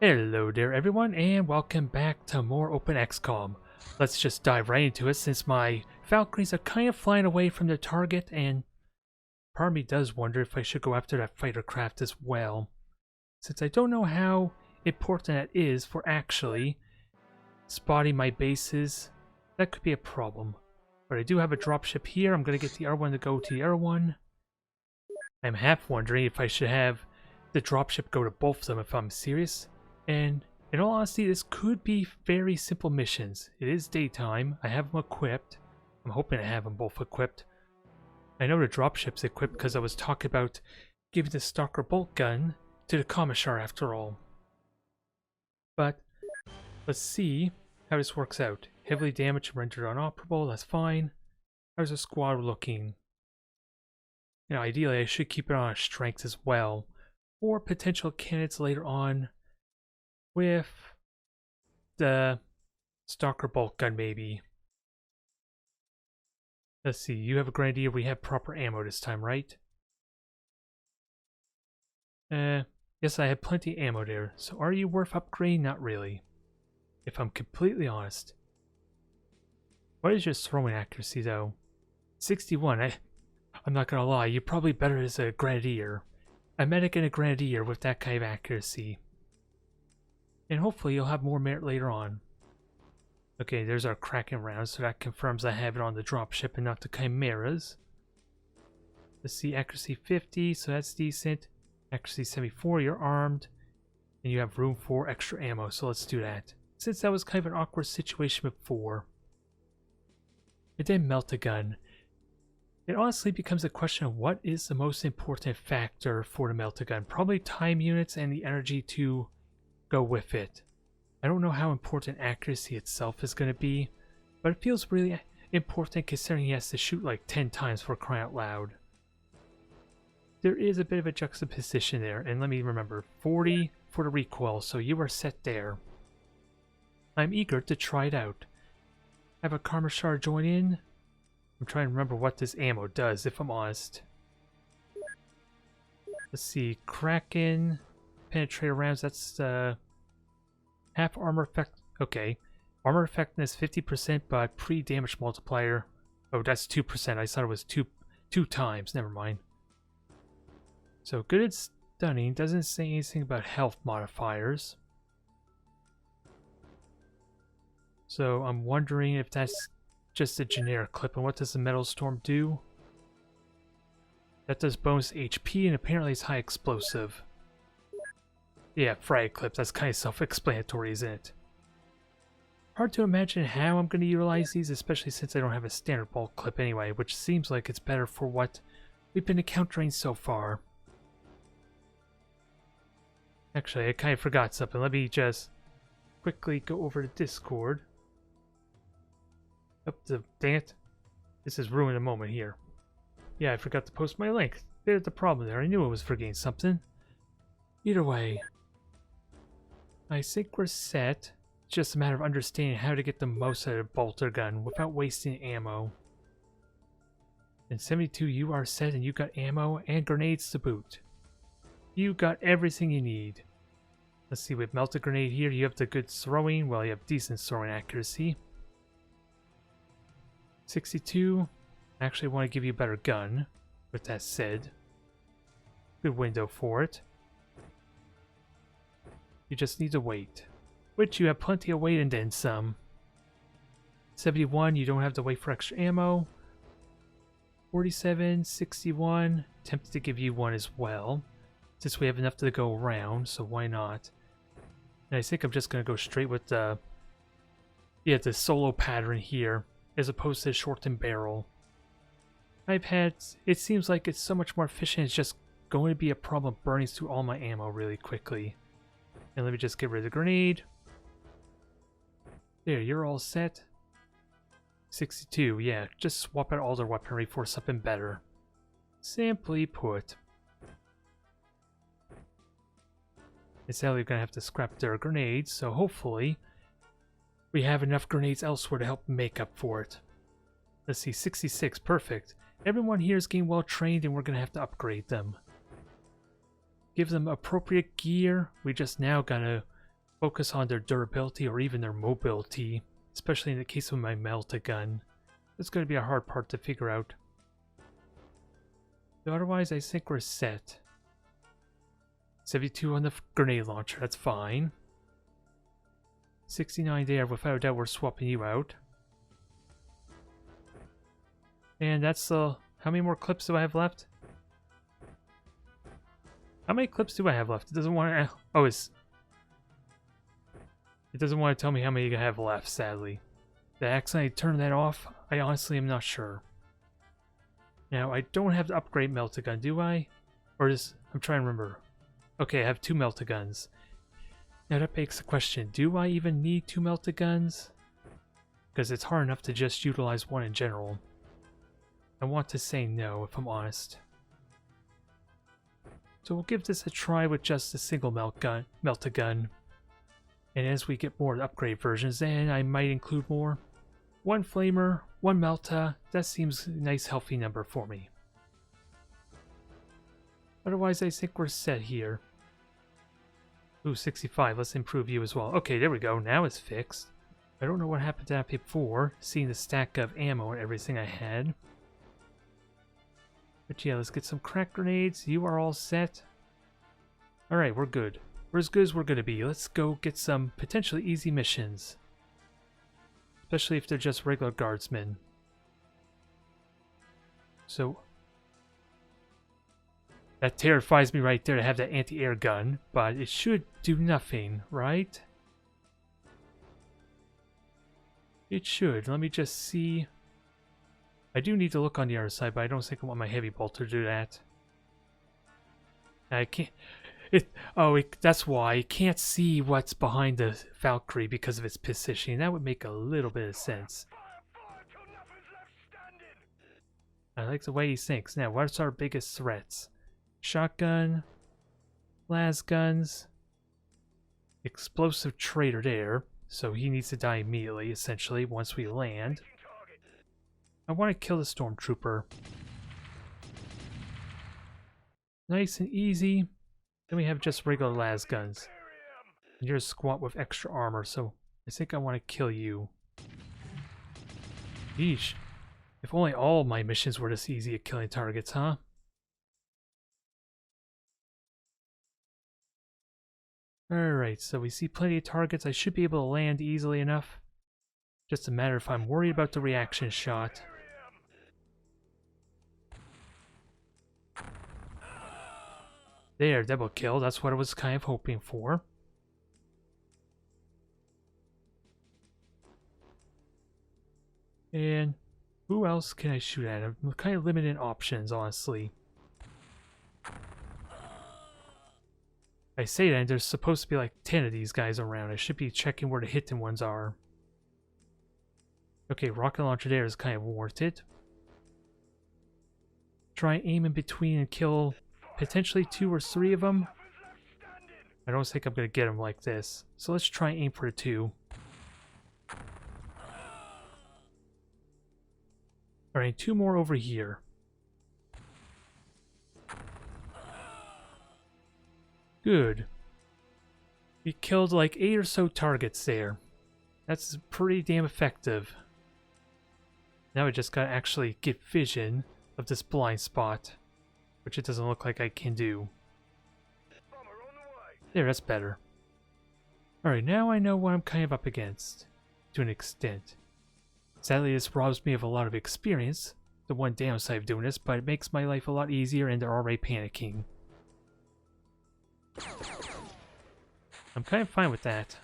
Hello there everyone, and welcome back to more Open XCom. Let's just dive right into it since my Valkyries are kind of flying away from their target, and part of me does wonder if I should go after that fighter craft as well. Since I don't know how important that is for actually spotting my bases, that could be a problem. But I do have a dropship here. I'm going to get the R1 to go to the R1. I'm half wondering if I should have the dropship go to both of them if I'm serious. And in all honesty, this could be very simple missions. It is daytime. I have them equipped. I'm hoping to have them both equipped. I know the dropship's equipped because I was talking about giving the Stalker bolt gun to the Commissar after all. But let's see how this works out. Heavily damaged and rendered unoperable. That's fine. How's the squad looking? You know, ideally I should keep it on strength as well. Or potential candidates later on with the Stalker bolt gun maybe. Let's see, you have a grenadier, we have proper ammo this time, right? Yes, I have plenty of ammo there. So are you worth upgrading? Not really. If I'm completely honest. What is your throwing accuracy though? 61. I'm not gonna lie, you're probably better as a grenadier. A medic and a grenadier with that kind of accuracy. And hopefully you'll have more merit later on. Okay, there's our Kraken round, so that confirms I have it on the dropship and not the Chimeras. Let's see, accuracy 50, so that's decent. Accuracy 74, you're armed. And you have room for extra ammo, so let's do that. Since that was kind of an awkward situation before. And then Melta gun. It honestly becomes a question of what is the most important factor for the Melta gun. Probably time units and the energy to go with it. I don't know how important accuracy itself is going to be, but it feels really important considering he has to shoot like 10 times for crying out loud. There is a bit of a juxtaposition there, and let me remember, 40 for the recoil, so you are set there. I'm eager to try it out. Have a Commissar join in. I'm trying to remember what this ammo does, if I'm honest. Let's see, Kraken, penetrator rounds, that's half armor effect. Okay, armor effectiveness 50%, but pre-damage multiplier. Oh, that's 2%. I thought it was two times. Never mind. So good at stunning. Doesn't say anything about health modifiers. So I'm wondering if that's just a generic clip. And what does the Metal Storm do? That does bonus HP, and apparently it's high explosive. Yeah, frag clips, that's kind of self-explanatory, isn't it? Hard to imagine how I'm going to utilize these, especially since I don't have a standard bolt clip anyway, which seems like it's better for what we've been encountering so far. Actually, I kind of forgot something. Let me just quickly go over to Discord. Dang it. This is ruining a moment here. Yeah, I forgot to post my link. There's the problem there. I knew I was forgetting something. Either way, I think we're set. It's just a matter of understanding how to get the most out of a bolter gun without wasting ammo. In 72, you are set and you got ammo and grenades to boot. You got everything you need. Let's see, with Melta grenade here, you have the good throwing. Well, you have decent throwing accuracy. 62. I actually want to give you a better gun. With that said, good window for it. You just need to wait. Which you have plenty of weight and then some. 71, you don't have to wait for extra ammo. 47, 61, tempted to give you one as well. Since we have enough to go around, so why not? And I think I'm just going to go straight with the solo pattern here, as opposed to the shortened barrel. It seems like it's so much more efficient, it's just going to be a problem burning through all my ammo really quickly. And let me just get rid of the grenade. There, you're all set. 62, yeah, just swap out all their weaponry for something better. Simply put. And sadly, we're going to have to scrap their grenades, so hopefully we have enough grenades elsewhere to help make up for it. Let's see, 66, perfect. Everyone here is getting well trained and we're going to have to upgrade them. Give them appropriate gear. We just now gotta focus on their durability or even their mobility, especially in the case of my Melta gun. It's going to be a hard part to figure out. So otherwise, I think we're set. 72 on the grenade launcher, that's fine. 69 there, without a doubt we're swapping you out. And that's how many more clips do I have left? How many clips do I have left? It doesn't want to... Oh, it doesn't want to tell me how many I have left, sadly. Did I accidentally turn that off? I honestly am not sure. Now, I don't have to upgrade Melta gun, do I? Or is... I'm trying to remember. Okay, I have 2 Melta guns. Now that begs the question, do I even need 2 Melta guns? Because it's hard enough to just utilize one in general. I want to say no, if I'm honest. So we'll give this a try with just a single Melta gun. And as we get more upgrade versions, then I might include more. 1 Flamer, 1 Melta, that seems a nice healthy number for me. Otherwise, I think we're set here. Ooh, 65, let's improve you as well. Okay, there we go, now it's fixed. I don't know what happened to that before, seeing the stack of ammo and everything I had. But yeah, let's get some crack grenades. You are all set. Alright, we're good. We're as good as we're gonna be. Let's go get some potentially easy missions. Especially if they're just regular guardsmen. So... that terrifies me right there to have that anti-air gun, but it should do nothing, right? It should. Let me just see. I do need to look on the other side, but I don't think I want my heavy bolt to do that. I can't... that's why. I can't see what's behind the Valkyrie because of its positioning. That would make a little bit of sense. I like the way he thinks. Now, what's our biggest threats? Shotgun, las guns, explosive traitor there, so he needs to die immediately, essentially, once we land. I want to kill the stormtrooper. Nice and easy. Then we have just regular las guns. And you're a squat with extra armor, so I think I want to kill you. Yeesh. If only all my missions were this easy at killing targets, huh? Alright, so we see plenty of targets. I should be able to land easily enough. Just a matter if I'm worried about the reaction shot. There, double kill. That's what I was kind of hoping for. And who else can I shoot at? I'm kind of limited in options, honestly. I say that, and there's supposed to be like 10 of these guys around. I should be checking where the hitting ones are. Okay, rocket launcher there is kind of worth it. Try aim in between and kill potentially 2 or 3 of them. I don't think I'm going to get them like this. So let's try aim for the 2. Alright, 2 more over here. Good. We killed like 8 or so targets there. That's pretty damn effective. Now I just gotta actually get vision of this blind spot, which it doesn't look like I can do. There, that's better. Alright, now I know what I'm kind of up against, to an extent. Sadly, this robs me of a lot of experience, the one downside of doing this, but it makes my life a lot easier and they're already panicking. I'm kind of fine with that.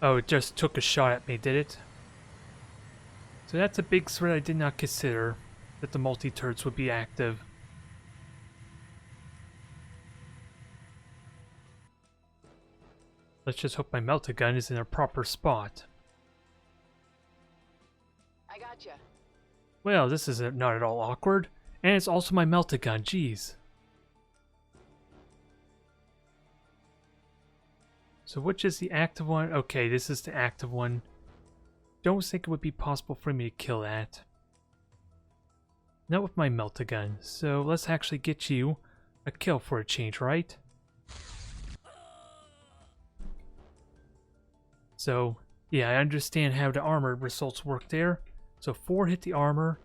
Oh, it just took a shot at me, did it? So that's a big threat I did not consider, that the multi-turrets would be active. Let's just hope my Melta gun is in a proper spot. I gotcha. Well, this is not at all awkward. And it's also my Melta gun, jeez. So which is the active one? Okay, this is the active one. Don't think it would be possible for me to kill that. not with my Melta gun. So let's actually get you a kill for a change, right? So, yeah, I understand how the armor results work there. So 4 hit the armor.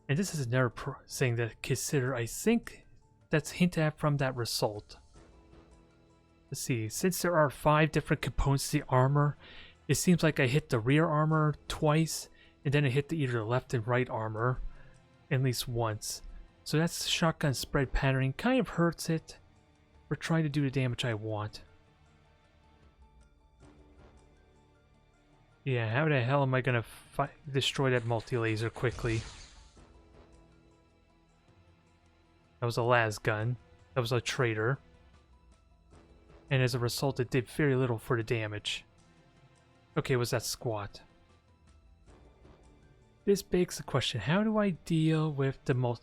And this is another thing to consider. I think that's hinted at from that result. Let's see. Since there are 5 different components to the armor, it seems like I hit the rear armor twice, and then I hit either the left and right armor at least once. So that's shotgun spread patterning. Kind of hurts it for trying to do the damage I want. Yeah, how the hell am I gonna destroy that multi-laser quickly? That was a las gun. That was a traitor. And as a result, it did very little for the damage. Okay, was that squat? This begs the question, how do I deal with the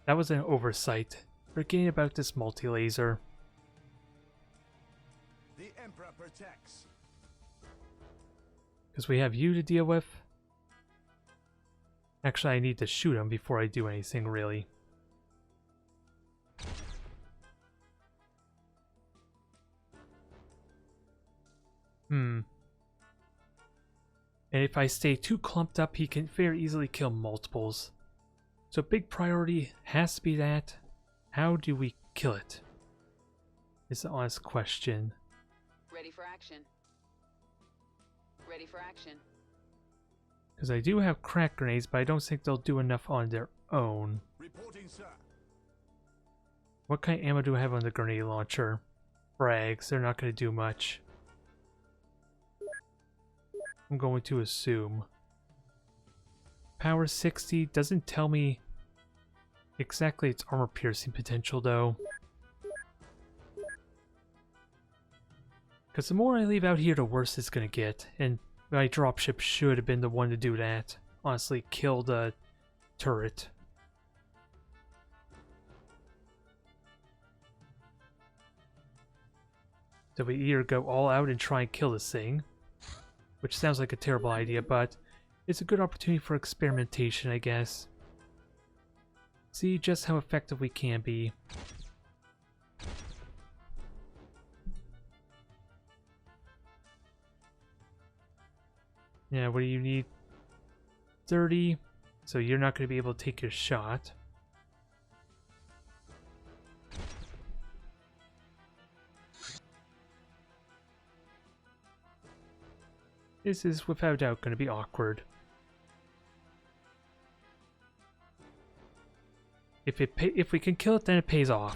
that was an oversight. Forgetting about this multi-laser. The Emperor protects. Because we have you to deal with. Actually, I need to shoot him before I do anything, really. And if I stay too clumped up, he can very easily kill multiples. So big priority has to be that. How do we kill it? Is the honest question. Ready for action. Ready for action. Because I do have crack grenades, but I don't think they'll do enough on their own. Reporting, sir. What kind of ammo do I have on the grenade launcher? Frags, they're not going to do much. I'm going to assume. Power 60 doesn't tell me exactly its armor piercing potential though. Because the more I leave out here, the worse it's going to get. And my dropship should have been the one to do that. Honestly, kill the turret. So we either go all out and try and kill this thing, which sounds like a terrible idea, but it's a good opportunity for experimentation, I guess. See just how effective we can be. Yeah, what do you need? 30. So you're not going to be able to take your shot. This is without doubt going to be awkward. If we can kill it, then it pays off.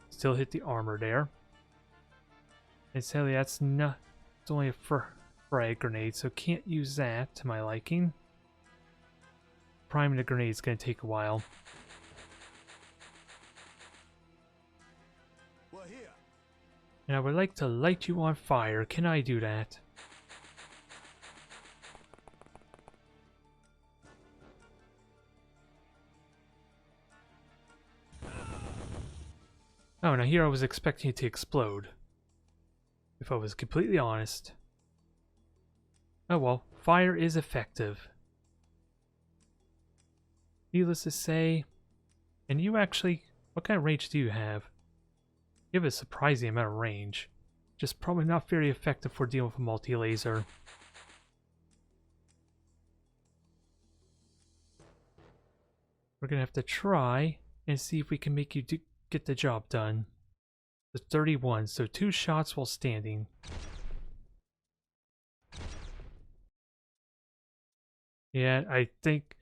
Still hit the armor there. And sadly, that's not. It's only a frag grenade, so can't use that to my liking. Priming the grenade is going to take a while. We're here. And I would like to light you on fire. Can I do that? Oh, now here I was expecting it to explode. If I was completely honest. Oh well, fire is effective. Needless to say. And you actually, what kind of range do you have? You have a surprising amount of range. Just probably not very effective for dealing with a multi-laser. We're gonna have to try and see if we can make you get the job done. The 31, so 2 shots while standing. Yeah, I think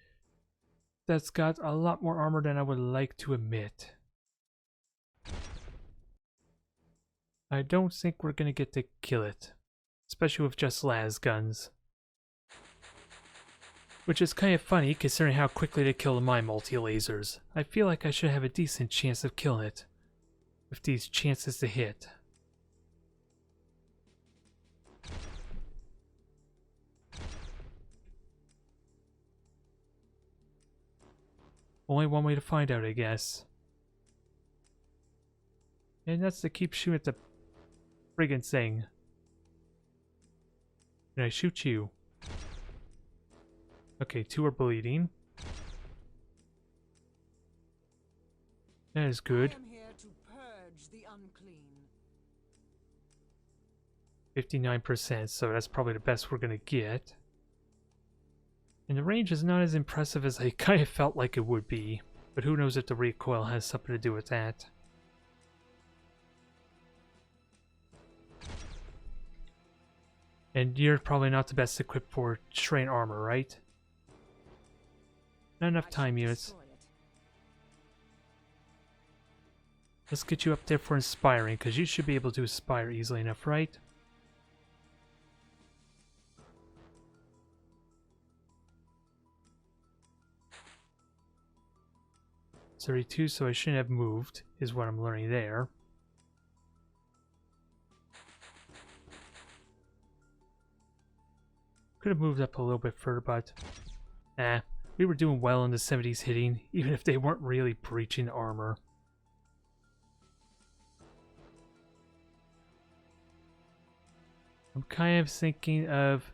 that's got a lot more armor than I would like to admit. I don't think we're gonna get to kill it, especially with just las guns. Which is kind of funny considering how quickly they kill my multi-lasers. I feel like I should have a decent chance of killing it with these chances to hit. Only one way to find out, I guess. And that's to keep shooting at the friggin' thing. Can I shoot you? Okay, 2 are bleeding. That is good. I am here to purge the unclean. 59%, so that's probably the best we're gonna get. And the range is not as impressive as I kind of felt like it would be, but who knows if the recoil has something to do with that. And you're probably not the best equipped for strain armor, right? Not enough time units. Let's get you up there for inspiring, because you should be able to inspire easily enough, right? It's 32, so I shouldn't have moved, is what I'm learning there. Could have moved up a little bit further, but we were doing well in the 70s hitting, even if they weren't really breaching the armor. I'm kind of thinking of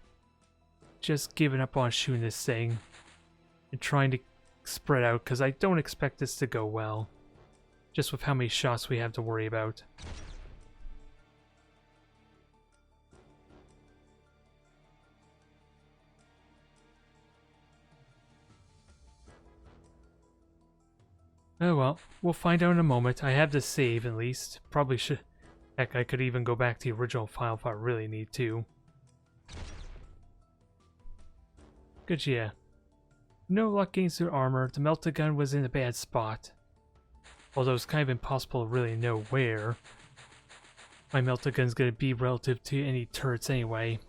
just giving up on shooting this thing and trying to spread out, because I don't expect this to go well, just with how many shots we have to worry about. Oh well, we'll find out in a moment. I have the save at least. Probably should... Heck, I could even go back to the original file if I really need to. Good, yeah. No luck getting through armor. The Melta gun was in a bad spot. Although it's kind of impossible to really know where my Melta gun's going to be relative to any turrets anyway.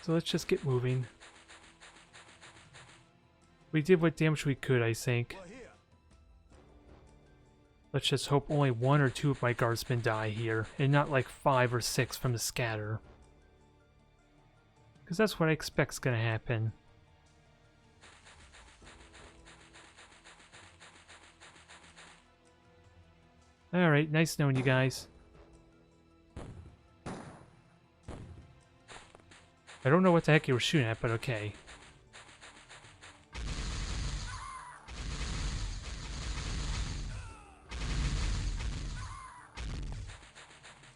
So let's just get moving. We did what damage we could, I think. We're here. Let's just hope only 1 or 2 of my guardsmen die here, and not like 5 or 6 from the scatter. Because that's what I expect's gonna happen. Alright, nice knowing you guys. I don't know what the heck you were shooting at, but okay.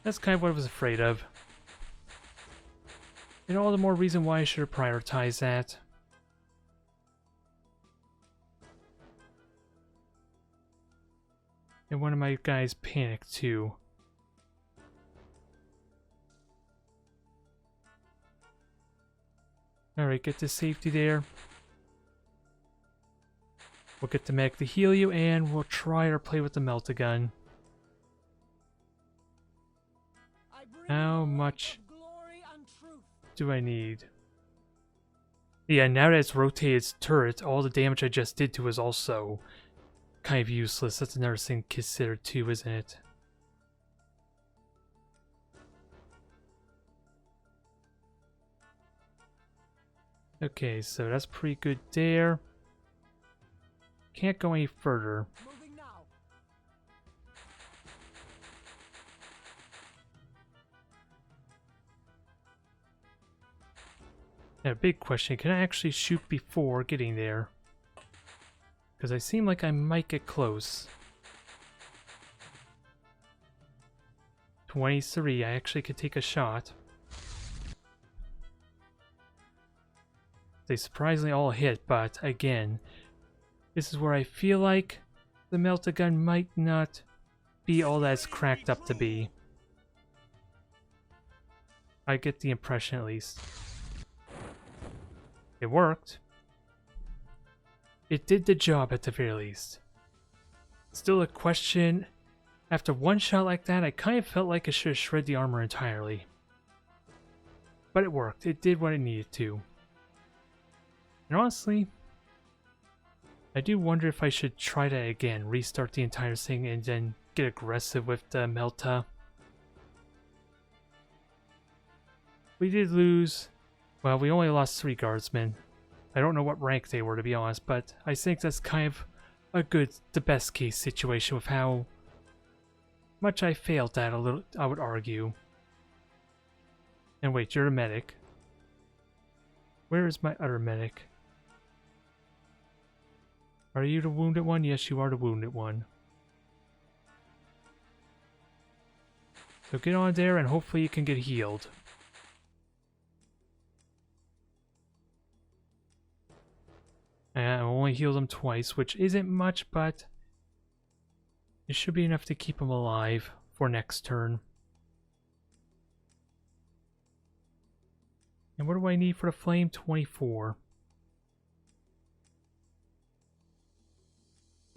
That's kind of what I was afraid of. And all the more reason why I should have prioritized that. And one of my guys panicked too. Alright, get to safety there. We'll get the medic to heal you, and we'll try our play with the Melta gun. How much do I need? Yeah, now that it's rotated its turret, all the damage I just did to it is also kind of useless. That's another thing to consider too, isn't it? Okay, so that's pretty good there. Can't go any further. Moving now. Now, big question, can I actually shoot before getting there? Because I seem like I might get close. 23, I actually could take a shot. They surprisingly all hit, but again, this is where I feel like the Melta gun might not be all that it's cracked up to be. I get the impression at least. It worked. It did the job at the very least. Still a question, after one shot like that, I kind of felt like I should have shredded the armor entirely. But it worked. It did what it needed to. And honestly, I do wonder if I should try that again, restart the entire thing and then get aggressive with the Melta. We did lose, well, we only lost 3 guardsmen. I don't know what rank they were, to be honest, but I think that's kind of a good, the best case situation with how much I failed at a little, I would argue. And wait, you're a medic. Where is my other medic? Are you the wounded one? Yes, you are the wounded one. So get on there and hopefully you can get healed. And I only healed him twice, which isn't much, but it should be enough to keep him alive for next turn. And what do I need for the flame? 24.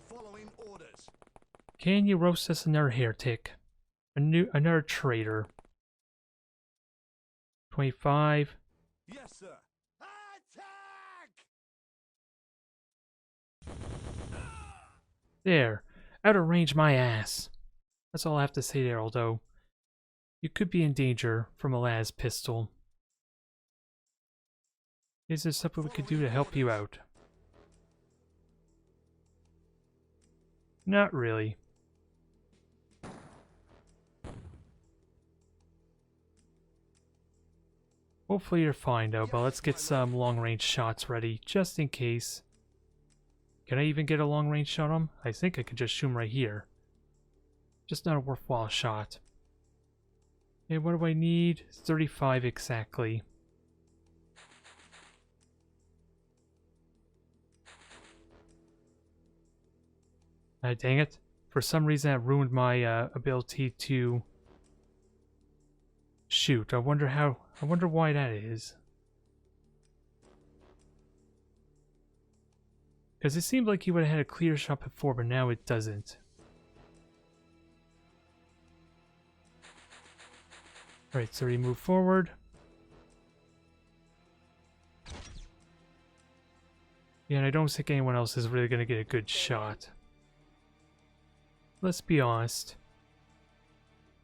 Following orders. Can you roast us another heretic? Another traitor. 25. Yes, sir. Attack! There. Out of range my ass. That's all I have to say there, although you could be in danger from a las pistol. Is there something we could do to help you out? Not really. Hopefully you're fine though, but let's get some long-range shots ready, just in case. Can I even get a long-range shot on him? I think I could just shoot him right here. Just not a worthwhile shot. Okay, what do I need? 35 exactly. Dang it. For some reason that ruined my ability to shoot. I wonder why that is. Because it seemed like he would have had a clear shot before, but now it doesn't. Alright, so we move forward. Yeah, and I don't think anyone else is really going to get a good shot. Let's be honest.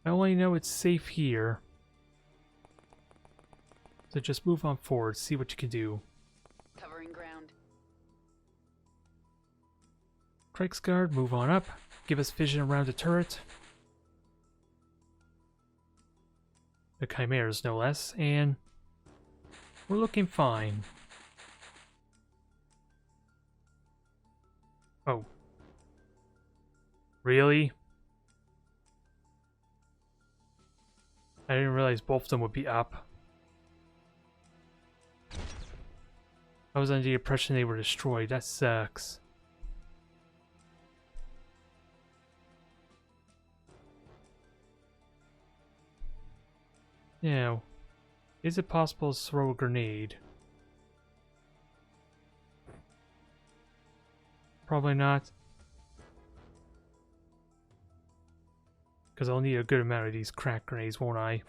I only know it's safe here. So just move on forward, see what you can do. Covering ground. Kriegsguard, move on up. Give us vision around the turret. The chimeras, no less, and we're looking fine. Oh. Really? I didn't realize both of them would be up. I was under the impression they were destroyed. That sucks. Now, is it possible to throw a grenade? Probably not. Because I'll need a good amount of these crack grenades, won't I?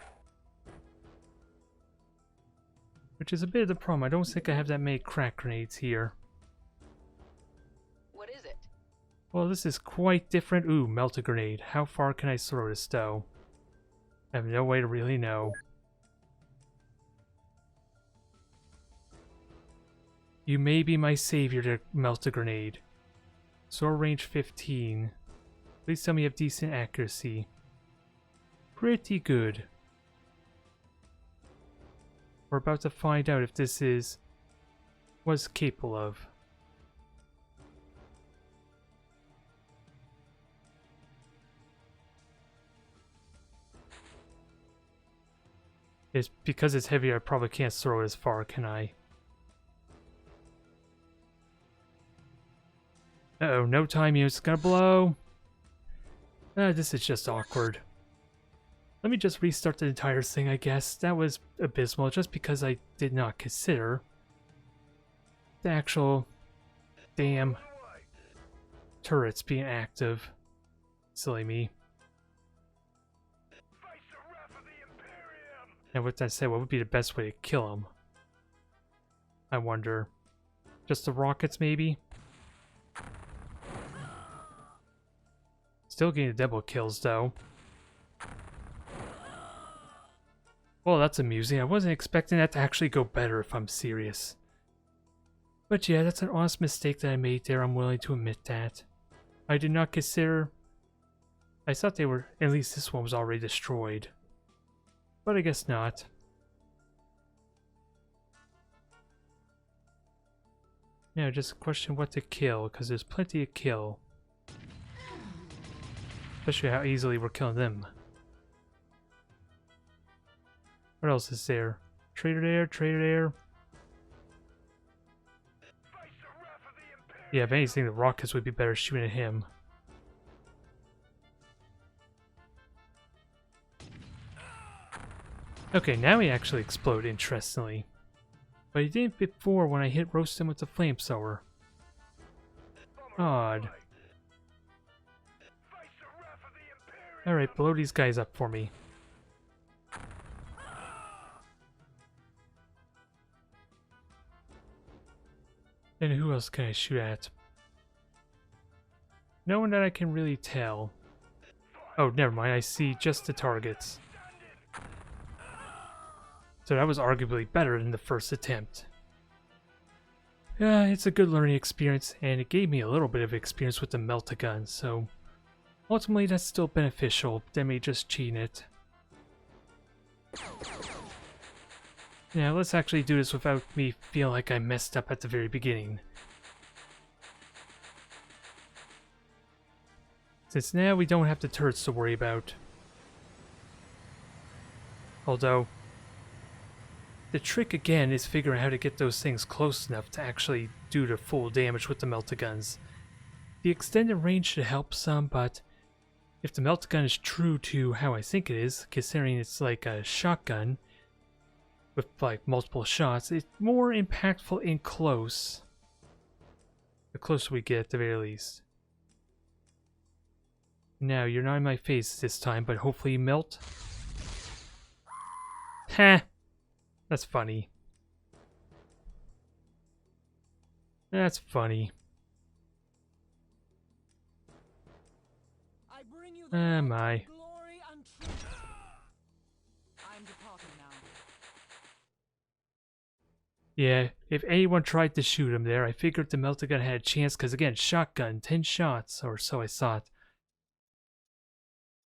Which is a bit of the problem. I don't think I have that many crack grenades here. What is it? Well, this is quite different. Ooh, Melta grenade. How far can I throw this, though? I have no way to really know. You may be my savior to Melta grenade. Sword range 15. Please tell me you have decent accuracy. Pretty good. We're about to find out if this is was capable of. It's because it's heavier, I probably can't throw it as far, can I? Uh-oh, no time, it's gonna blow. This is just awkward. Let me just restart the entire thing, I guess. That was abysmal, just because I did not consider the actual damn turrets being active. Silly me. And with that said, what would be the best way to kill him? I wonder. Just the rockets, maybe? Still getting double kills, though. Well, that's amusing. I wasn't expecting that to actually go better, if I'm serious. But yeah, that's an honest mistake that I made there. I'm willing to admit that. I did not consider... I thought they were... At least this one was already destroyed. But I guess not. Yeah, just question what to kill, because there's plenty to kill. Especially how easily we're killing them. What else is there? Trader there, trader there. Yeah, if anything, the rockets would be better shooting at him. Okay, now he actually exploded, interestingly. But he didn't before when I hit roast him with the flamethrower. Odd. Alright, blow these guys up for me. And who else can I shoot at? No one that I can really tell. Oh, never mind, I see just the targets. So that was arguably better than the first attempt. Yeah, it's a good learning experience, and it gave me a little bit of experience with the Melta gun, so ultimately that's still beneficial than me just cheating it. Yeah, let's actually do this without me feeling like I messed up at the very beginning. Since now we don't have the turrets to worry about. Although, the trick again is figuring out how to get those things close enough to actually do the full damage with the Melta guns. The extended range should help some, but if the Melta gun is true to how I think it is, considering it's like a shotgun with like multiple shots, it's more impactful in close. The closer we get, at the very least. Now, you're not in my face this time, but hopefully you melt. Heh! That's funny. That's funny. Am I? Yeah, if anyone tried to shoot him there, I figured the Melta gun had a chance, because again, shotgun, 10 shots, or so I thought.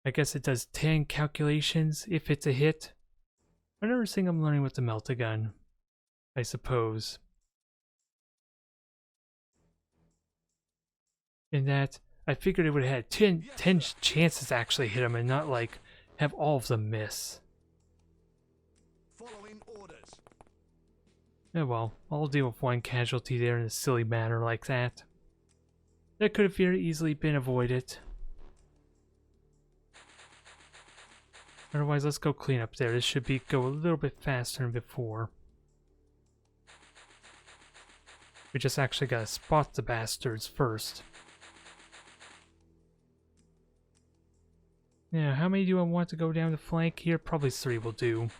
I guess it does 10 calculations if it's a hit. Another thing I'm learning with the Melta gun, I suppose. In that, I figured it would have had 10 chances to actually hit him and not like have all of them miss. Following orders. Oh well, I'll deal with one casualty there in a silly manner like that. That could have very easily been avoided. Otherwise, let's go clean up there. This should go a little bit faster than before. We just actually gotta spot the bastards first. Now, how many do I want to go down the flank here? Probably 3 will do.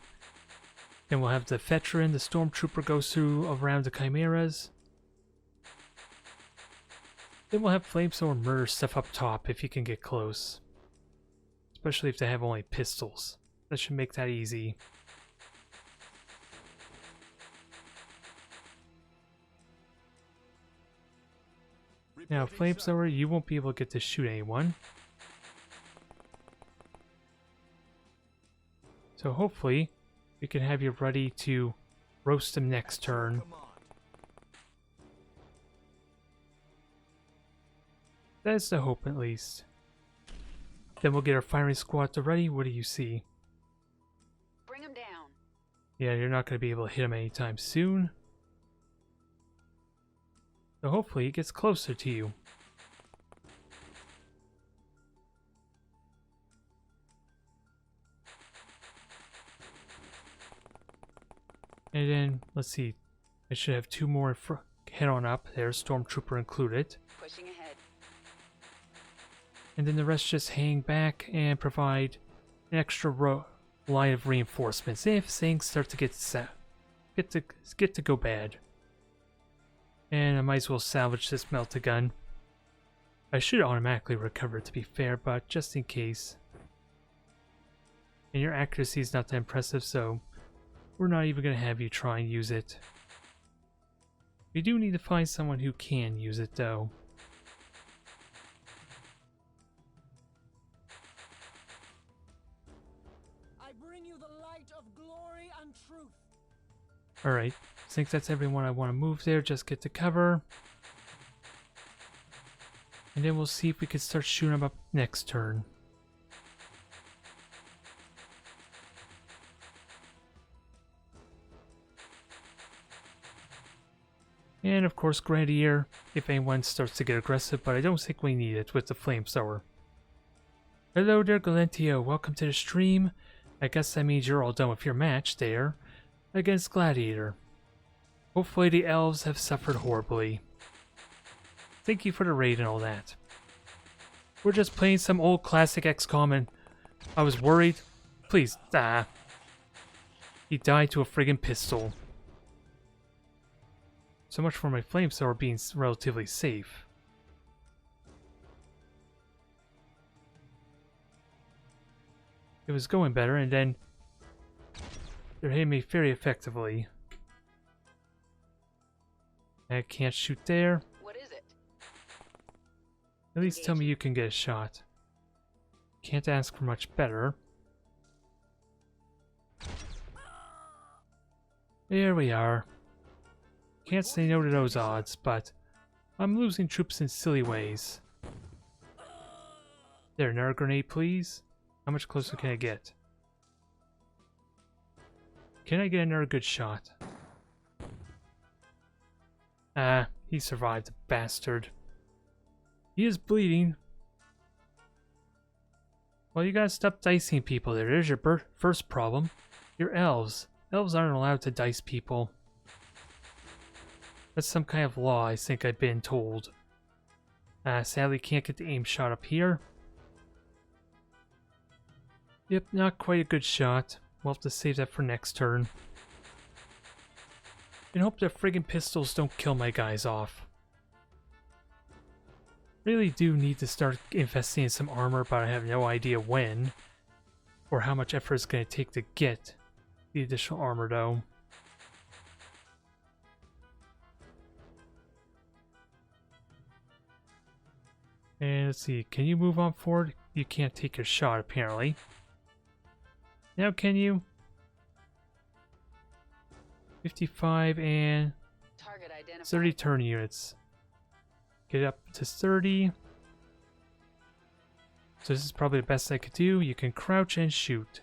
Then we'll have the veteran, the stormtrooper goes through around the chimeras. Then we'll have flamethrower murder stuff up top if you can get close. Especially if they have only pistols. That should make that easy. Now, flamethrower, you won't be able to get to shoot anyone. So hopefully, we can have you ready to roast them next turn. That's the hope, at least. Then we'll get our firing squad to ready. What do you see? Bring him down. Yeah, you're not going to be able to hit him anytime soon. So hopefully he gets closer to you. And then, let's see. I should have 2 more head on up there, stormtrooper included. Pushing ahead. And then the rest just hang back and provide an extra line of reinforcements if things start to get to go bad. And I might as well salvage this Melta gun. I should automatically recover, to be fair, but just in case. And your accuracy is not that impressive, so we're not even going to have you try and use it. We do need to find someone who can use it, though. I bring you the light of glory and truth. Alright, I think that's everyone I want to move there. Just get to cover. And then we'll see if we can start shooting them up next turn. And of course Grenadier, if anyone starts to get aggressive, but I don't think we need it with the Flamethrower. Hello there Galentio, welcome to the stream. I guess that means you're all done with your match there against Gladiator. Hopefully the elves have suffered horribly. Thank you for the raid and all that. We're just playing some old classic XCom and I was worried. Please, he died to a friggin' pistol. So much for my flamethrower being relatively safe. It was going better, and then they're hitting me very effectively. I can't shoot there. What is it? At least tell me you can get a shot. Can't ask for much better. There we are. Can't say no to those odds, but I'm losing troops in silly ways. There, another grenade, please. How much closer can I get? Can I get another good shot? He survived, the bastard. He is bleeding. Well, you gotta stop dicing people there. There's your first problem. You're elves. Elves aren't allowed to dice people. That's some kind of law, I think I've been told. Sadly can't get the aim shot up here. Yep, not quite a good shot. We'll have to save that for next turn. And hope the friggin' pistols don't kill my guys off. Really do need to start investing in some armor, but I have no idea when. Or how much effort it's going to take to get the additional armor though. And let's see, can you move on forward? You can't take your shot apparently. Now can you? 55 and Target identified. 30 turn units. Get up to 30. So this is probably the best I could do. You can crouch and shoot.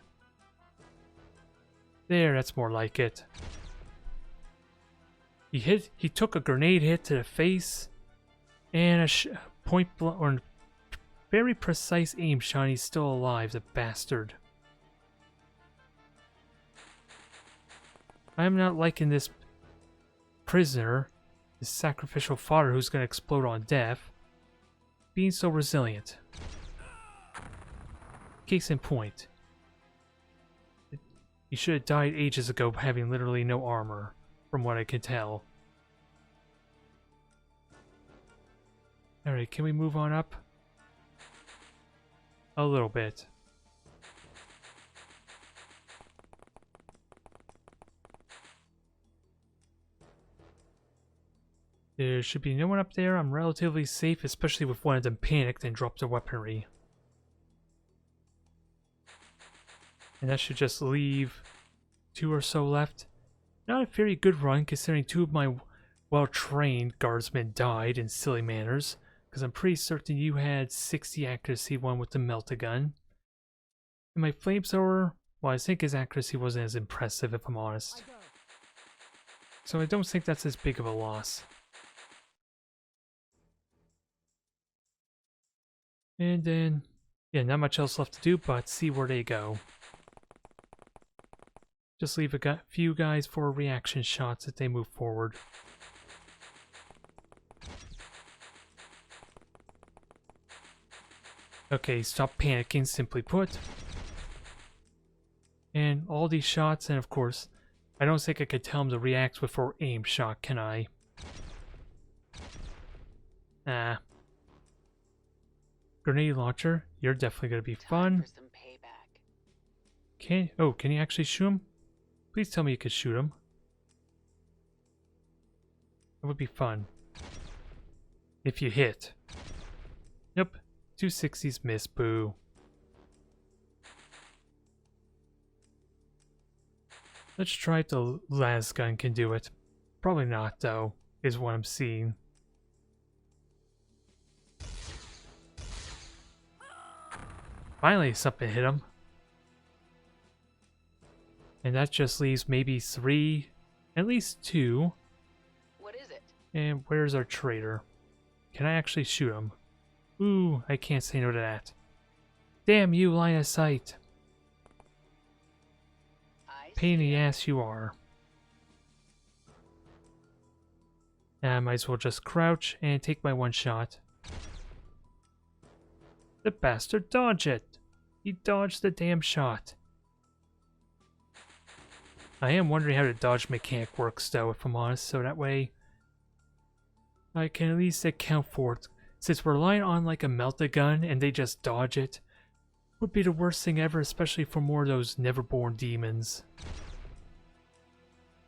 There, that's more like it. He took a grenade hit to the face and a point blank or very precise aim shot. He's still alive, the bastard. I'm not liking this prisoner, this sacrificial fodder who's going to explode on death, being so resilient. Case in point. He should have died ages ago having literally no armor, from what I can tell. Alright, can we move on up? A little bit. There should be no one up there. I'm relatively safe, especially with one of them panicked and dropped their weaponry. And that should just leave 2 or so left. Not a very good run, considering 2 of my well-trained guardsmen died in silly manners. Because I'm pretty certain you had 60 accuracy, one with the Melta gun. And my flamethrower, well, I think his accuracy wasn't as impressive, if I'm honest. So I don't think that's as big of a loss. And then, yeah, not much else left to do, but see where they go. Just leave a few guys for reaction shots as they move forward. Okay, stop panicking, simply put. And all these shots, and of course, I don't think I could tell him to react before aim shot, can I? Nah. Grenade launcher, you're definitely gonna be fun. For some payback. Can you actually shoot him? Please tell me you could shoot him. That would be fun. If you hit. Nope. 260s miss, boo. Let's try if the las gun can do it. Probably not, though, is what I'm seeing. Finally, something hit him. And that just leaves maybe 3, at least 2. What is it? And where's our traitor? Can I actually shoot him? Ooh, I can't say no to that. Damn you, line of sight. I Pain in see the it. ass you are. I might as well just crouch and take my one shot. The bastard dodged it! He dodged the damn shot. I am wondering how the dodge mechanic works though, if I'm honest, so that way I can at least account for it. Since we're relying on like a Melta gun and they just dodge it, would be the worst thing ever, especially for more of those never-born demons.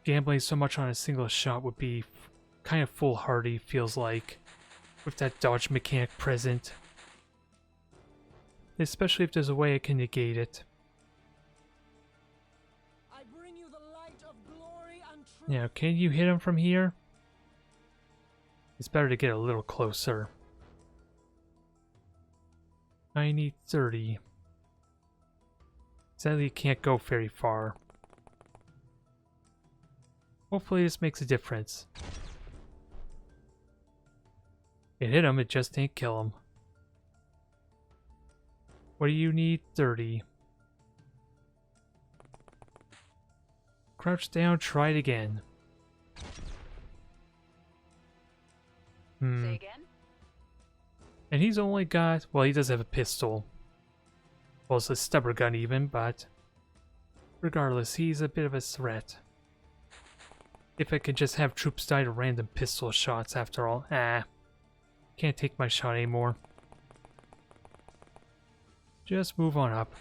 Gambling so much on a single shot would be kind of foolhardy, feels like, with that dodge mechanic present. Especially if there's a way I can negate it. I bring you the light of glory and truth. Now, can you hit him from here? It's better to get a little closer. I need 30. Sadly, you can't go very far. Hopefully this makes a difference. It hit him, it just didn't kill him. What do you need? 30. Crouch down, try it again. Say again? And he's only got... well, he does have a pistol. Well, it's a stubber gun even, but... regardless, he's a bit of a threat. If I could just have troops die to random pistol shots after all. Can't take my shot anymore. Just move on up.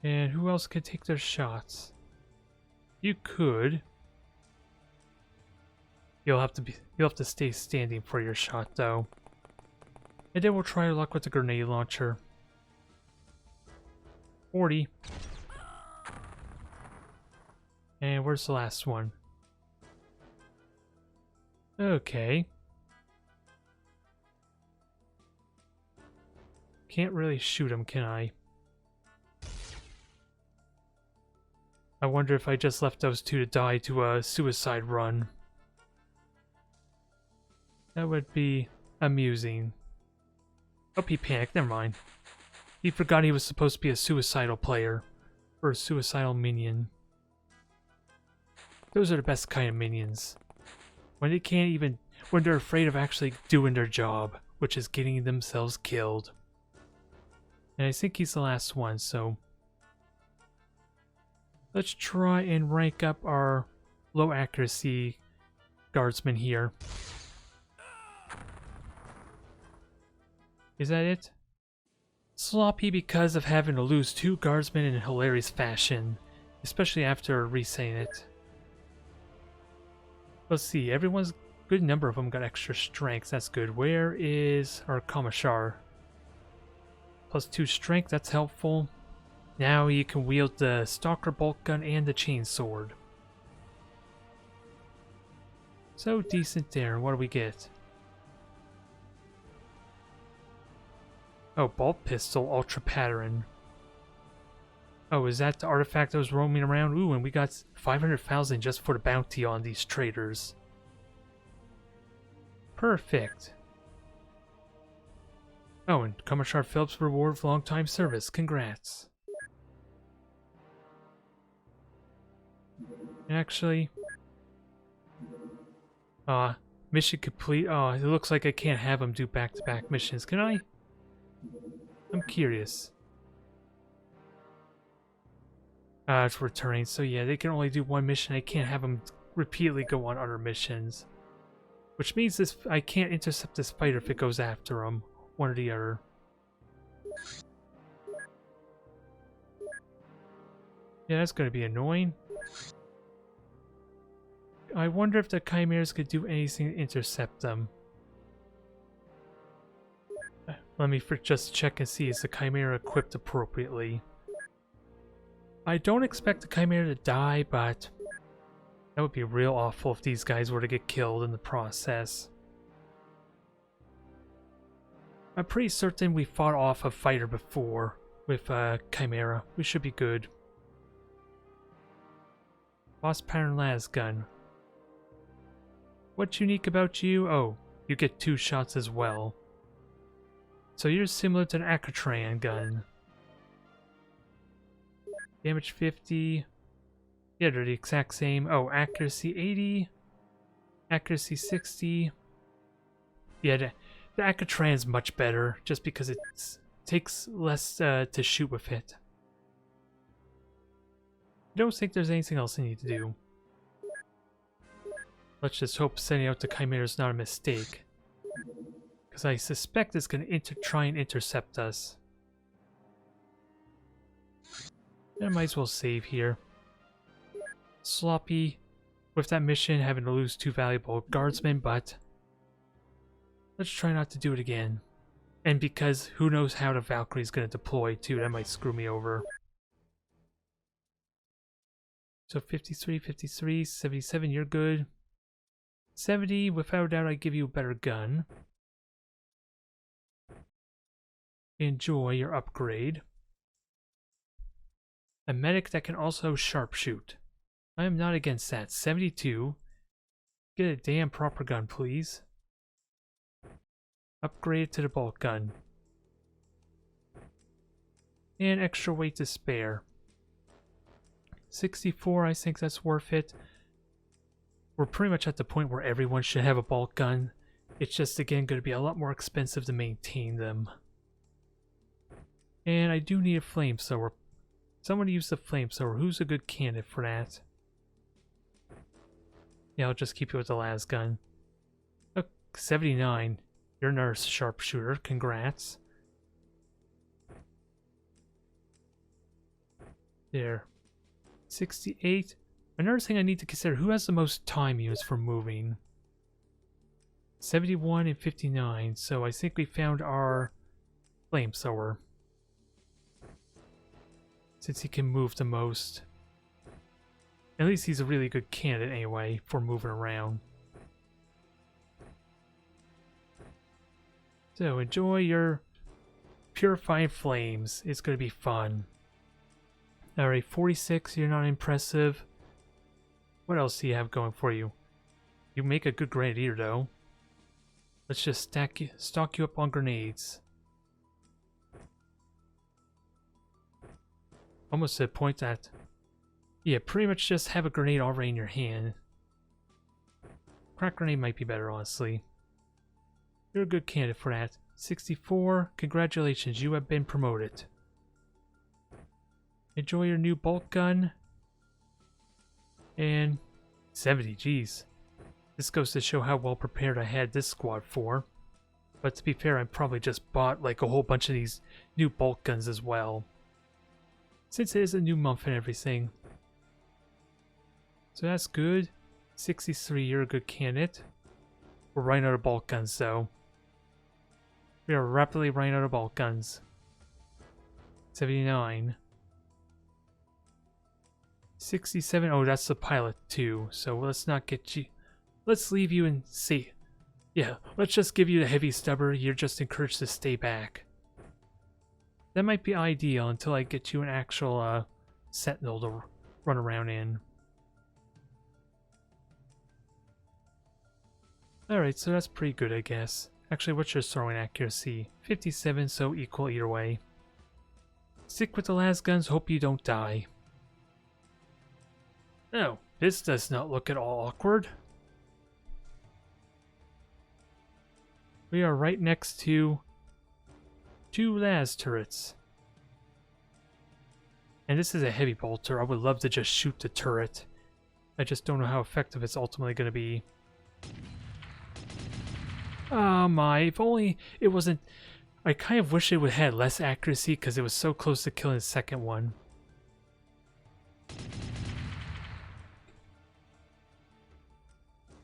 And who else could take their shots? You could. You'll have to stay standing for your shot though. And then we'll try our luck with the grenade launcher. 40. And where's the last one? Okay. Can't really shoot him, can I? I wonder if I just left those two to die to a suicide run. That would be amusing. Oh, he panicked. Never mind. He forgot he was supposed to be a suicidal player. Or a suicidal minion. Those are the best kind of minions. When they can't even... when they're afraid of actually doing their job, which is getting themselves killed. And I think he's the last one, so... let's try and rank up our low accuracy guardsmen here. Is that it? Sloppy because of having to lose 2 guardsmen in a hilarious fashion, especially after resetting it. Let's see, everyone's good number of them got extra strength, that's good. Where is our Commissar? +2 strength, that's helpful. Now you can wield the Stalker bolt gun and the chainsword. So decent there. What do we get? Oh, bolt pistol, ultra pattern. Oh, is that the artifact that was roaming around? Ooh, and we got 500,000 just for the bounty on these traders. Perfect. Oh, and Commissar Phillips reward for long-time service. Congrats. Actually, mission complete. Oh, it looks like I can't have them do back-to-back missions. Can I? I'm curious. It's returning, so yeah, they can only do one mission. I can't have them repeatedly go on other missions. Which means this I can't intercept this fighter if it goes after them. One or the other. Yeah, that's going to be annoying. I wonder if the Chimeras could do anything to intercept them. Let me just check and see, is the Chimera equipped appropriately? I don't expect the Chimera to die, but that would be real awful if these guys were to get killed in the process. I'm pretty certain we fought off a fighter before with Chimera. We should be good. Boss pattern las gun. What's unique about you? Oh, you get 2 shots as well. So you're similar to an Acatran gun. Damage 50. Yeah, they're the exact same. Oh, accuracy 80. Accuracy 60. Yeah, the Acatran's much better, just because it takes less to shoot with it. I don't think there's anything else I need to do. Let's just hope sending out the Chimera is not a mistake. Because I suspect it's going to try and intercept us. I might as well save here. Sloppy with that mission, having to lose 2 valuable guardsmen, but let's try not to do it again. And because who knows how the Valkyrie's going to deploy too, that might screw me over. So 53, 53, 77, you're good. 70, without a doubt I give you a better gun. Enjoy your upgrade. A medic that can also sharpshoot. I am not against that. 72. Get a damn proper gun, please. Upgrade to the bolt gun. And extra weight to spare. 64, I think that's worth it. We're pretty much at the point where everyone should have a bolt gun. It's just, again, going to be a lot more expensive to maintain them. And I do need a flamethrower. Someone use the flamethrower. Who's a good candidate for that? Yeah, I'll just keep it with the las gun. Oh, 79. You're another sharpshooter. Congrats. There. 68. Another thing I need to consider, who has the most time units for moving? 71 and 59. So I think we found our flamethrower. Since he can move the most. At least he's a really good candidate anyway for moving around. So enjoy your purifying flames. It's going to be fun. Alright, 46, you're not impressive. What else do you have going for you? You make a good grenadier though. Let's just stock you up on grenades. Almost to the point that, yeah, pretty much just have a grenade already in your hand. Crack grenade might be better, honestly. You're a good candidate for that. 64, congratulations, you have been promoted. Enjoy your new bolt gun. And 70, geez. This goes to show how well prepared I had this squad for. But to be fair, I probably just bought like a whole bunch of these new bolt guns as well. Since it is a new month and everything. So that's good. 63, you're a good candidate. We're running out of bolt guns though. We are rapidly running out of bolt guns. 79. 67, oh that's the pilot too, so let's not get you, let's leave you and see. Yeah, let's just give you the heavy stubber, you're just encouraged to stay back. That might be ideal until I get you an actual sentinel to run around in. Alright, so that's pretty good I guess. Actually, what's your throwing accuracy? 57, so equal either way. Stick with the las guns, hope you don't die. Oh, this does not look at all awkward. We are right next to 2 las turrets. And this is a heavy bolter. I would love to just shoot the turret. I just don't know how effective it's ultimately going to be. Oh my, if only it wasn't... I kind of wish it would have had less accuracy because it was so close to killing the second one.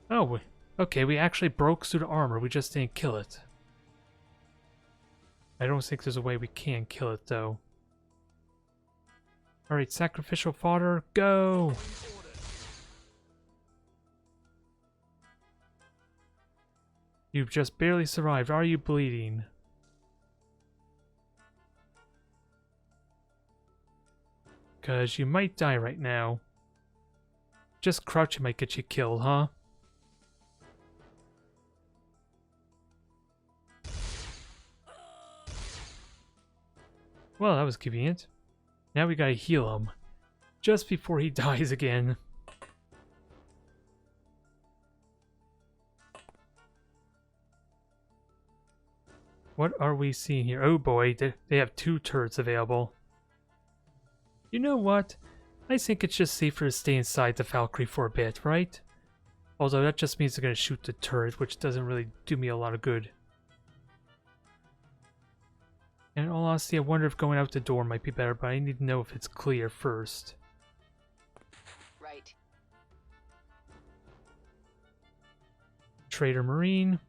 Oh, okay, we actually broke through the armor, we just didn't kill it. I don't think there's a way we can kill it, though. Alright, sacrificial fodder, go! You've just barely survived. Are you bleeding? Because you might die right now. Just crouching might get you killed, huh? Well, that was convenient. Now we gotta heal him. Just before he dies again. What are we seeing here? Oh boy, they have 2 turrets available. You know what? I think it's just safer to stay inside the Valkyrie for a bit, right? Although that just means they're going to shoot the turret, which doesn't really do me a lot of good. And in all honesty, I wonder if going out the door might be better, but I need to know if it's clear first. Right. Trader Marine.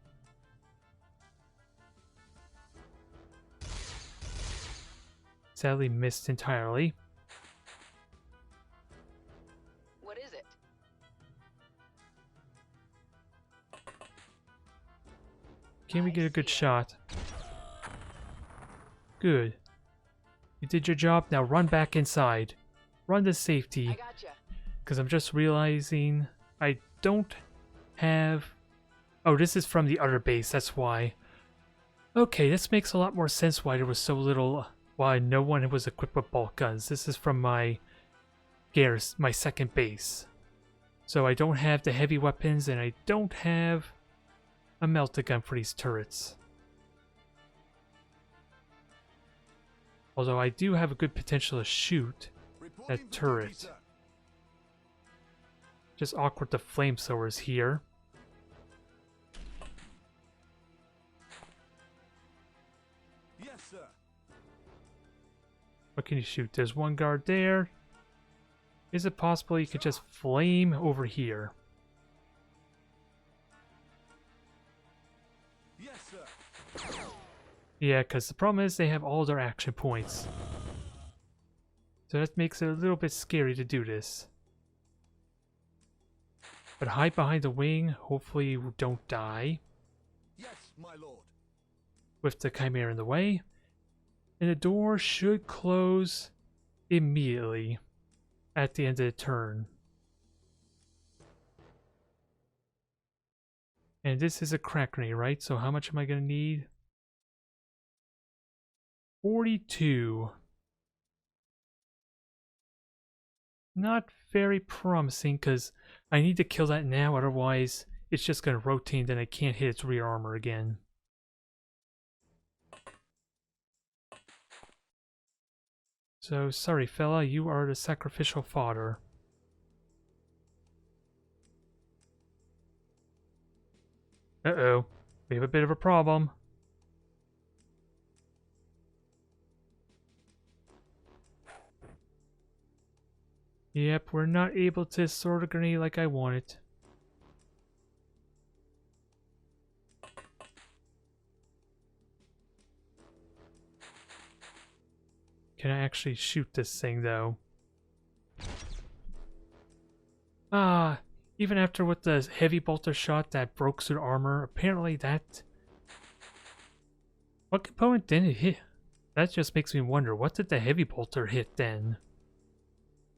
Sadly missed entirely. What is it? Can we get a good see it. shot? Good. You did your job, now run back inside. Run to I safety. gotcha. Because I'm just realizing I don't have... Oh, this is from the other base, that's why. Okay, this makes a lot more sense why there was so little... Why no one was equipped with bolt guns. This is from my my second base. So I don't have the heavy weapons, and I don't have a Melta gun for these turrets. Although I do have a good potential to shoot Reporting that for turret. duty, sir. Just awkward the flamethrowers here. Yes, sir. What can you shoot? There's one guard there. Is it possible you could just flame over here? Yes, sir. Yeah, because the problem is they have all their action points. So that makes it a little bit scary to do this. But hide behind the wing. Hopefully you don't die Yes, my lord. with the Chimera in the way. And the door should close immediately at the end of the turn. And this is a crack grenade, right? So how much am I going to need? 42. Not very promising because I need to kill that now, otherwise it's just going to rotate and then I can't hit its rear armor again. So, sorry fella, you are the sacrificial fodder. Uh-oh, we have a bit of a problem. Yep, we're not able to sort a grenade like I wanted. Can I actually shoot this thing, though? Ah, even after with the heavy bolter shot that broke through the armor, apparently that... What component didn't it hit? That just makes me wonder, what did the heavy bolter hit then?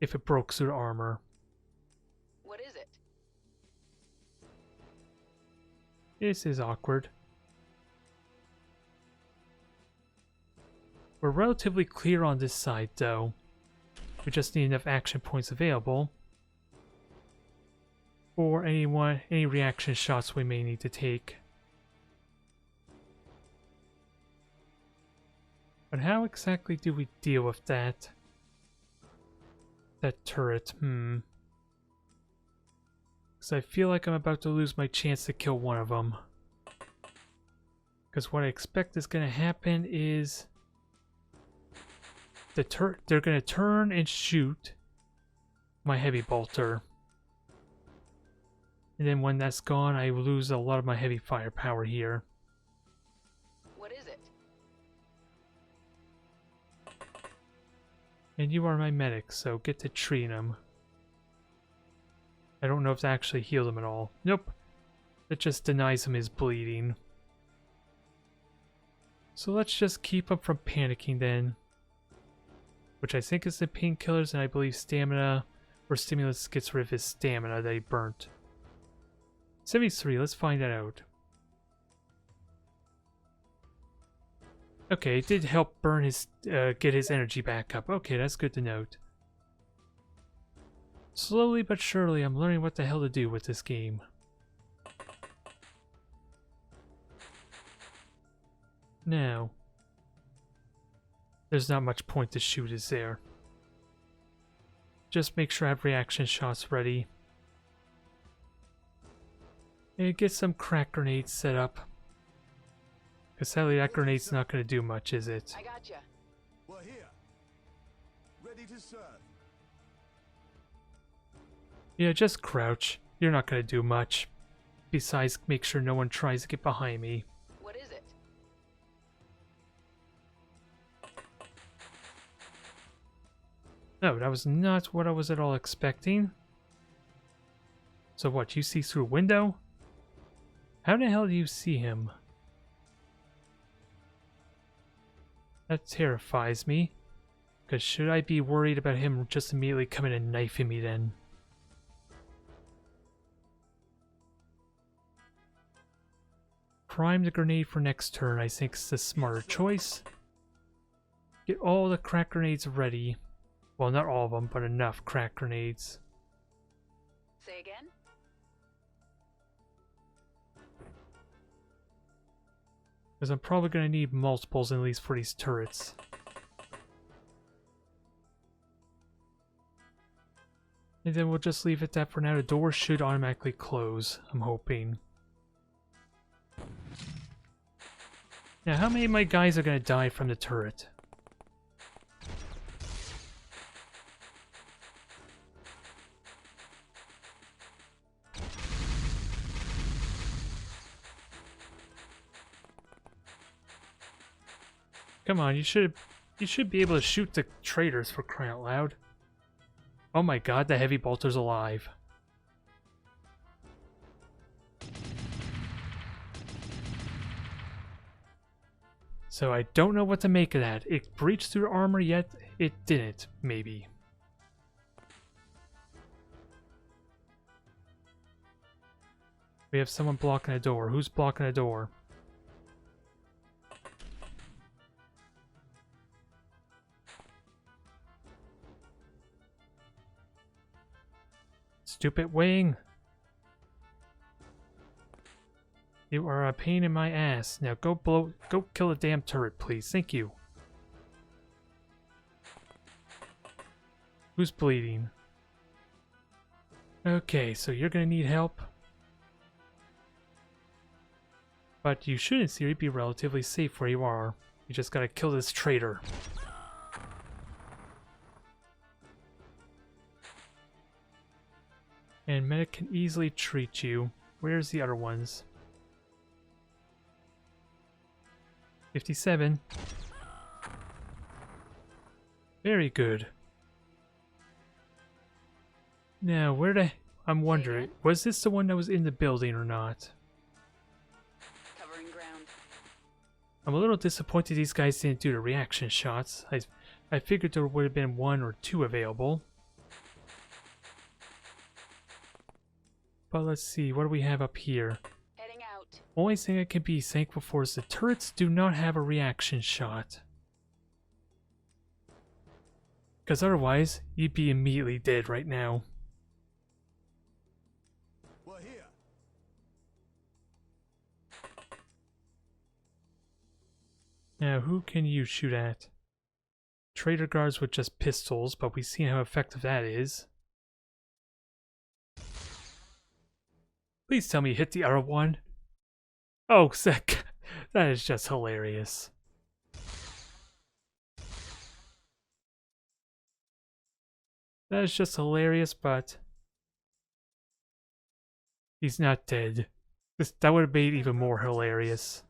If it broke through the armor. What is it? This is awkward. We're relatively clear on this side, though. We just need enough action points available for any reaction shots we may need to take. But how exactly do we deal with that? That turret, Because I feel like I'm about to lose my chance to kill one of them. Because what I expect is going to happen is... they're going to turn and shoot my heavy bolter. And then when that's gone, I lose a lot of my heavy firepower here. What is it? And you are my medic, so get to treating him. I don't know if that actually healed him at all. Nope. That just denies him his bleeding. So let's just keep him from panicking then. Which I think is the painkillers, and I believe stamina or stimulus gets rid of his stamina that he burnt. 73, let's find that out. Okay, it did help burn his, get his energy back up. Okay, that's good to note. Slowly but surely, I'm learning what the hell to do with this game. Now, there's not much point to shoot, is there? Just make sure I have reaction shots ready. And get some crack grenades set up. Because sadly that grenade's not going to do much, is it? I gotcha. We're here. Ready to serve. Yeah, just crouch. You're not going to do much. Besides, make sure no one tries to get behind me. What is it? No, that was not what I was at all expecting. So what, you see through a window? How the hell do you see him? That terrifies me. Because should I be worried about him just immediately coming and knifing me then? Prime the grenade for next turn, I think is the smarter choice. Get all the crack grenades ready. Well, not all of them, but enough crack grenades. Say again? Because I'm probably going to need multiples at least for these turrets. And then we'll just leave it at that for now. The door should automatically close, I'm hoping. Now, how many of my guys are going to die from the turret? Come on, you should be able to shoot the traitors for crying out loud. Oh my god, the heavy bolter's alive. So I don't know what to make of that. It breached through armor, yet it didn't, maybe. We have someone blocking a door. Who's blocking a door? Stupid wing! You are a pain in my ass. Now go kill a damn turret, please. Thank you. Who's bleeding? Okay, so you're gonna need help. But you should in theory be relatively safe where you are. You just gotta kill this traitor. And medic can easily treat you. Where's the other ones? 57. Very good. Now, I'm wondering, was this the one that was in the building or not? Covering ground. I'm a little disappointed these guys didn't do the reaction shots. I figured there would have been one or two available. But let's see, what do we have up here? Heading out. Only thing I can be thankful for is the turrets do not have a reaction shot. Because otherwise, you'd be immediately dead right now. We're here. Now, who can you shoot at? Traitor guards with just pistols, but we've seen how effective that is. Please tell me you hit the other one. Oh, sick. That is just hilarious. That is just hilarious, but he's not dead. That would have made it even more hilarious.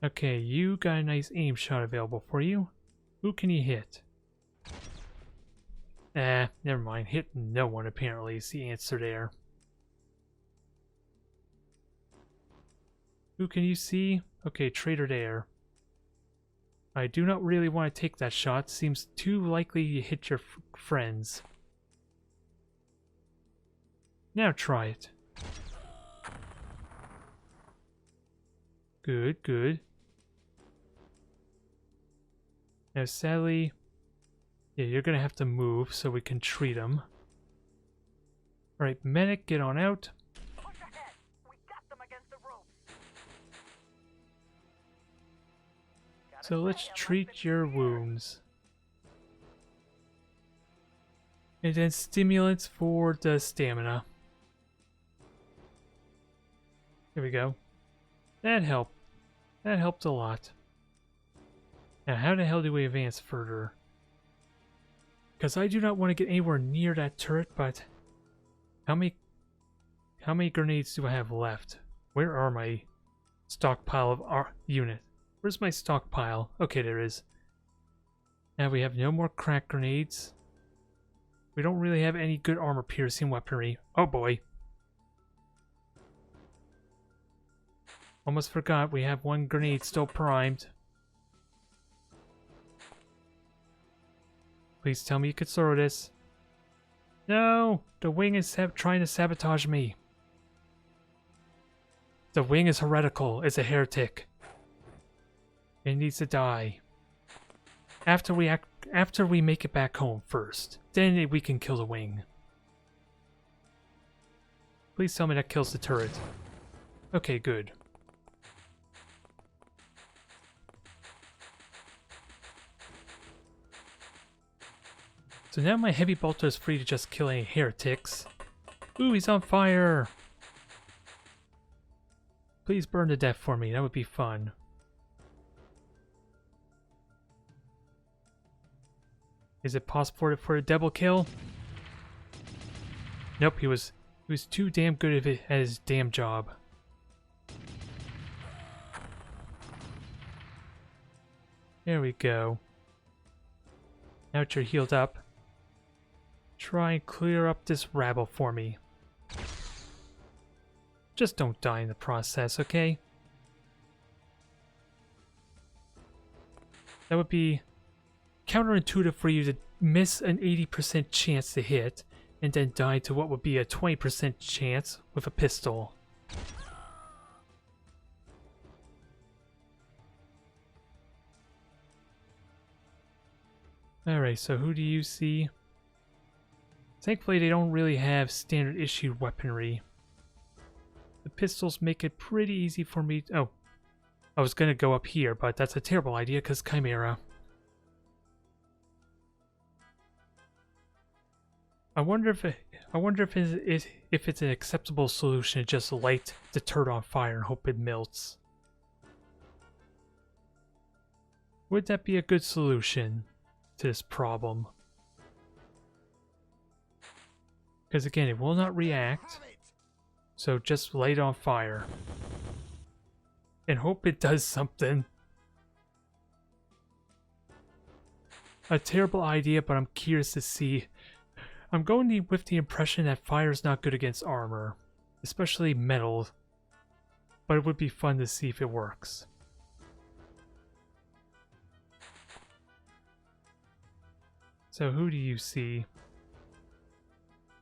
Okay, you got a nice aim shot available for you. Who can you hit? Never mind. Hit no one apparently is the answer there. Who can you see? Okay, traitor there. I do not really want to take that shot. Seems too likely to hit your friends. Now try it. Good, good. Now sadly, yeah, you're gonna have to move so we can treat them. Alright, medic, get on out. Push ahead. We got them against the ropes. So let's treat your wounds. And then stimulants for the stamina. Here we go. That helped. That helped a lot. Now how the hell do we advance further? Because I do not want to get anywhere near that turret, but how many grenades do I have left? Where are my stockpile of our unit? Where's my stockpile? Okay, there is. Now we have no more crack grenades. We don't really have any good armor-piercing weaponry. Oh boy. Almost forgot we have one grenade still primed. Please tell me you could throw this. No! The wing is trying to sabotage me. The wing is heretical. It's a heretic. It needs to die. After we make it back home first. Then we can kill the wing. Please tell me that kills the turret. Okay, good. So now my heavy bolter is free to just kill any heretics. Ooh, he's on fire! Please burn to death for me, that would be fun. Is it possible for a double kill? Nope, he was too damn good at his damn job. There we go. Now that you're healed up, try and clear up this rabble for me. Just don't die in the process, okay? That would be counterintuitive for you to miss an 80% chance to hit and then die to what would be a 20% chance with a pistol. Alright, so who do you see? Thankfully they don't really have standard issue weaponry. The pistols make it pretty easy for me. Oh, I was gonna go up here, but that's a terrible idea because Chimera. I wonder if it's an acceptable solution to just light the turret on fire and hope it melts. Would that be a good solution to this problem? Because again, it will not react, so just light it on fire and hope it does something. A terrible idea, but I'm curious to see. I'm going with the impression that fire is not good against armor, especially metal, but it would be fun to see if it works. So who do you see?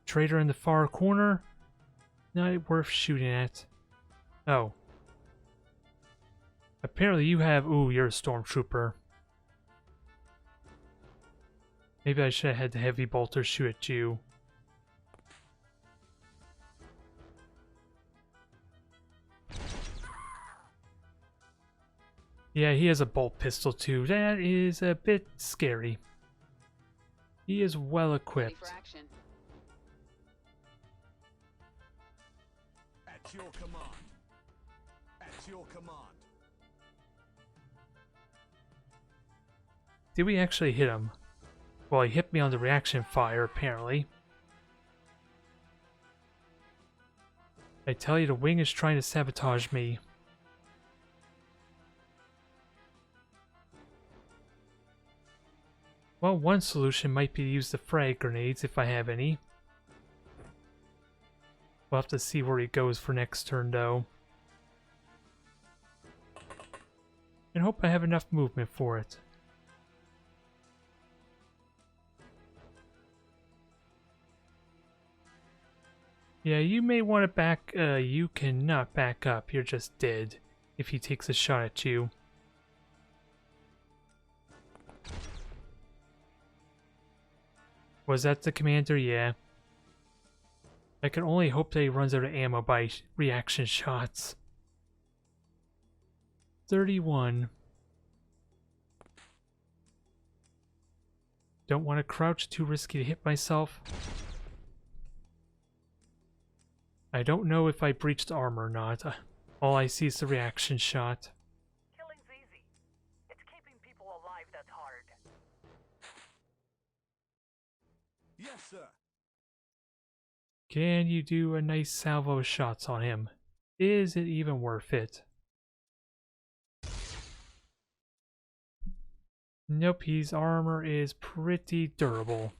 Traitor in the far corner? Not worth shooting at. Oh. Apparently you have... Ooh, you're a stormtrooper. Maybe I should have had the heavy bolter shoot at you. Yeah, he has a bolt pistol too. That is a bit scary. He is well Ready equipped. for action. At your command. At your command. Did we actually hit him? Well, he hit me on the reaction fire, apparently. I tell you, the wing is trying to sabotage me. Well, one solution might be to use the frag grenades if I have any. We'll have to see where he goes for next turn, though. And hope I have enough movement for it. Yeah, you may want to back... you cannot back up. You're just dead if he takes a shot at you. Was that the commander? Yeah. I can only hope that he runs out of ammo by reaction shots. 31. Don't want to crouch, too risky to hit myself. I don't know if I breached armor or not. All I see is the reaction shot. Killing's easy. It's keeping people alive that's hard. Yes, sir. Can you do a nice salvo of shots on him? Is it even worth it? Nope, his armor is pretty durable.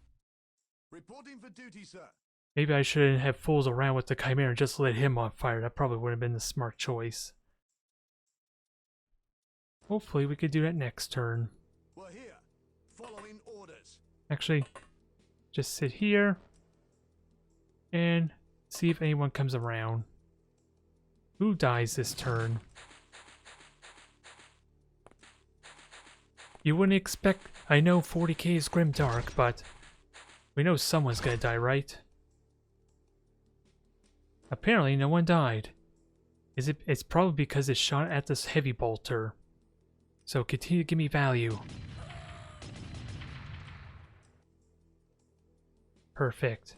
Reporting for duty, sir. Maybe I shouldn't have fooled around with the Chimera and just lit him on fire. That probably would have been the smart choice. Hopefully we could do that next turn. We're here. Following orders. Actually, just sit here and see if anyone comes around. Who dies this turn? You wouldn't expect... I know 40k is grimdark, but we know someone's gonna die, right? Apparently no one died. It's probably because it shot at this heavy bolter. So continue to give me value. Perfect.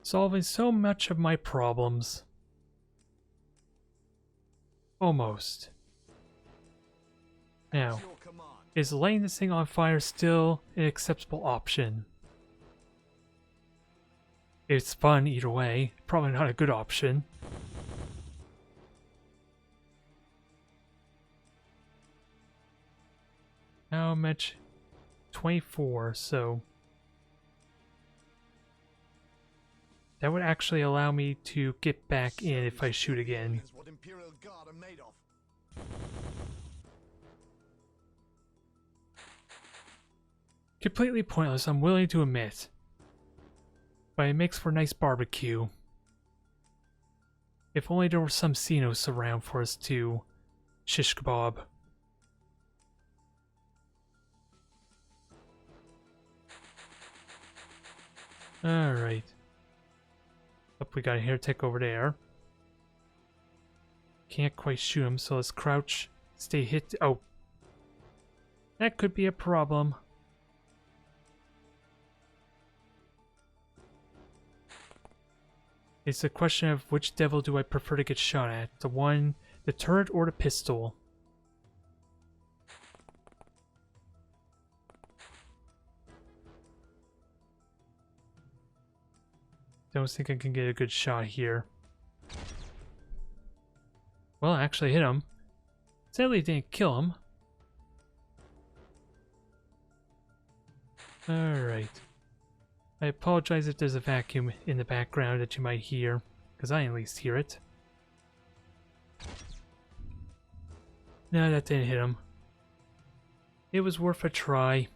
Solving so much of my problems. Almost. Now, Your command. is lighting this thing on fire still an acceptable option? It's fun either way. Probably not a good option. How much? 24, so... that would actually allow me to get back in if I shoot again. Is what Imperial Guard are made of. Completely pointless, I'm willing to admit. But it makes for a nice barbecue. If only there were some Xenos around for us to shish kebab. Alright. Up, we got a heretic over there. Can't quite shoot him, so let's crouch. Stay hit. Oh. That could be a problem. It's a question of which devil do I prefer to get shot at? The turret or the pistol? Don't think I can get a good shot here. Well, I actually hit him. Sadly, it didn't kill him. Alright. I apologize if there's a vacuum in the background that you might hear, because I at least hear it. No, that didn't hit him. It was worth a try.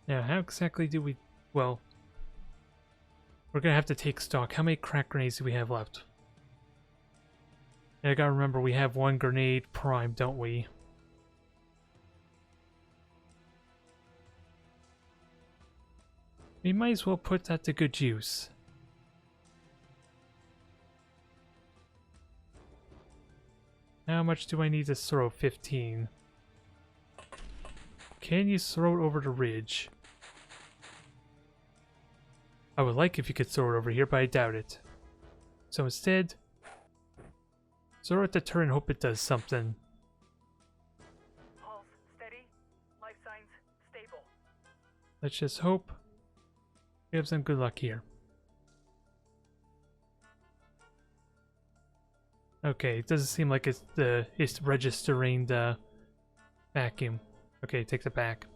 Now, how exactly do we... well... we're gonna have to take stock. How many crack grenades do we have left? And I gotta remember, we have one grenade prime, don't we? We might as well put that to good use. How much do I need to throw? 15. Can you throw it over the ridge? I would like if you could throw it over here, but I doubt it. So instead, throw it at the turret and hope it does something. Pulse steady. Life signs stable. Let's just hope we have some good luck here. Okay, it doesn't seem like it's registering the vacuum. Okay, it takes it back.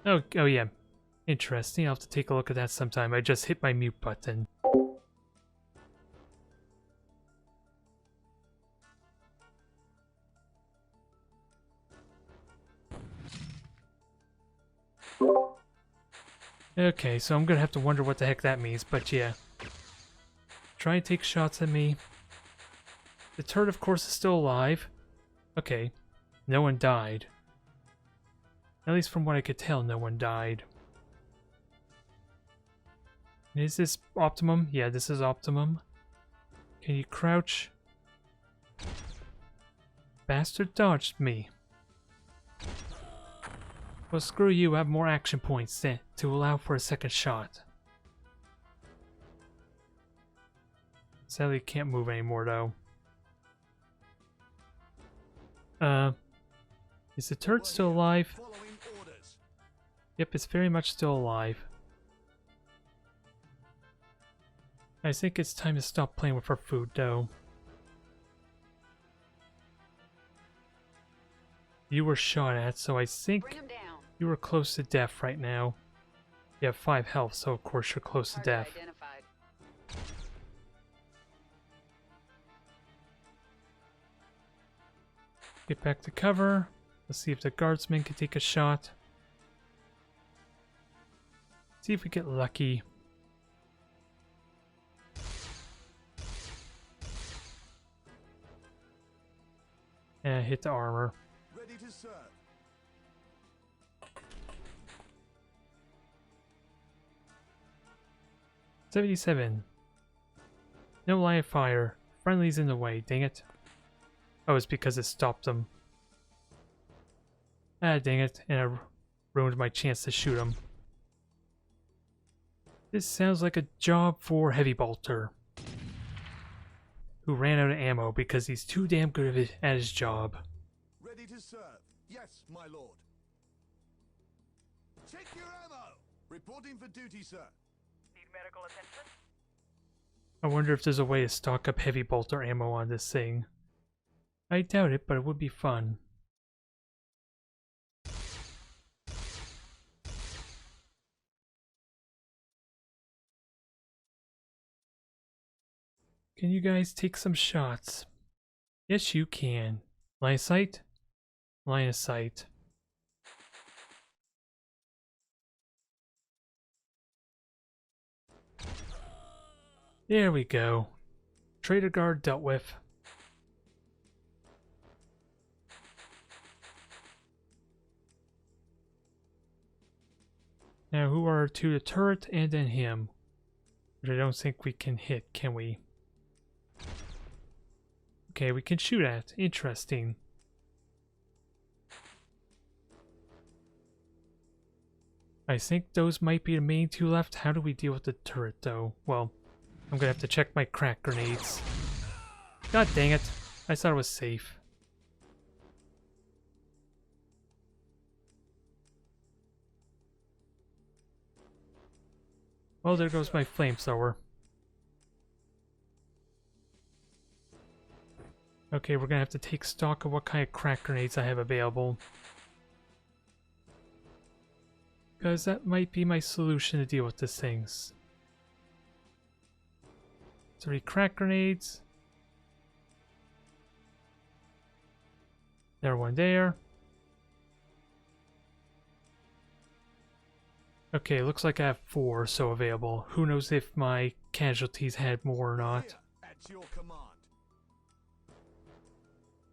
Oh yeah. Interesting. I'll have to take a look at that sometime. I just hit my mute button. Okay, so I'm gonna have to wonder what the heck that means, but yeah. Try and take shots at me. The turret, of course, is still alive. Okay. No one died. At least from what I could tell, no one died. Is this optimum? Yeah, this is optimum. Can you crouch? Bastard dodged me. Well, screw you, I have more action points to allow for a second shot. Sadly, can't move anymore, though. Is the turret still alive? Following orders. Yep, it's very much still alive. I think it's time to stop playing with our food, though. You were shot at, so I think Bring him down. you were close to death right now. You have 5 health, so of course you're close to Target death. identified. Get back to cover. Let's see if the guardsman can take a shot. See if we get lucky. Hit the armor. Ready to serve. $77. No line of fire. Friendly's in the way, dang it. Oh, it's because it stopped them. Ah, dang it. And I ruined my chance to shoot him. This sounds like a job for Heavy Bolter, who ran out of ammo because he's too damn good at his job. Ready to serve. Yes, my lord. Check your ammo. Reporting for duty, sir. Need medical attention? I wonder if there's a way to stock up Heavy Bolter ammo on this thing. I doubt it, but it would be fun. Can you guys take some shots? Yes, you can. Line of sight? Line of sight. There we go. Traitor guard dealt with. Now who are to the turret and then him? But I don't think we can hit, can we? Okay, we can shoot at. Interesting. I think those might be the main 2 left. How do we deal with the turret, though? Well, I'm gonna have to check my crack grenades. God dang it. I thought it was safe. Well, there goes my flamethrower. Okay, we're gonna have to take stock of what kind of crack grenades I have available, because that might be my solution to deal with these things. 3 crack grenades. There, one there. Okay, looks like I have 4 so available. Who knows if my casualties had more or not. Here, at your command.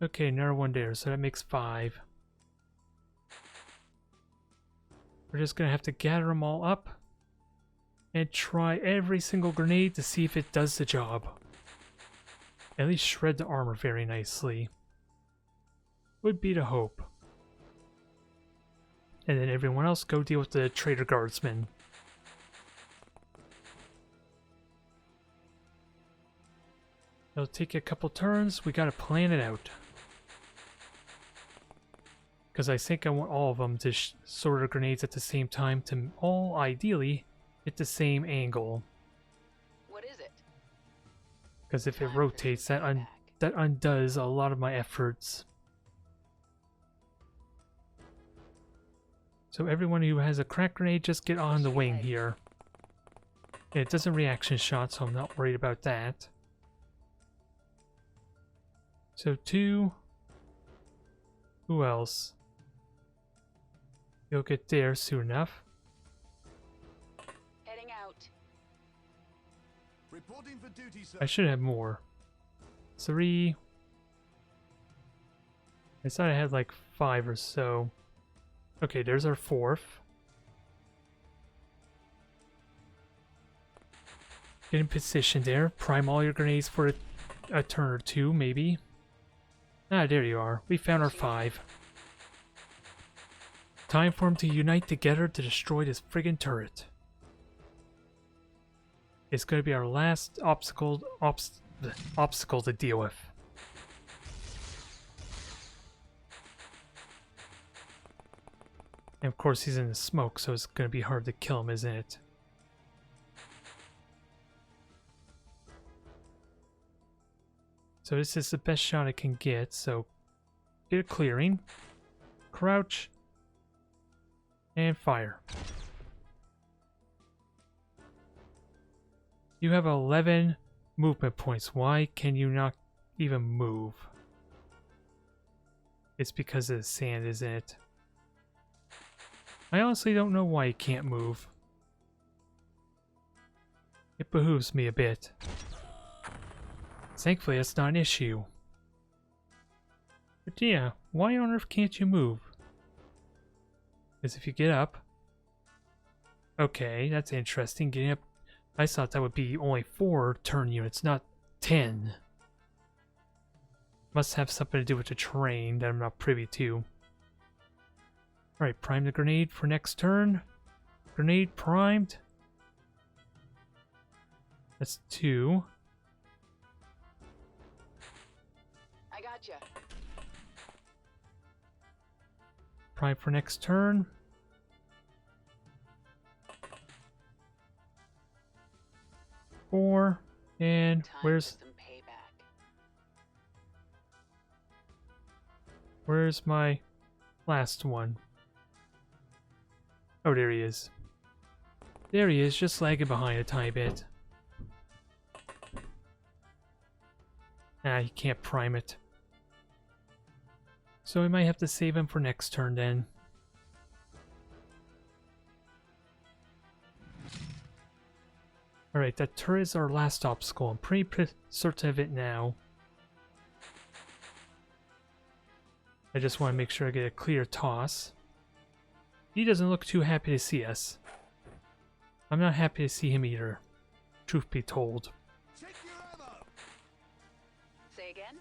Okay, another one there, so that makes 5. We're just gonna have to gather them all up and try every single grenade to see if it does the job. At least shred the armor very nicely. Would be the hope. And then everyone else go deal with the traitor guardsmen. It'll take a couple turns, we gotta plan it out. Because I think I want all of them to sort their grenades at the same time to all ideally hit the same angle. What is it? Because if it Time for rotates, some payback. that undoes a lot of my efforts. So everyone who has a crack grenade, just get on the wing here. It doesn't reaction shot, so I'm not worried about that. So 2. Who else? You'll get there soon enough. Heading out. Reporting for duty, sir. I should have more. 3. I thought I had like 5 or so. Okay, there's our 4th. Get in position there. Prime all your grenades for a turn or 2, maybe. Ah, there you are. We found our 5. Time for them to unite together to destroy this friggin' turret. It's going to be our last obstacle to deal with. And of course he's in the smoke, so it's going to be hard to kill him, isn't it? So this is the best shot I can get, so get a clearing, crouch, and fire. You have 11 movement points. Why can you not even move? It's because of the sand, isn't it? I honestly don't know why you can't move. It behooves me a bit. Thankfully, that's not an issue. But yeah, why on earth can't you move? Because if you get up... Okay, that's interesting. Getting up... I thought that would be only 4 turn units, not 10. Must have something to do with the terrain that I'm not privy to. Alright, prime the grenade for next turn. Grenade primed. That's 2. I gotcha. Prime for next turn. Four. And Time where's for some payback. where's my last one? Oh, there he is. There he is, just lagging behind a tiny bit. Ah, he can't prime it. So we might have to save him for next turn then. Alright, that turret is our last obstacle. I'm pretty certain of it now. I just want to make sure I get a clear toss. He doesn't look too happy to see us. I'm not happy to see him either, truth be told. Check your ammo. Say again?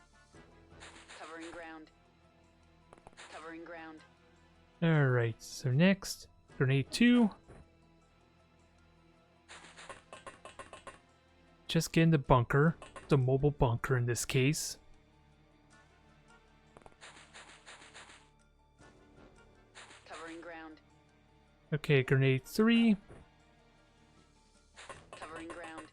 Covering ground. Covering ground. Alright, so next, grenade 2. Just get in the bunker, the mobile bunker in this case. Covering ground. Okay, grenade 3. Covering ground.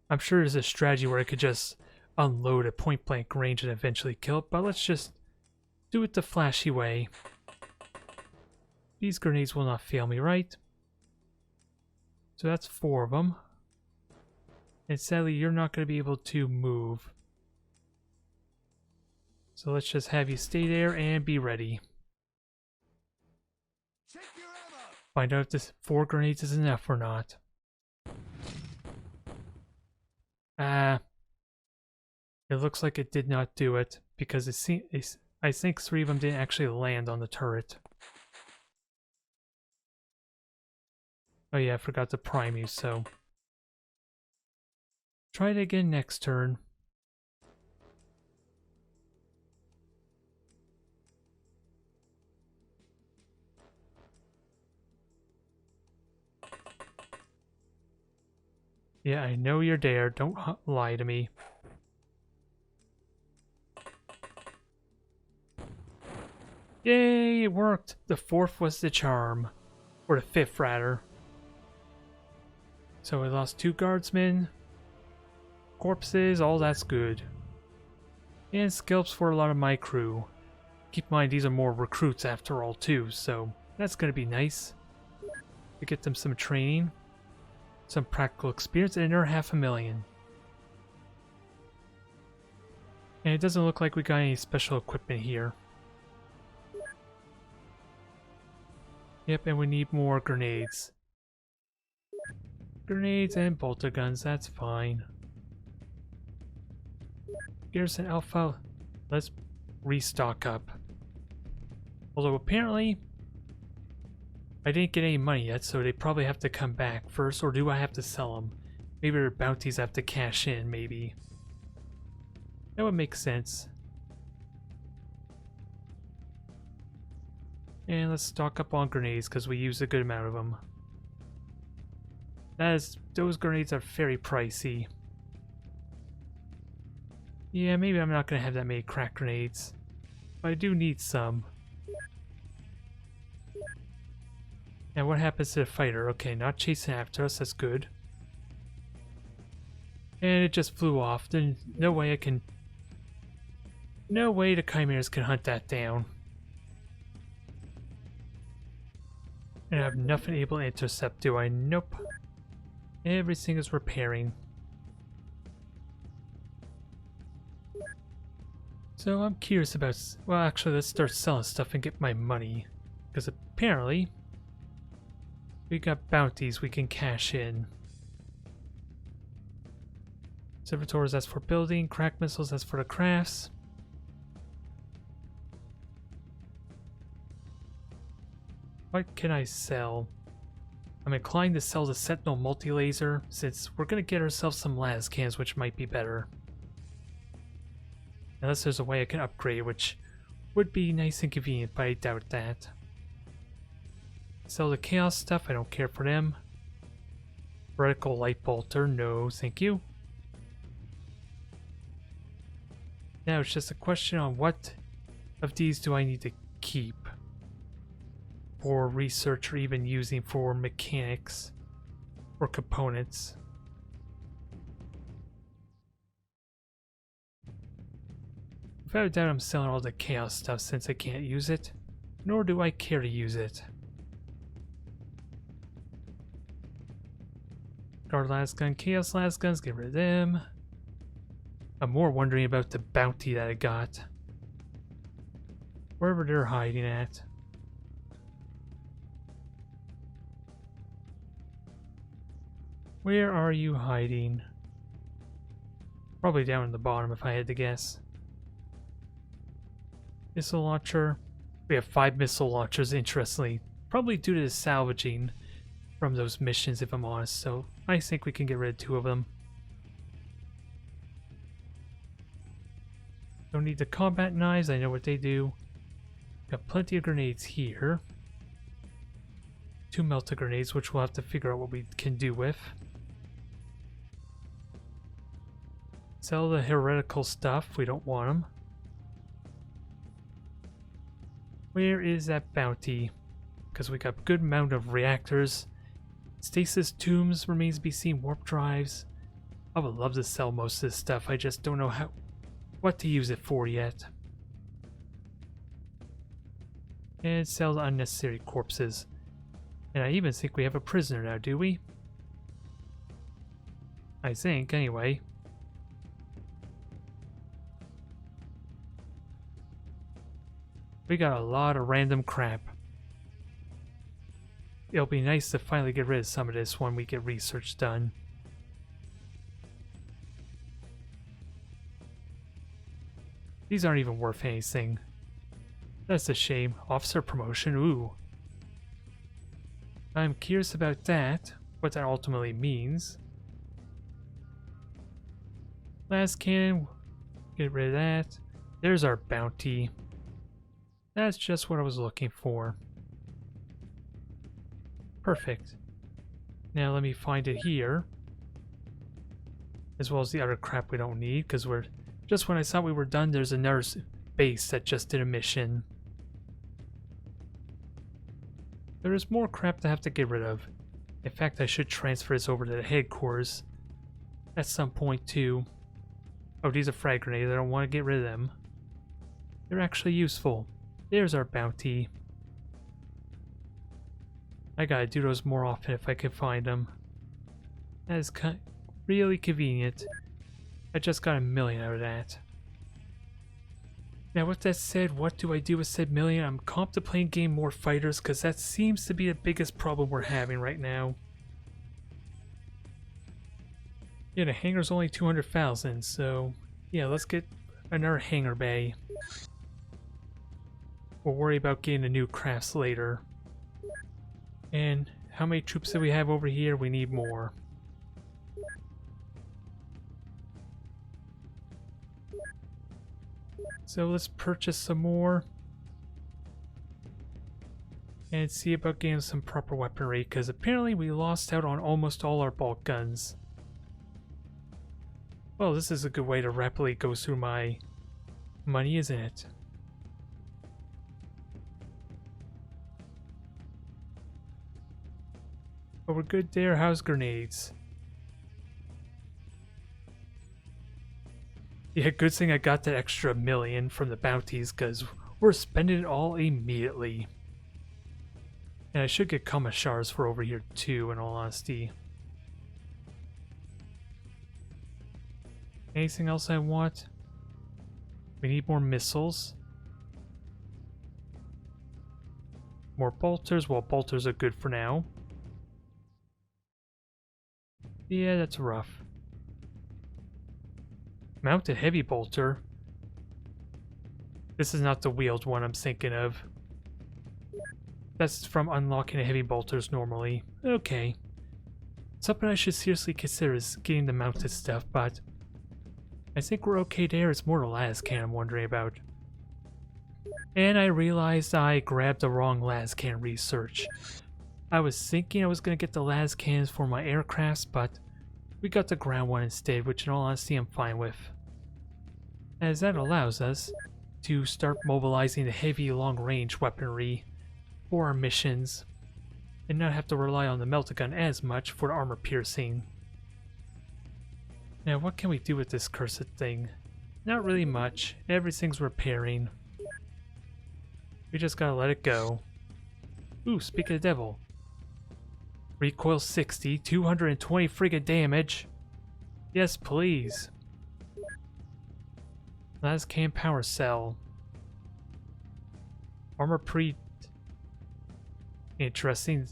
I'm sure there's a strategy where I could just unload at point blank range and eventually kill it, but let's just do it the flashy way. These grenades will not fail me, right? So that's 4 of them. And sadly, you're not going to be able to move. So let's just have you stay there and be ready. Check your ammo. Find out if this 4 grenades is enough or not. It looks like it did not do it because I think 3 of them didn't actually land on the turret. Oh yeah, I forgot to prime you, so... Try it again next turn. Yeah, I know you're there. Don't lie to me. Yay, it worked! The fourth was the charm. Or the fifth, rather. So we lost 2 guardsmen. Corpses, all that's good. And scalps for a lot of my crew. Keep in mind, these are more recruits after all, too, so that's going to be nice. To get them some training, some practical experience, and another 500,000. And it doesn't look like we got any special equipment here. Yep, and we need more grenades. Grenades and bolter guns, that's fine. Garrison Alpha, let's restock up. Although apparently, I didn't get any money yet, so they probably have to come back first, or do I have to sell them? Maybe their bounties have to cash in, maybe. That would make sense. And let's stock up on grenades, because we use a good amount of them. Those grenades are very pricey. Yeah, maybe I'm not going to have that many crack grenades. But I do need some. And what happens to the fighter? Okay, not chasing after us, that's good. And it just flew off. Then no way the chimeras can hunt that down. And I have nothing able to intercept, do I? Nope. Everything is repairing. So I'm curious about... Well, actually, let's start selling stuff and get my money. Because apparently, we got bounties we can cash in. Servitors, that's for building. Crack missiles, that's for the crafts. What can I sell? I'm inclined to sell the Sentinel multi-laser, since we're going to get ourselves some las cans, which might be better. Unless there's a way I can upgrade, which would be nice and convenient, but I doubt that. Sell the chaos stuff, I don't care for them. Vertical light bolter, no thank you. Now it's just a question on what of these do I need to keep for research, or even using for mechanics or components. Without a doubt, I'm selling all the chaos stuff since I can't use it, nor do I care to use it. Guard last gun, chaos last guns, get rid of them. I'm more wondering about the bounty that I got. Wherever they're hiding at. Where are you hiding? Probably down in the bottom if I had to guess. Missile launcher. We have 5 missile launchers, interestingly. Probably due to the salvaging from those missions, if I'm honest. So I think we can get rid of 2 of them. Don't need the combat knives, I know what they do. Got plenty of grenades here. 2 Melta grenades, which we'll have to figure out what we can do with. Sell the heretical stuff, we don't want them. Where is that bounty? Because we got a good amount of reactors. Stasis tombs remains to be seen, warp drives. I would love to sell most of this stuff, I just don't know what to use it for yet. And sell the unnecessary corpses. And I even think we have a prisoner now, do we? I think, anyway. We got a lot of random crap. It'll be nice to finally get rid of some of this when we get research done. These aren't even worth anything. That's a shame. Officer promotion, ooh. I'm curious about that, what that ultimately means. Last cannon, get rid of that. There's our bounty. That's just what I was looking for. Perfect. Now let me find it here. As well as the other crap we don't need, because we're... Just when I thought we were done, there's another base that just did a mission. There is more crap to have to get rid of. In fact, I should transfer this over to the headquarters at some point too. Oh, these are frag grenades. I don't want to get rid of them. They're actually useful. There's our bounty. I gotta do those more often if I can find them. That is really convenient. I just got 1,000,000 out of that. Now with that said, what do I do with said 1,000,000? I'm contemplating getting more fighters because that seems to be the biggest problem we're having right now. Yeah, the hangar's only 200,000, so yeah, let's get another hangar bay. We'll worry about getting the new crafts later. And how many troops do we have over here? We need more. So let's purchase some more. And see about getting some proper weaponry, because apparently we lost out on almost all our bulk guns. Well, this is a good way to rapidly go through my money, isn't it? But we're good there. How's grenades? Yeah, good thing I got that extra 1,000,000 from the bounties, because we're spending it all immediately. And I should get commissars for over here too, in all honesty. Anything else I want? We need more missiles. More bolters. Well, bolters are good for now. Yeah, that's rough. Mounted heavy bolter. This is not the wheeled one I'm thinking of. That's from unlocking the heavy bolters normally. Okay. Something I should seriously consider is getting the mounted stuff, but I think we're okay there. It's more the lascan I'm wondering about. And I realized I grabbed the wrong lascan research. I was thinking I was going to get the lascans for my aircrafts, but we got the ground one instead, which in all honesty I'm fine with. As that allows us to start mobilizing the heavy long-range weaponry for our missions and not have to rely on the Melta gun as much for armor piercing. Now what can we do with this cursed thing? Not really much. Everything's repairing. We just gotta let it go. Ooh, speak of the devil. Recoil 60, 220 frigate damage. Yes, please. Lascan power cell. Armor pre... Interesting.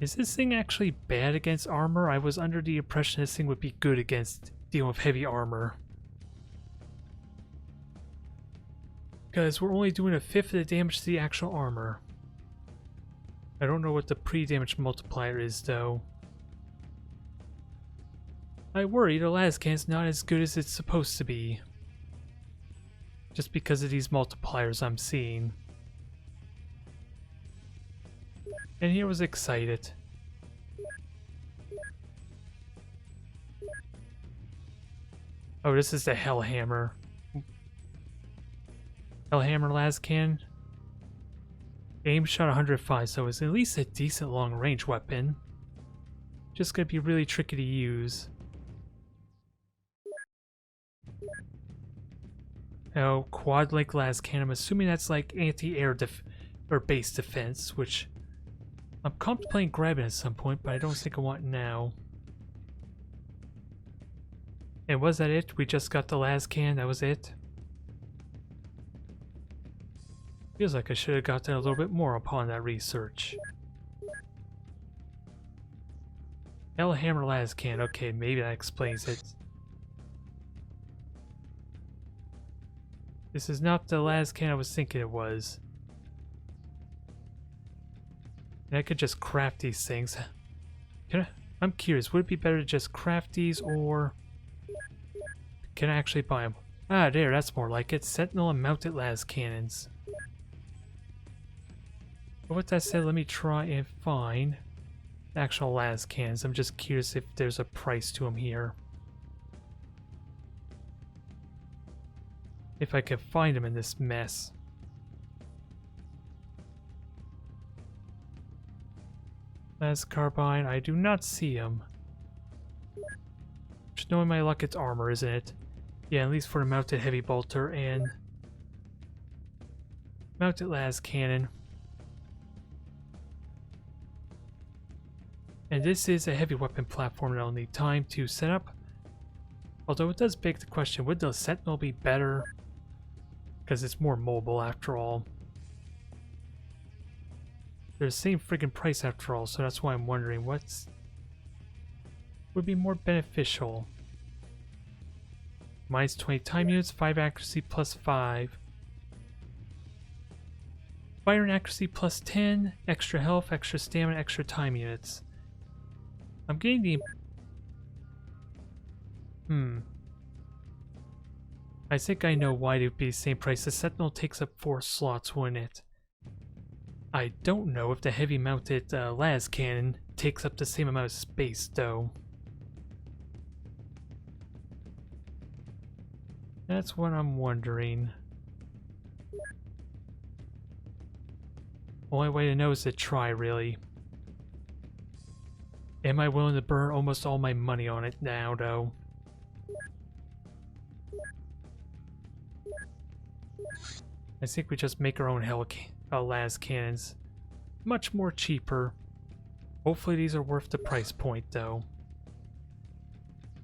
Is this thing actually bad against armor? I was under the impression this thing would be good against dealing with heavy armor. Because we're only doing 1/5 of the damage to the actual armor. I don't know what the pre-damage multiplier is though. I worry the lascan's not as good as it's supposed to be. Just because of these multipliers I'm seeing. And he was excited. Oh, this is the Hellhammer. Hellhammer lascan. Aim shot 105, so it's at least a decent long range weapon. Just gonna be really tricky to use. Oh, quad link lascan. I'm assuming that's like anti-air or base defense, which I'm contemplating grabbing at some point, but I don't think I want now. And was that it? We just got the lascan, that was it? Feels like I should have gotten a little bit more upon that research. Hellhammer lascan, okay, maybe that explains it. This is not the lascan I was thinking it was. And I could just craft these things. I'm curious, would it be better to just craft these, or can I actually buy them? Ah, there, that's more like it. Sentinel and mounted lascannons. But with that said, let me try and find actual lascans. I'm just curious if there's a price to them here. If I can find them in this mess. Las carbine, I do not see him. Just knowing my luck, it's armor, isn't it? Yeah, at least for the mounted heavy bolter and mounted las cannon. And this is a heavy weapon platform that I'll need time to set up. Although it does beg the question, would the Sentinel be better? Because it's more mobile after all. They're the same friggin' price after all, so that's why I'm wondering what's would be more beneficial. Minus 20 time units, 5 accuracy plus 5. Fire and accuracy plus 10, extra health, extra stamina, extra time units. I'm getting the... I think I know why it would be the same price. The Sentinel takes up 4 slots, wouldn't it? I don't know if the heavy mounted las cannon takes up the same amount of space, though. That's what I'm wondering. Only way to know is to try, really. Am I willing to burn almost all my money on it now, though? I think we just make our own las cannons. Much more cheaper. Hopefully these are worth the price point, though.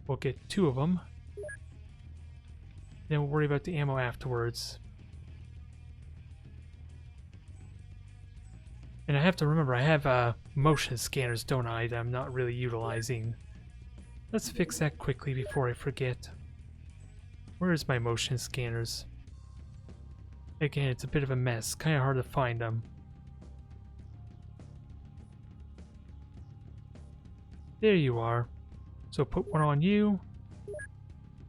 We'll get 2 of them. Then we'll worry about the ammo afterwards. And I have to remember, I have motion scanners, don't I, that I'm not really utilizing. Let's fix that quickly before I forget. Where is my motion scanners? Again, it's a bit of a mess. Kind of hard to find them. There you are. So put one on you.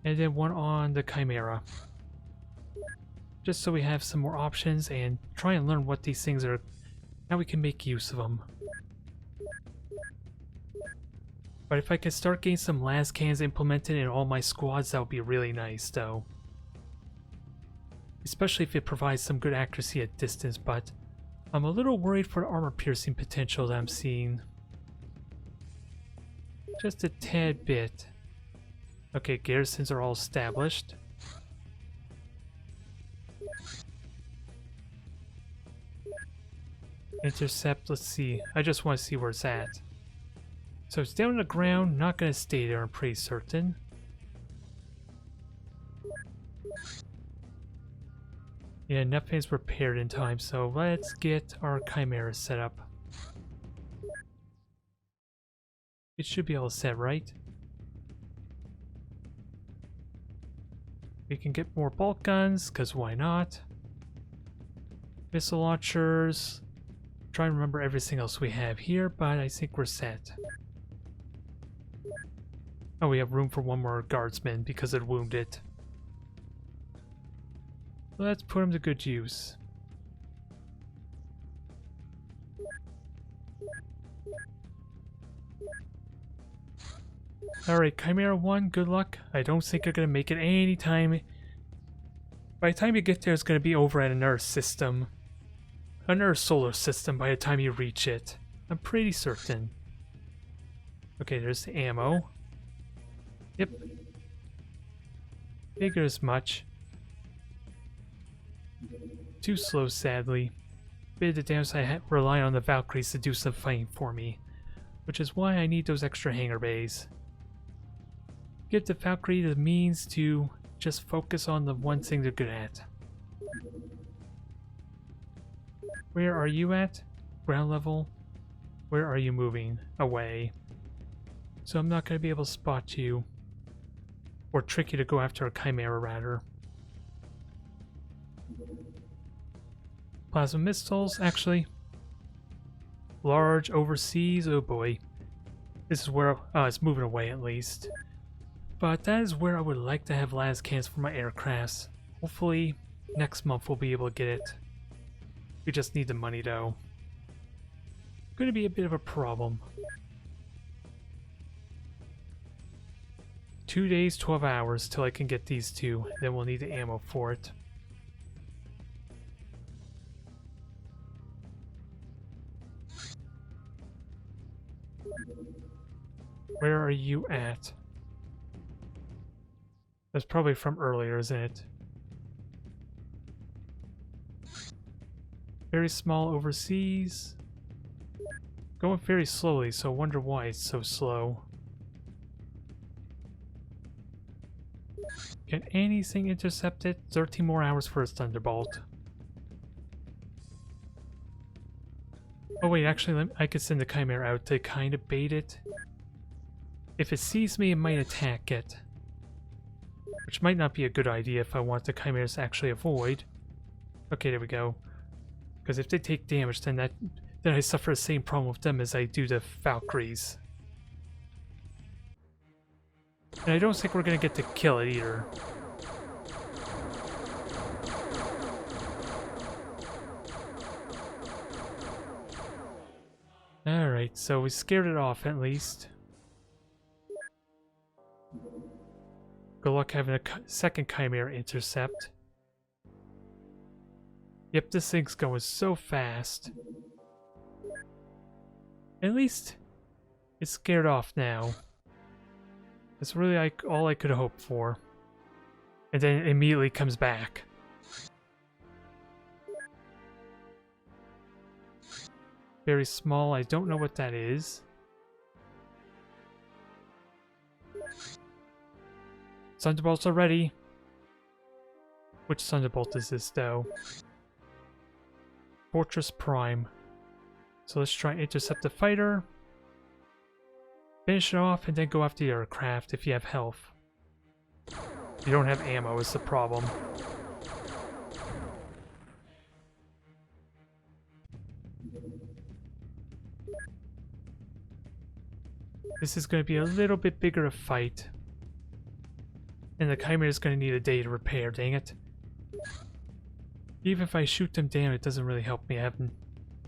And then one on the Chimera. Just so we have some more options and try and learn what these things are. How we can make use of them. But if I could start getting some las cannons implemented in all my squads, that would be really nice, though. Especially if it provides some good accuracy at distance, but I'm a little worried for the armor piercing potential that I'm seeing. Just a tad bit. Okay, garrisons are all established. Intercept, let's see. I just want to see where it's at. So it's down on the ground, not going to stay there, I'm pretty certain. Yeah, nothing's repaired in time, so let's get our Chimera set up. It should be all set, right? We can get more bolt guns, because why not? Missile launchers. Try and remember everything else we have here, but I think we're set. Oh, we have room for one more guardsman because it wounded. Let's put him to good use. Alright, Chimera 1, good luck. I don't think you're going to make it any time. By the time you get there, it's going to be over at an Earth system. An Earth solar system by the time you reach it. I'm pretty certain. Okay, there's the ammo. Yep. Figure as much. Too slow, sadly. Bit of the damage I rely on the Valkyries to do some fighting for me. Which is why I need those extra hangar bays. Give the Valkyrie the means to just focus on the one thing they're good at. Where are you at? Ground level? Where are you moving? Away. So I'm not going to be able to spot you. Or trick you to go after a Chimera, rather. Plasma missiles, actually. Large overseas, oh boy. This is where, it's moving away at least. But that is where I would like to have las cannons for my aircrafts. Hopefully, next month we'll be able to get it. We just need the money, though. Going to be a bit of a problem. 2 days, 12 hours till I can get these two. Then we'll need the ammo for it. Where are you at? That's probably from earlier, isn't it? Very small overseas. Going very slowly, so I wonder why it's so slow. Can anything intercept it? 13 more hours for its thunderbolt. Oh wait, actually I could send the Chimera out to kind of bait it. If it sees me, it might attack it. Which might not be a good idea if I want the Chimeras to actually avoid. Okay, there we go. Because if they take damage, then I suffer the same problem with them as I do the Valkyries. And I don't think we're gonna get to kill it either. Alright, so we scared it off at least. Good luck having a second Chimera intercept. Yep, this thing's going so fast. At least it's scared off now. That's really all I could hope for. And then it immediately comes back. Very small, I don't know what that is. Thunderbolts are ready. Which Thunderbolt is this though? Fortress Prime. So let's try and intercept the fighter. Finish it off and then go after the aircraft if you have health. You don't have ammo is the problem. This is going to be a little bit bigger a fight. And the Chimera is going to need a day to repair, dang it. Even if I shoot them down, it doesn't really help me. I have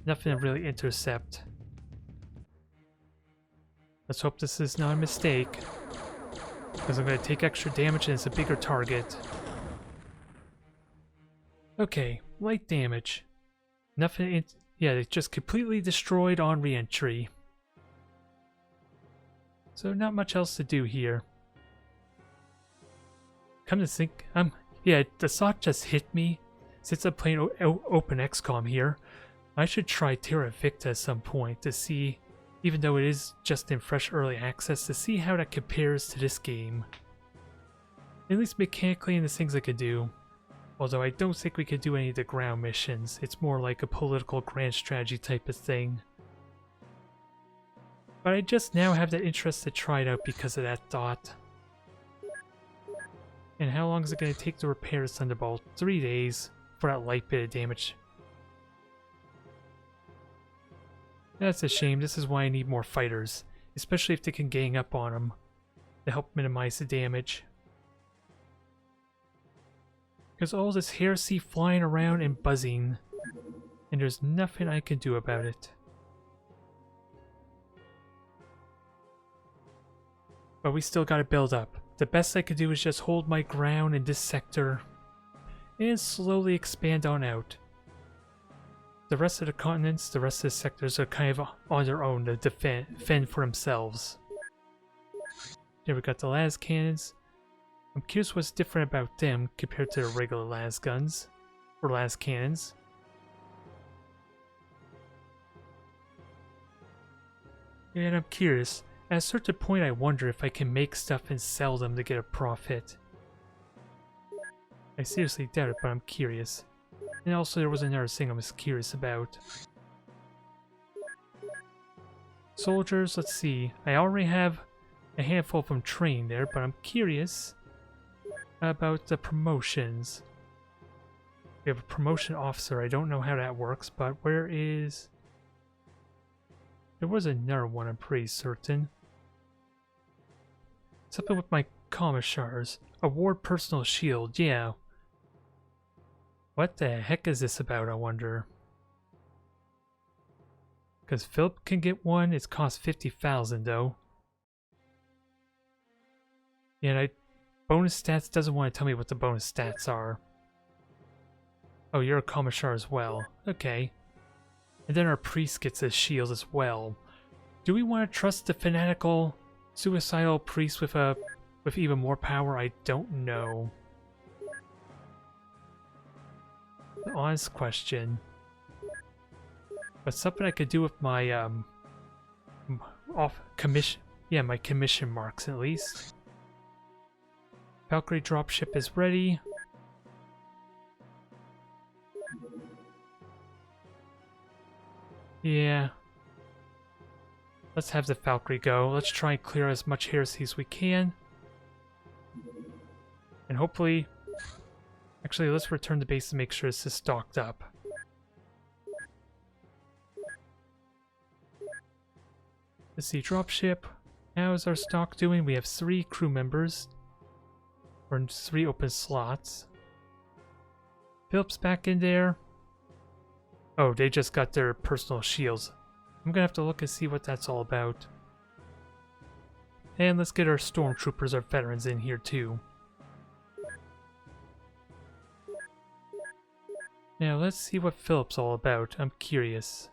nothing to really intercept. Let's hope this is not a mistake. Because I'm going to take extra damage and it's a bigger target. Okay, light damage. Nothing yeah, they just completely destroyed on re-entry. So not much else to do here. Come to think, yeah, the thought just hit me. Since I'm playing open XCom here, I should try Terra Victa at some point to see, even though it is just in fresh early access, to see how that compares to this game. At least mechanically and the things I could do. Although I don't think we could do any of the ground missions. It's more like a political grand strategy type of thing. But I just now have the interest to try it out because of that thought. And how long is it going to take to repair the Thunderbolt? 3 days for that light bit of damage. That's a shame. This is why I need more fighters. Especially if they can gang up on them to help minimize the damage. Because all this heresy flying around and buzzing. And there's nothing I can do about it. But we still gotta build up. The best I could do is just hold my ground in this sector and slowly expand on out. The rest of the continents, the rest of the sectors are kind of on their own to defend for themselves. Here we got the las cannons. I'm curious what's different about them compared to the regular las guns or las cannons. And I'm curious. At a certain point I wonder if I can make stuff and sell them to get a profit. I seriously doubt it, but I'm curious. And also there was another thing I was curious about. Soldiers, let's see. I already have a handful of them trained there, but I'm curious about the promotions. We have a promotion officer. I don't know how that works, but where is... There was another one, I'm pretty certain. Something with my commissars. Award personal shield, yeah. What the heck is this about, I wonder? Because Philip can get one, it's cost 50,000 though. Yeah, and bonus stats doesn't want to tell me what the bonus stats are. Oh, you're a commissar as well. Okay. And then our priest gets a shield as well. Do we want to trust the fanatical Suicidal priest with even more power? I don't know. An honest question. But something I could do with my off commission. Yeah, my commission marks at least. Valkyrie dropship is ready. Yeah. Let's have the Valkyrie go. Let's try and clear as much heresy as we can. And hopefully... Actually, let's return to base to make sure this is stocked up. Let's see, dropship. How is our stock doing? We have 3 crew members. Or 3 open slots. Philip's back in there. Oh, they just got their personal shields. I'm gonna have to look and see what that's all about. And let's get our stormtroopers, our veterans in here too. Now let's see what Philip's all about. I'm curious.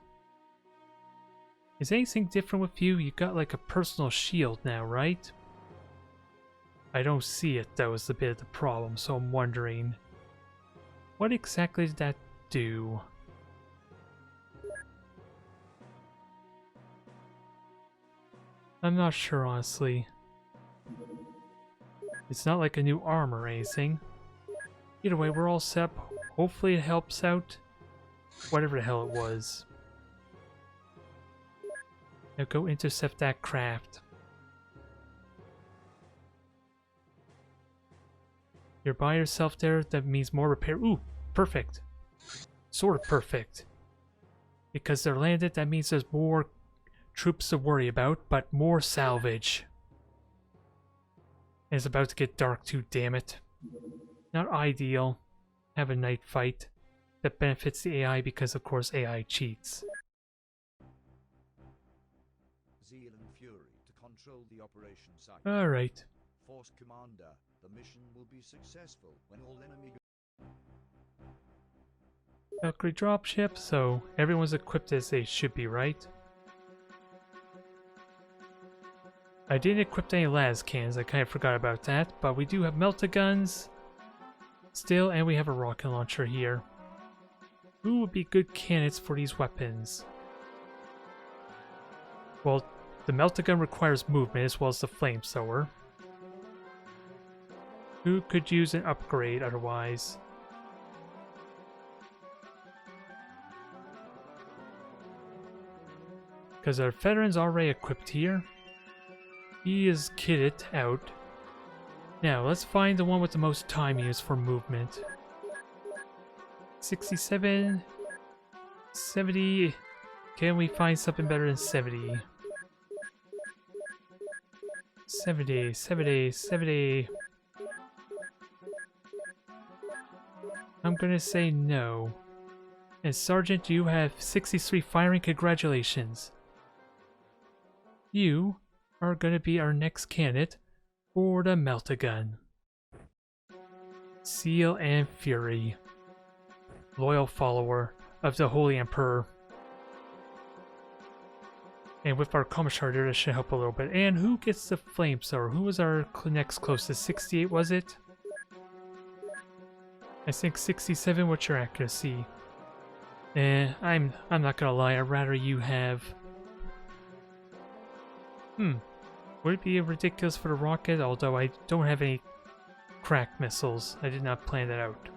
Is anything different with you? You got like a personal shield now, right? I don't see it though, is a bit of the problem, so I'm wondering. What exactly did that do? I'm not sure, honestly. It's not like a new armor or anything. Either way, we're all set up. Hopefully it helps out. Whatever the hell it was. Now go intercept that craft. You're by yourself there, that means more repair. Ooh, perfect. Sort of perfect. Because they're landed, that means there's more troops to worry about, but more salvage. And it's about to get dark too, damn it. Not ideal. Have a night fight that benefits the AI because, of course, AI cheats. Zeal and fury to control the operation site. Alright. Force commander, the mission will be successful when all enemy. Valkyrie dropship, so everyone's equipped as they should be, right? I didn't equip any las cannons, I kind of forgot about that, but we do have Melta guns still, and we have a rocket launcher here. Who would be good candidates for these weapons? Well, the Melta gun requires movement as well as the flamethrower. Who could use an upgrade otherwise? Because our veteran's already equipped here. He is kitted out. Now, let's find the one with the most time used for movement. 67... 70... Can we find something better than 70? 70, 70, 70... I'm gonna say no. And Sergeant, you have 63 firing. Congratulations. You are gonna be our next candidate for the Melta gun. Zeal and Fury. Loyal follower of the Holy Emperor. And with our Commissar there, that should help a little bit. And who gets the flamethrower? Who was our next closest? 68, was it? I think 67. What's your accuracy? I'm not gonna lie. I'd rather you have. Would it be ridiculous for the rocket? Although I don't have any crack missiles. I did not plan that out.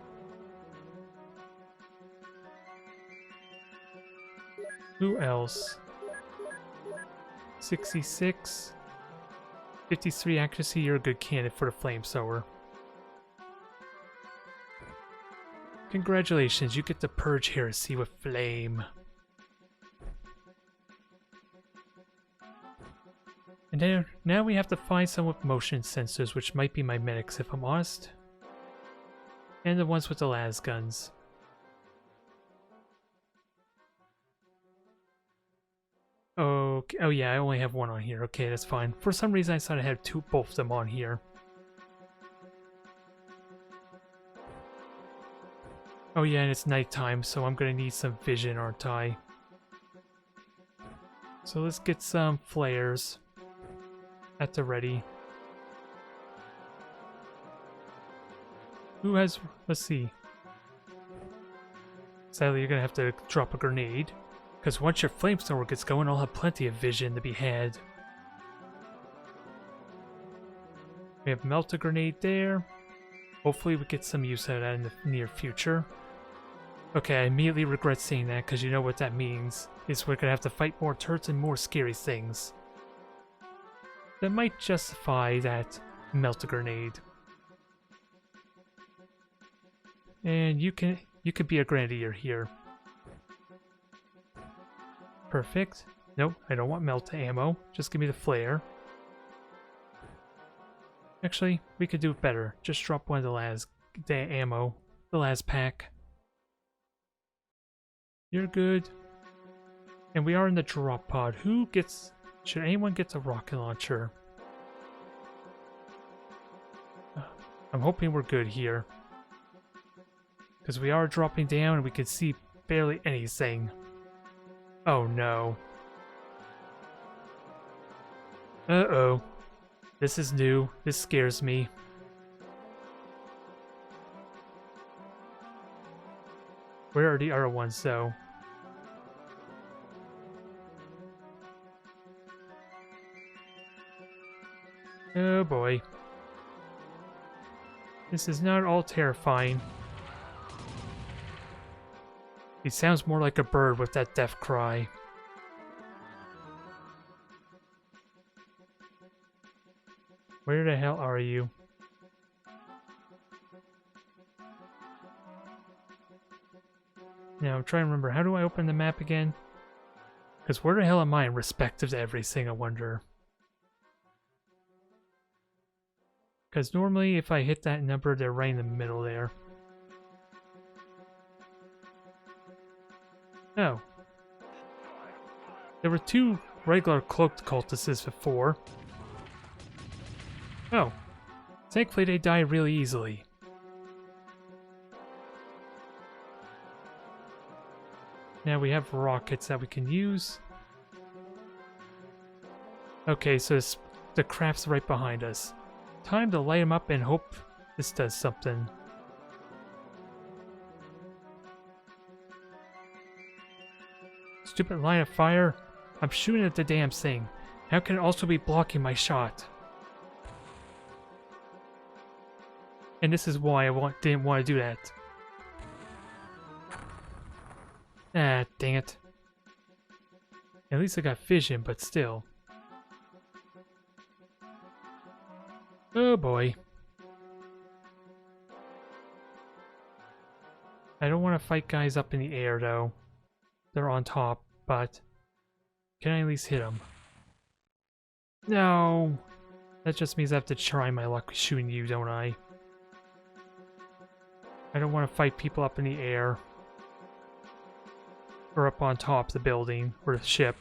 Who else? 66. 53 accuracy. You're a good candidate for the flamethrower. Congratulations, you get to purge heresy with flame. And then, now we have to find some with motion sensors, which might be my medics if I'm honest. And the ones with the las guns. Okay. Oh yeah, I only have one on here. Okay, that's fine. For some reason I thought I had both of them on here. Oh yeah, and it's nighttime, so I'm gonna need some vision, aren't I? So let's get some flares. at the ready. Who has... let's see. Sadly, you're gonna have to drop a grenade. Because once your flamethrower gets going, I'll have plenty of vision to be had. We have Melta grenade there. Hopefully we get some use out of that in the near future. Okay, I immediately regret saying that because you know what that means. Is we're gonna have to fight more turrets and more scary things. That might justify that Melta grenade. And you could be a grenadier here. Perfect. Nope, I don't want Melta ammo. Just give me the flare. Actually, we could do it better. Just drop one of the ammo. The last pack. You're good. And we are in the drop pod. Who gets... should anyone get the rocket launcher? I'm hoping we're good here. Because we are dropping down and we can see barely anything. Oh no. Uh-oh. This is new. This scares me. Where are the other ones though? Oh boy. This is not all terrifying. He sounds more like a bird with that death cry. Where the hell are you? Now I'm trying to remember, how do I open the map again? Because where the hell am I in respect of everything, I wonder? Because normally if I hit that number, they're right in the middle there. Oh. There were two regular cloaked cultists before. Oh. Thankfully they die really easily. Now we have rockets that we can use. Okay, so the craft's right behind us. Time to light them up and hope this does something. Stupid line of fire. I'm shooting at the damn thing. How can it also be blocking my shot? And this is why I didn't want to do that. Ah, dang it. At least I got vision, but still. Oh boy. I don't want to fight guys up in the air though. They're on top, but can I at least hit them? No! That just means I have to try my luck shooting you, don't I? I don't want to fight people up in the air. Or up on top of the building, or the ship.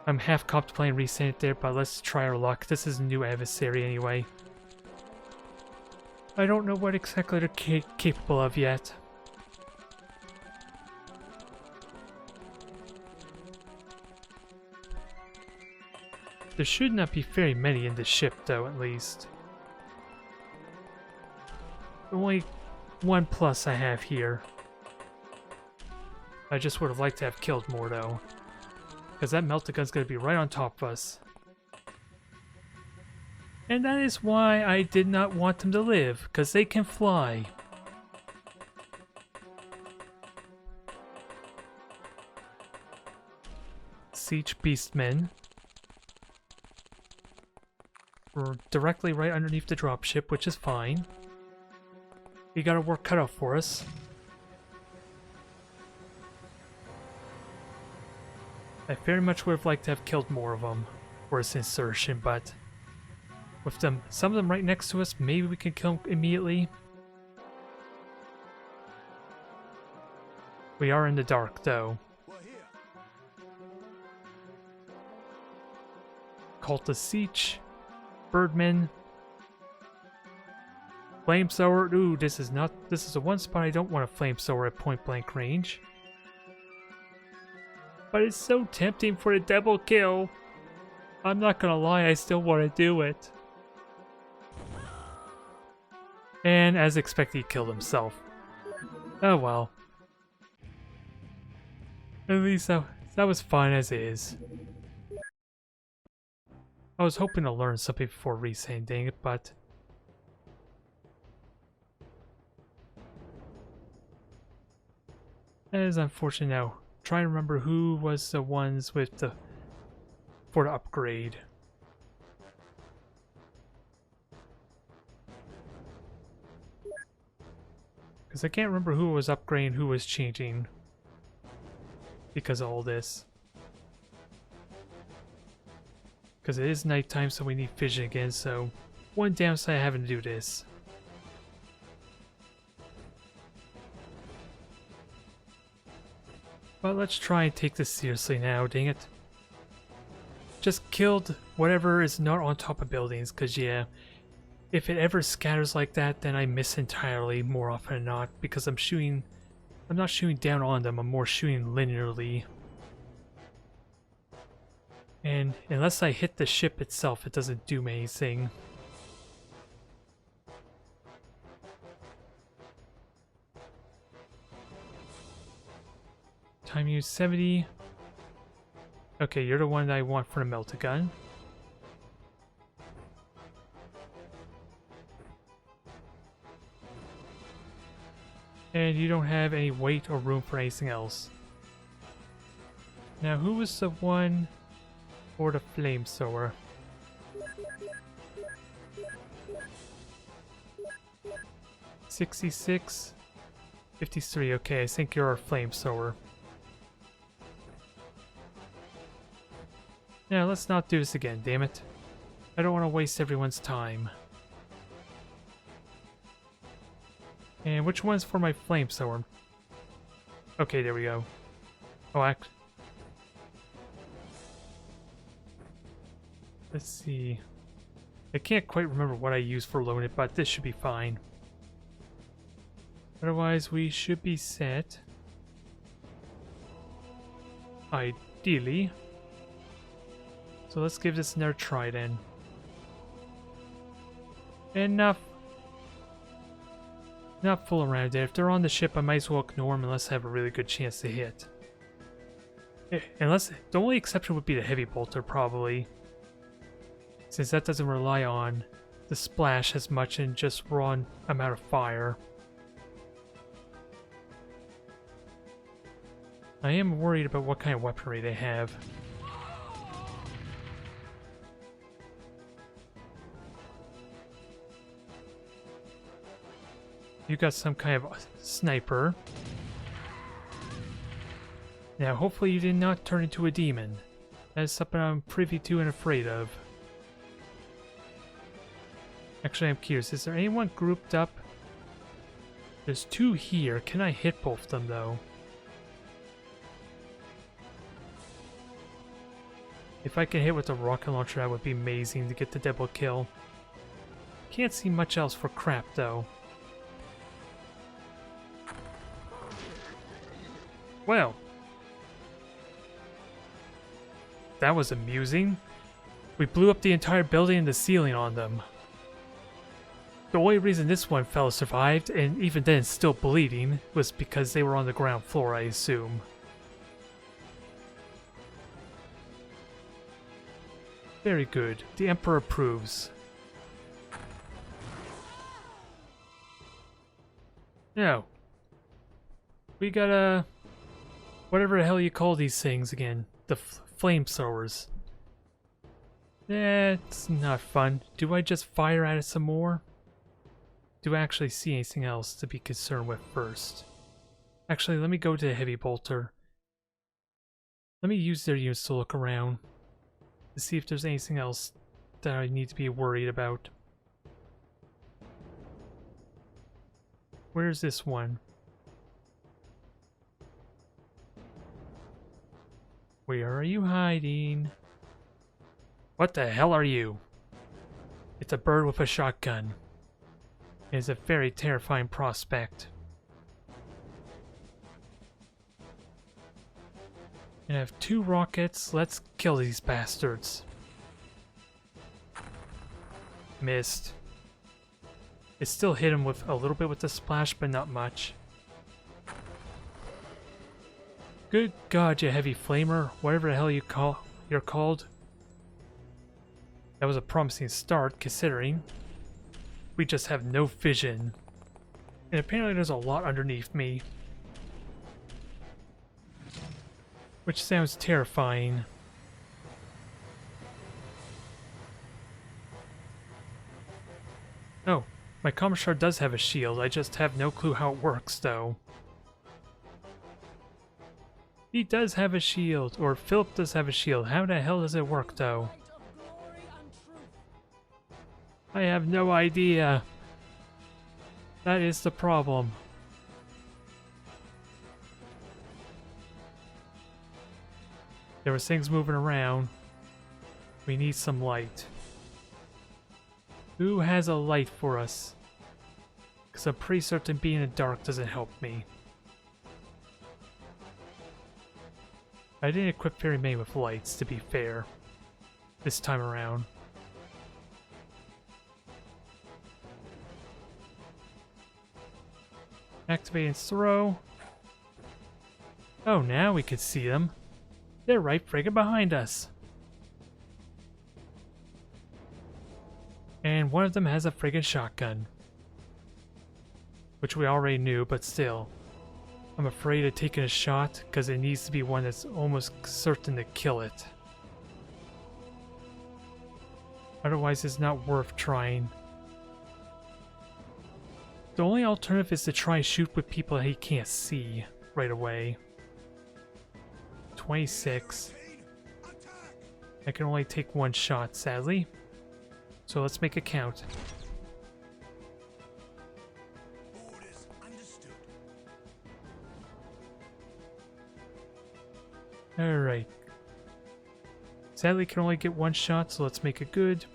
I'm half copped playing Resend It there, but let's try our luck. This is a new adversary anyway. I don't know what exactly they're capable of yet. There should not be very many in the ship though, at least. Only one plus I have here. I just would have liked to have killed more though. Because that Melta gun's going to be right on top of us. And that is why I did not want them to live, because they can fly. Siege Beastmen. We're directly right underneath the dropship, which is fine. We got our work cut out for us. I very much would have liked to have killed more of them for this insertion, but with them, some of them right next to us, maybe we can kill them immediately. We are in the dark, though. We're here. Cultist Siege, Birdmen, Flamethrower. Ooh, this is the one spot I don't want a Flamethrower at point blank range. but it's so tempting for a double kill. I'm not gonna lie, I still want to do it. And as expected, he killed himself. Oh well. At least that was fine as is. I was hoping to learn something before resending it, but... that is unfortunate now. Try to remember who was the ones with the... for the upgrade. Because I can't remember who was upgrading, who was changing. Because of all this. Because it is nighttime, so we need vision again, so... one downside of having to do this. But let's try and take this seriously now, dang it. Just killed whatever is not on top of buildings, because yeah, if it ever scatters like that, then I miss entirely more often than not, because I'm not shooting down on them, I'm more shooting linearly. And unless I hit the ship itself, it doesn't do me anything. Time use 70. Okay, you're the one that I want for the Melta gun. And you don't have any weight or room for anything else. Now, who was the one for the flamethrower? 66, 53. Okay, I think you're a flamethrower. Now, let's not do this again, damn it. I don't want to waste everyone's time. And which one's for my flamethrower? Okay, there we go. Oh, let's see. I can't quite remember what I used for loading it, but this should be fine. Otherwise, we should be set. Ideally. So let's give this another try then. Enough. Not fool around there. If they're on the ship, I might as well ignore them unless I have a really good chance to hit. Unless the only exception would be the heavy bolter, probably. Since that doesn't rely on the splash as much and just raw amount of fire. I am worried about what kind of weaponry they have. You got some kind of sniper. Now, hopefully you did not turn into a demon. That is something I'm privy to and afraid of. Actually, I'm curious. Is there anyone grouped up? There's two here. Can I hit both of them, though? If I can hit with a rocket launcher, that would be amazing to get the double kill. Can't see much else for crap, though. Well, that was amusing. We blew up the entire building and the ceiling on them. The only reason this one fella survived, and even then still bleeding, was because they were on the ground floor, I assume. Very good. The Emperor approves. Now, we got a... whatever the hell you call these things again. The flamethrowers. It's not fun. Do I just fire at it some more? Do I actually see anything else to be concerned with first? Actually, let me go to the heavy bolter. Let me use their units to look around. To see if there's anything else that I need to be worried about. Where's this one? Where are you hiding? What the hell are you? It's a bird with a shotgun. It is a very terrifying prospect. And I have 2 rockets. Let's kill these bastards. Missed. It still hit him with a little bit with the splash, but not much. Good God, you heavy flamer, whatever the hell you're called. That was a promising start, considering we just have no vision. And apparently there's a lot underneath me. Which sounds terrifying. Oh, my Commissar does have a shield, I just have no clue how it works, though. He does have a shield, or Philip does have a shield. How the hell does it work, though? Light of glory and truth. I have no idea. That is the problem. There was things moving around. We need some light. Who has a light for us? Because I'm pretty certain being in the dark doesn't help me. I didn't equip very many with lights, to be fair. This time around. Activate and throw. Oh, now we can see them. They're right friggin' behind us. And one of them has a friggin' shotgun. Which we already knew, but still. I'm afraid of taking a shot, because it needs to be one that's almost certain to kill it. Otherwise it's not worth trying. The only alternative is to try and shoot with people that he can't see right away. 26. I can only take 1 shot, sadly. So let's make it count. Orders understood. Alright. Sadly, can only get 1 shot, so let's make it good.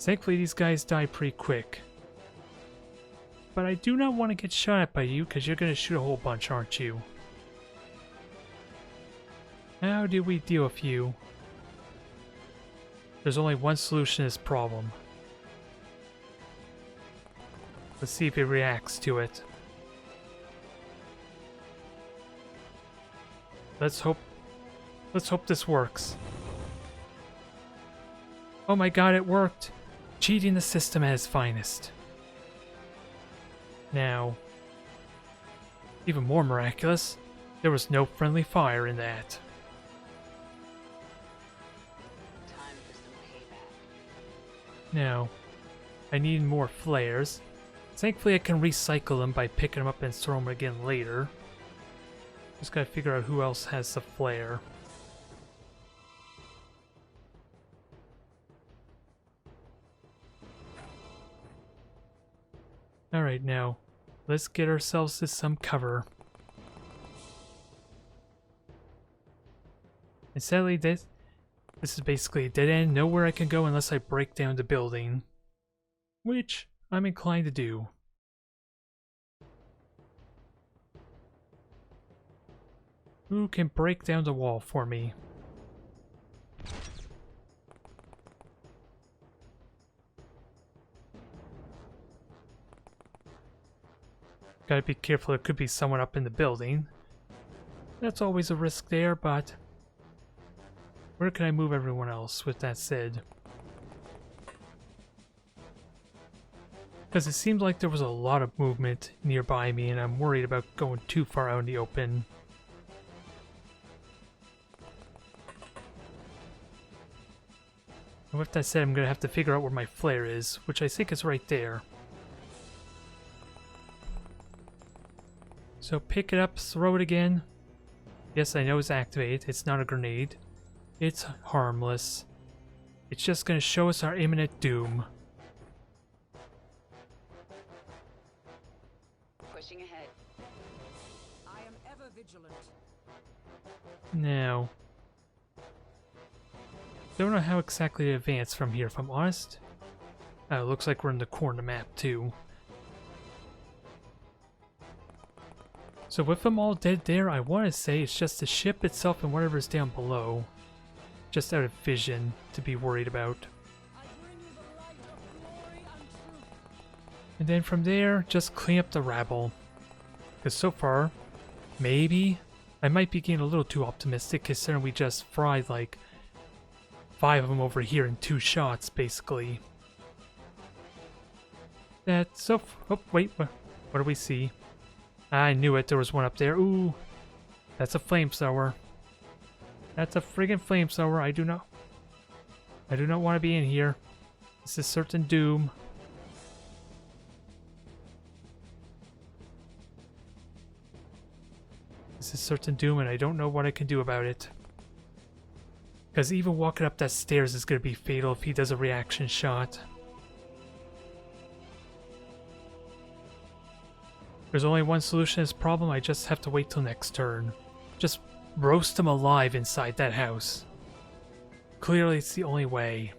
Thankfully, these guys die pretty quick. But I do not want to get shot at by you, because you're going to shoot a whole bunch, aren't you? How do we deal with you? There's only one solution to this problem. Let's see if it reacts to it. Let's hope this works. Oh my god, it worked! Cheating the system at its finest. Now, even more miraculous, there was no friendly fire in that. Time for some payback. Now, I need more flares. Thankfully I can recycle them by picking them up and throw them again later. Just gotta figure out who else has the flare. Alright, now, let's get ourselves to some cover. And sadly, this is basically a dead end. Nowhere I can go unless I break down the building. Which I'm inclined to do. Who can break down the wall for me? Gotta be careful, there could be someone up in the building. That's always a risk there, but where can I move everyone else with that said? Because it seemed like there was a lot of movement nearby me and I'm worried about going too far out in the open. And with that said, I'm gonna have to figure out where my flare is, which I think is right there. So pick it up, throw it again. Yes, I know it's activated. It's not a grenade. It's harmless. It's just going to show us our imminent doom. Pushing ahead. I am ever vigilant. Now, don't know how exactly to advance from here, if I'm honest. Oh, looks like we're in the corner map too. So with them all dead there, I want to say it's just the ship itself and whatever's down below. Just out of vision to be worried about. I bring you the light of glory and truth. And then from there, just clean up the rabble. Because so far, maybe, I might be getting a little too optimistic considering we just fried like 5 of them over here in 2 shots, basically. That's so... Oh, wait, what do we see? I knew it, there was one up there. Ooh, that's a flamethrower. That's a friggin' flamethrower. I do not want to be in here. This is certain doom. This is certain doom, and I don't know what I can do about it. Because even walking up that stairs is going to be fatal if he does a reaction shot. There's only one solution to this problem. I just have to wait till next turn. Just roast him alive inside that house. Clearly, it's the only way.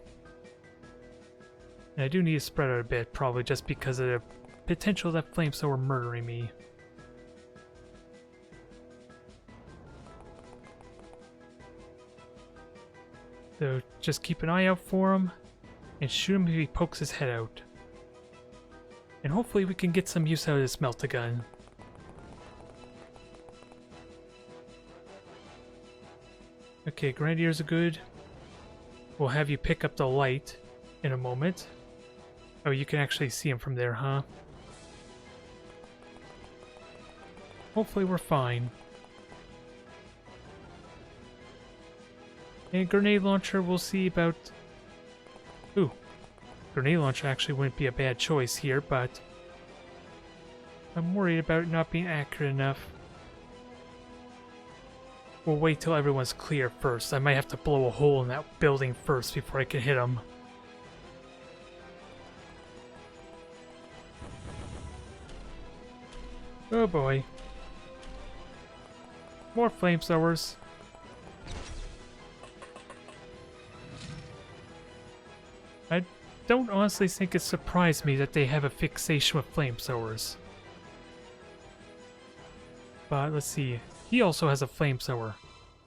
And I do need to spread out a bit, probably just because of the potential of that flamethrower murdering me. So just keep an eye out for him and shoot him if he pokes his head out. And hopefully we can get some use out of this Melta gun. Okay, Grenadiers are good. We'll have you pick up the light in a moment. Oh, you can actually see him from there, huh? Hopefully we're fine. And grenade launcher, we'll see about... Ooh. Grenade launcher actually wouldn't be a bad choice here, but... I'm worried about it not being accurate enough. We'll wait till everyone's clear first. I might have to blow a hole in that building first before I can hit them. Oh boy. More flamethrowers. I don't honestly think it surprised me that they have a fixation with flamethrowers. But let's see. He also has a flamethrower.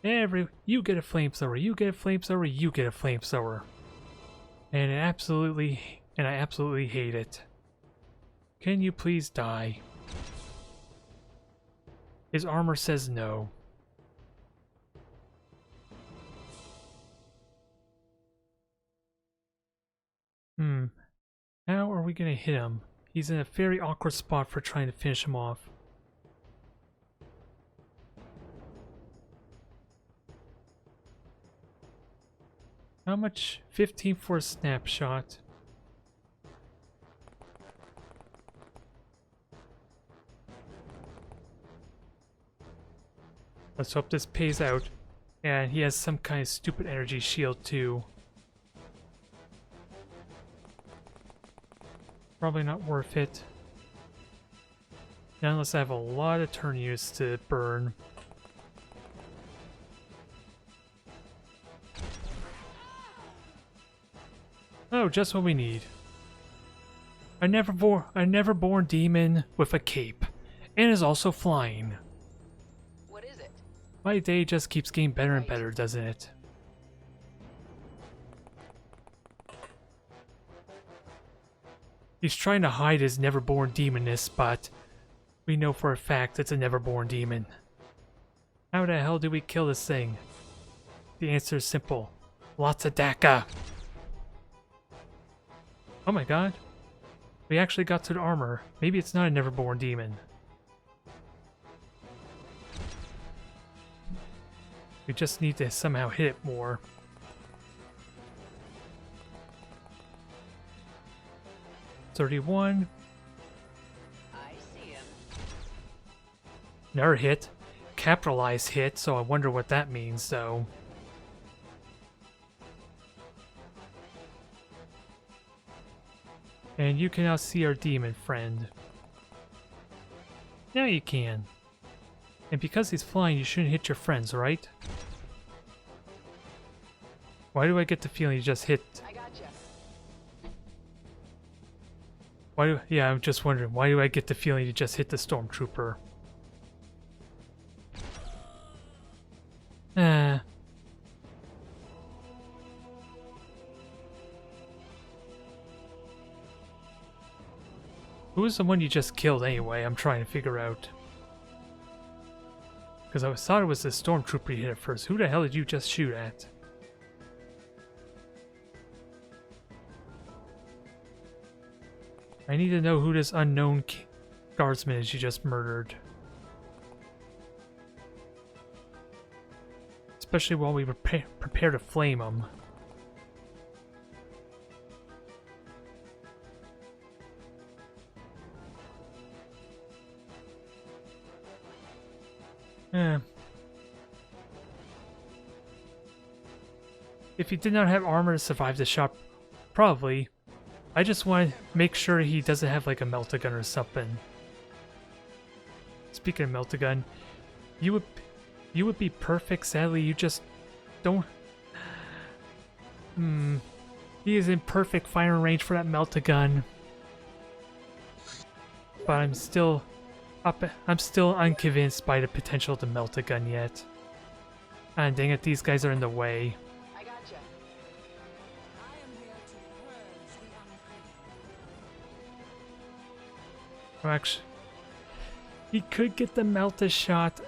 You get a flamethrower, you get a flamethrower, you get a flamethrower. And I absolutely hate it. Can you please die? His armor says no. How are we gonna hit him? He's in a very awkward spot for trying to finish him off. How much? 15 for a snapshot. Let's hope this pays out. And he has some kind of stupid energy shield too. Probably not worth it. Not unless I have a lot of turn units to burn. Oh, just what we need. A never born demon with a cape, and is also flying. What is it? My day just keeps getting better and better, doesn't it? He's trying to hide his never-born demonness, but we know for a fact it's a never-born demon. How the hell do we kill this thing? The answer is simple. Lots of DACA. Oh my god. We actually got to the armor. Maybe it's not a never-born demon. We just need to somehow hit it more. $31. I see him. Another hit. Capitalized hit, so I wonder what that means, though. And you can now see our demon friend. Now you can. And because he's flying, you shouldn't hit your friends, right? Why do I get the feeling you just hit... I gotcha. Yeah, I'm just wondering, why do I get the feeling you just hit the stormtrooper? Who was the one you just killed anyway? I'm trying to figure out. Because I thought it was the stormtrooper you hit at first. Who the hell did you just shoot at? I need to know who this unknown guardsman is you just murdered. Especially while we prepare to flame him. If he did not have armor to survive the shot, probably. I just want to make sure he doesn't have like a Melta gun or something. Speaking of Melta gun, you would be perfect. Sadly, you just don't. He is in perfect firing range for that Melta gun, but I'm still unconvinced by the potential of the Melta gun yet. And dang it, these guys are in the way. I gotcha. I am here to purge the unclean. Oh, actually, he could get the Melta shot.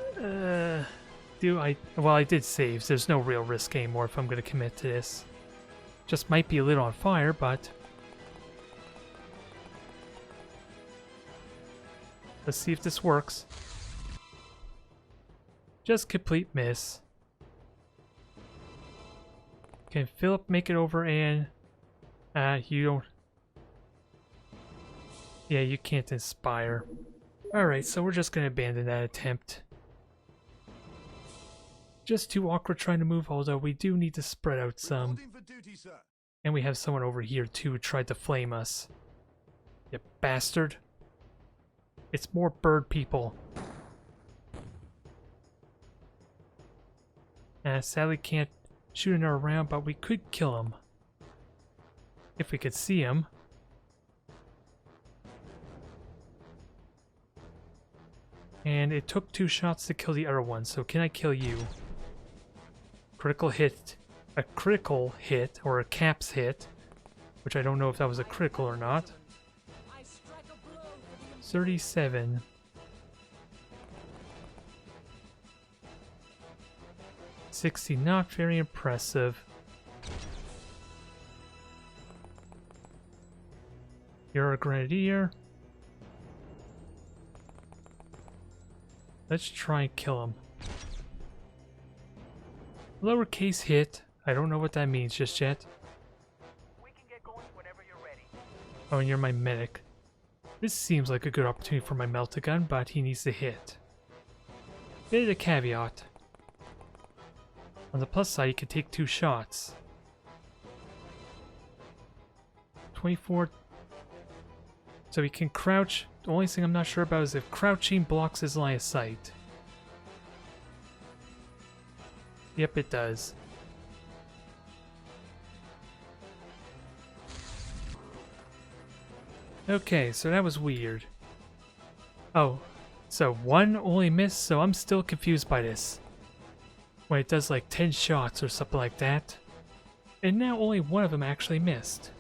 Well, I did save. So there's no real risk anymore if I'm going to commit to this. Just might be a little on fire, but let's see if this works. Just complete miss. Can Philip make it over and... you don't... Yeah, you can't inspire. Alright, so we're just gonna abandon that attempt. Just too awkward trying to move, although we do need to spread out some. Reporting for duty, sir. And we have someone over here too who tried to flame us. You bastard. It's more bird people. Sadly can't shoot another round, but we could kill him. If we could see him. And it took 2 shots to kill the other one, so can I kill you? Critical hit. A critical hit, or a caps hit, which I don't know if that was a critical or not. I strike a blow for the 37. $60, not very impressive. You're a grenadier. Let's try and kill him. Lowercase hit. I don't know what that means just yet. We can get going whenever you're ready. Oh, and you're my medic. This seems like a good opportunity for my Melta gun, but he needs to hit. Bit of a caveat. On the plus side, he can take 2 shots. 24. So he can crouch. The only thing I'm not sure about is if crouching blocks his line of sight. Yep, it does. Okay, so that was weird. Oh, so 1 only missed, so I'm still confused by this. When it does like 10 shots or something like that. And now only 1 of them actually missed.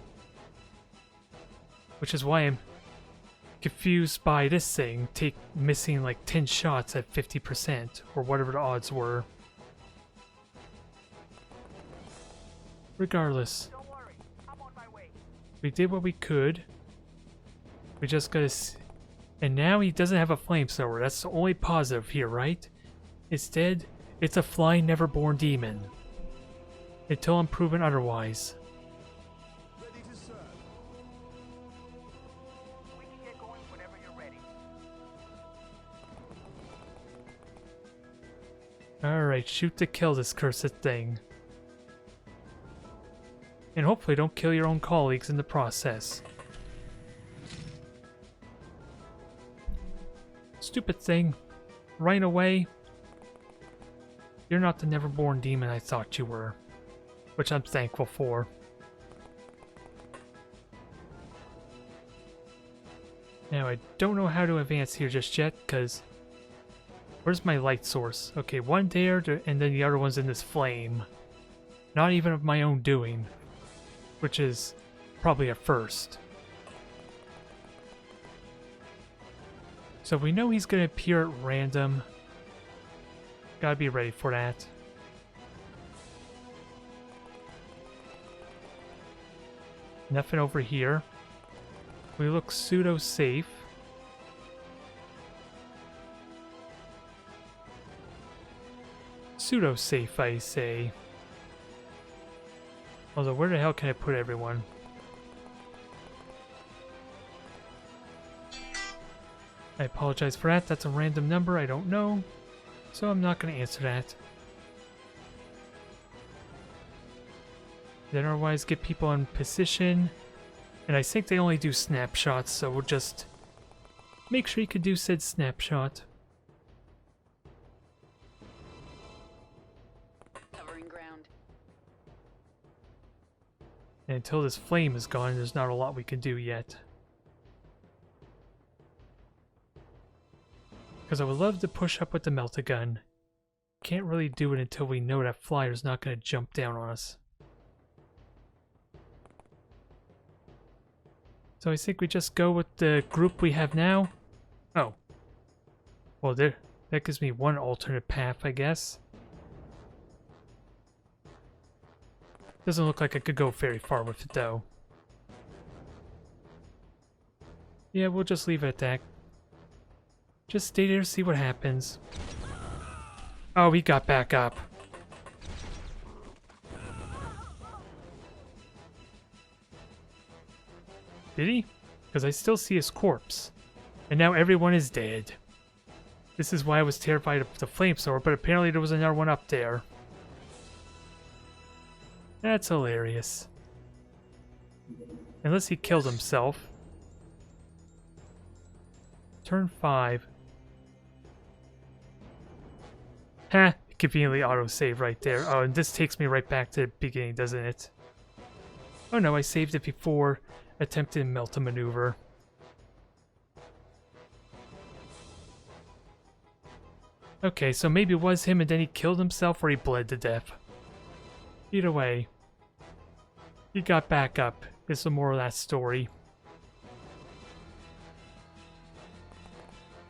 Which is why I'm confused by this thing missing like 10 shots at 50% or whatever the odds were. Regardless, Don't worry, I'm on my way. we did what we could. We just gotta and now he doesn't have a flamethrower. That's the only positive here, right? Instead, it's a flying never-born demon. Until I'm proven otherwise. Ready to serve. We can get going whenever you're ready. Alright, shoot to kill this cursed thing. And hopefully don't kill your own colleagues in the process. Stupid thing. Right away. You're not the never-born demon I thought you were. Which I'm thankful for. Now I don't know how to advance here just yet, because... Where's my light source? Okay, one there, and then the other one's in this flame. Not even of my own doing. Which is probably a first. So we know he's gonna appear at random. Gotta be ready for that. Nothing over here. We look pseudo safe. Pseudo safe, I say. Although, where the hell can I put everyone? I apologize for that. That's a random number. I don't know. So I'm not going to answer that. Then otherwise get people in position. And I think they only do snapshots, so we'll just make sure you can do said snapshot. Covering ground. And until this flame is gone, there's not a lot we can do yet. Because I would love to push up with the Melta gun. Can't really do it until we know that flyer's not going to jump down on us. So I think we just go with the group we have now. Oh. Well, there. That gives me one alternate path, I guess. Doesn't look like I could go very far with it, though. Yeah, we'll just leave it at that. Just stay there, see what happens. Oh, he got back up. Did he? Because I still see his corpse. And now everyone is dead. This is why I was terrified of the flamethrower, but apparently there was another one up there. That's hilarious. Unless he killed himself. Turn 5. Ha! Conveniently autosave right there. Oh, and this takes me right back to the beginning, doesn't it? Oh no, I saved it before attempting Melta maneuver. Okay, so maybe it was him and then he killed himself or he bled to death. Either way, he got back up. Is the moral of that story.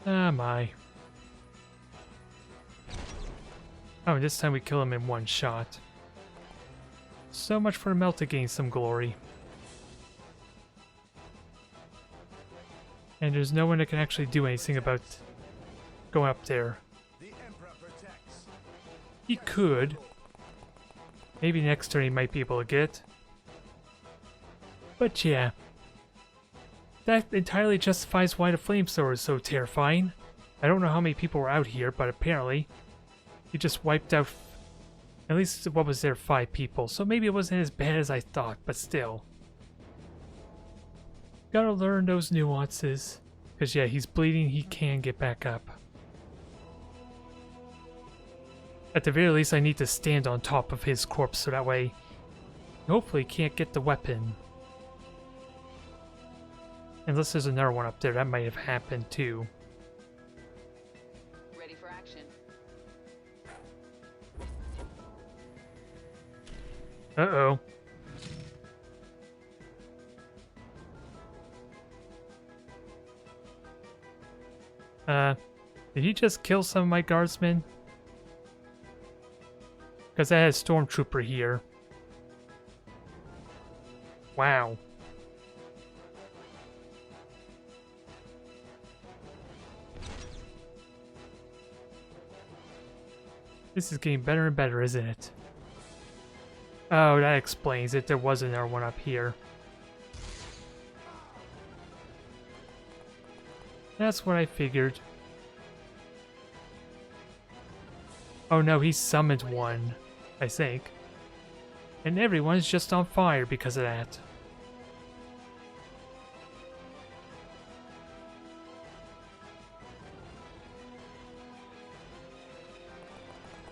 Ah, my. Oh, and this time we kill him in one shot. So much for Melta to gain some glory. And there's no one that can actually do anything about going up there. The Emperor protects. He could. Maybe next turn he might be able to get it. But yeah. That entirely justifies why the flamethrower is so terrifying. I don't know how many people were out here, but apparently he just wiped out, at least, what was there, 5 people. So maybe it wasn't as bad as I thought, but still. Gotta learn those nuances. Because yeah, he's bleeding, he can get back up. At the very least, I need to stand on top of his corpse so that way, hopefully he can't get the weapon. Unless there's another one up there, that might have happened too. Ready for action. Uh-oh. Did he just kill some of my guardsmen? Because I had a stormtrooper here. Wow. This is getting better and better, isn't it? Oh, that explains it. There was another one up here. That's what I figured. Oh no, he summoned one, I think. And everyone's just on fire because of that.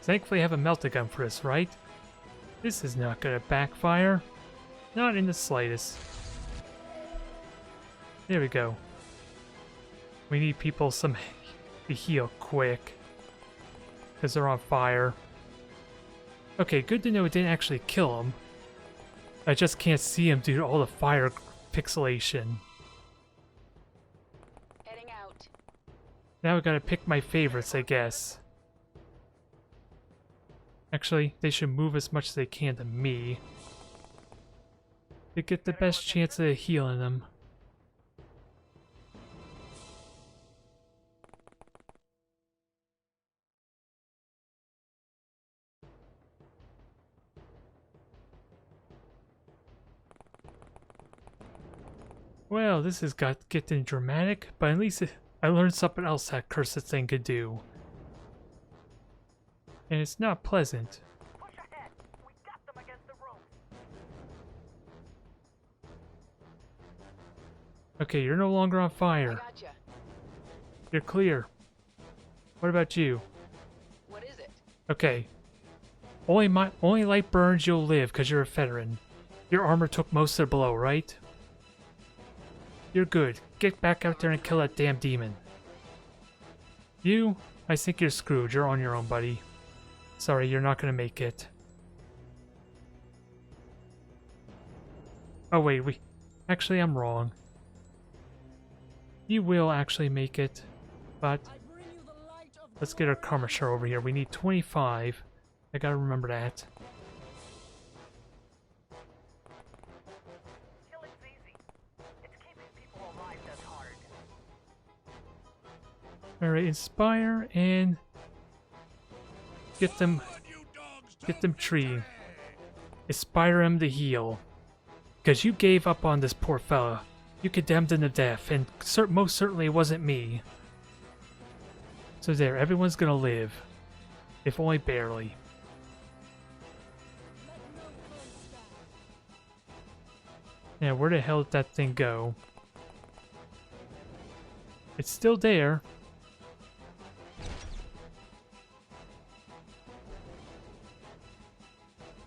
Thankfully I have a Melta gun for this, right? This is not gonna backfire. Not in the slightest. There we go. We need people to heal quick. Because they're on fire. Okay, good to know it didn't actually kill him. I just can't see him due to all the fire pixelation. Heading out. Now I gotta pick my favorites, I guess. Actually, they should move as much as they can to me. To get the best chance of healing them. Well, this has got getting dramatic, but at least I learned something else that cursed thing could do. And it's not pleasant. Push ahead. We got them against the ropes. Okay, you're no longer on I fire. gotcha. You're clear. What about you? What is it? Okay. Only light burns, you'll live because you're a veteran. Your armor took most of the blow, right? You're good. Get back out there and kill that damn demon. You? I think you're screwed. You're on your own, buddy. Sorry, you're not gonna make it. Oh wait, actually I'm wrong. You will actually make it, but I bring you the light of let's get our karma share over here. We need 25. I gotta remember that. Killing's easy. It's keeping people alive that's hard. Alright, inspire and get them treating. Inspire him to heal. Because you gave up on this poor fella. You condemned him to death, and most certainly it wasn't me. So there, everyone's gonna live. If only barely. let no foe stand. Now, where the hell did that thing go? It's still there.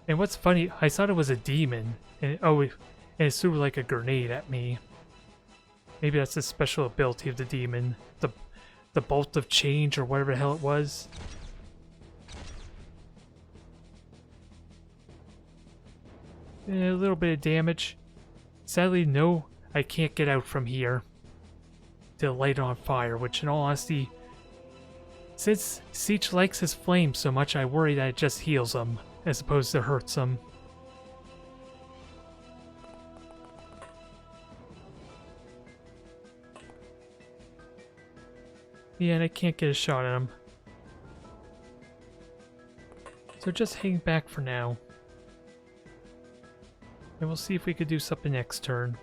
And what's funny, I thought it was a demon, and it threw like a grenade at me. Maybe that's a special ability of the demon, the bolt of change or whatever the hell it was. A little bit of damage. Sadly, no, I can't get out from here to light it on fire. Which, in all honesty, since Siege likes his flame so much, I worry that it just heals him as opposed to hurts him. Yeah, and I can't get a shot at him. So just hang back for now. And we'll see if we could do something next turn.